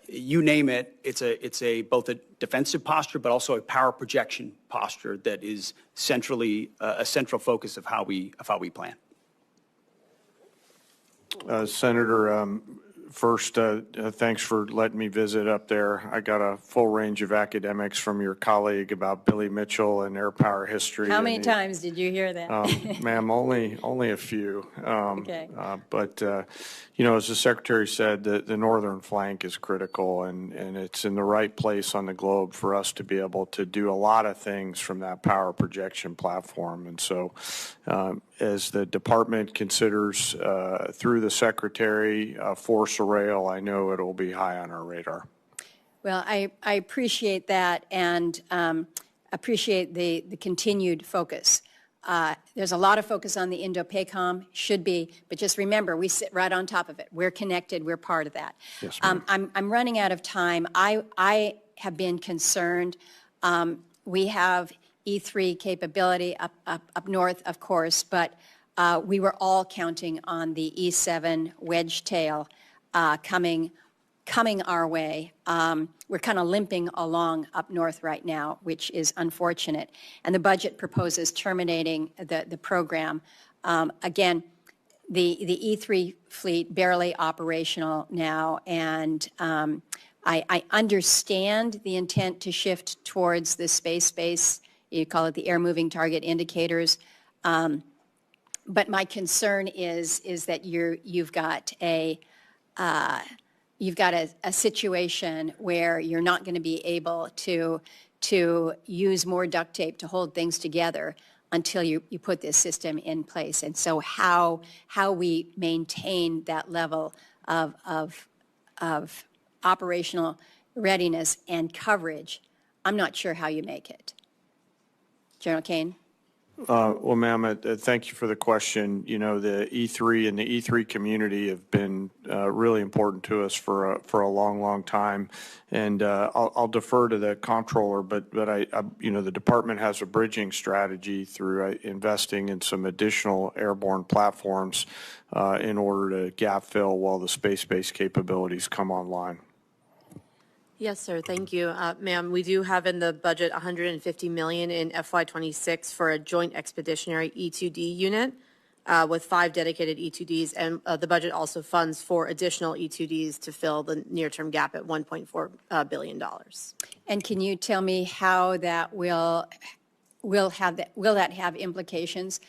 You name it, it's both a defensive posture, but also a power projection posture that is centrally a central focus of how we plan. Senator, first, thanks for letting me visit up there. I got a full range of academics from your colleague about Billy Mitchell and air power history. How many times did you hear that? Ma'am, only a few. Okay. But, as the Secretary said, the northern flank is critical, and it's in the right place on the globe for us to be able to do a lot of things from that power projection platform. And so as the department considers through the Secretary force rail, I know it will be high on our radar. Well, I appreciate that, and appreciate the continued focus. There's a lot of focus on the Indo-PACOM, should be, but just remember, we sit right on top of it. We're connected. We're part of that. Yes, I'm running out of time. I have been concerned. We have E3 capability up north, of course, but we were all counting on the E7 wedge tail coming coming our way. We're kind of limping along up north right now, which is unfortunate. And the budget proposes terminating the program. Again, the E3 fleet barely operational now, and I understand the intent to shift towards the space, you call it the air moving target indicators. But my concern is that you've got a situation where you're not going to be able to use more duct tape to hold things together until you put this system in place. And so how we maintain that level of operational readiness and coverage, I'm not sure how you make it. General Kaine? Well, ma'am, thank you for the question. You know, the E3 and the E3 community have been really important to us for a long time, and I'll defer to the comptroller, but you know, the department has a bridging strategy through investing in some additional airborne platforms in order to gap fill while the space-based capabilities come online. Yes, sir. Thank you. Ma'am, we do have in the budget $150 million in FY26 for a joint expeditionary E2D unit with 5 dedicated E2Ds, and the budget also funds 4 additional E2Ds to fill the near-term gap at $1.4 billion. And can you tell me how that will that have implications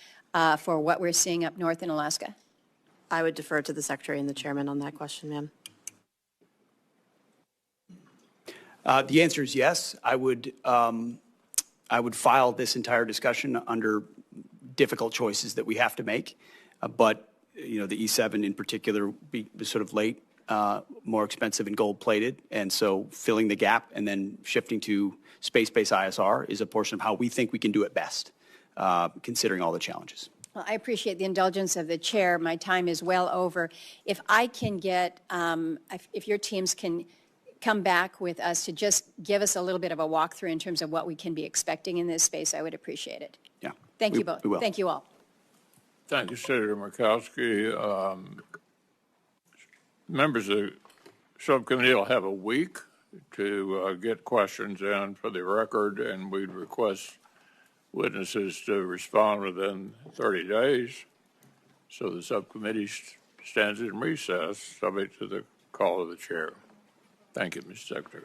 for what we're seeing up north in Alaska? I would defer to the Secretary and the Chairman on that question, ma'am. The answer is yes. I would file this entire discussion under difficult choices that we have to make. But you know, the E7 in particular be sort of late, more expensive and gold-plated, and so filling the gap and then shifting to space-based ISR is a portion of how we think we can do it best, considering all the challenges. Well, I appreciate the indulgence of the chair. My time is well over. If I can get, if your teams can come back with us to just give us a little bit of a walkthrough in terms of what we can be expecting in this space, I would appreciate it. Yeah. Thank you both. We will. Thank you all. Thank you, Senator Murkowski. Members of the subcommittee will have a week to get questions in for the record, and we'd request witnesses to respond within 30 days. So the subcommittee stands in recess, subject to the call of the chair. Thank you, Mr. Secretary.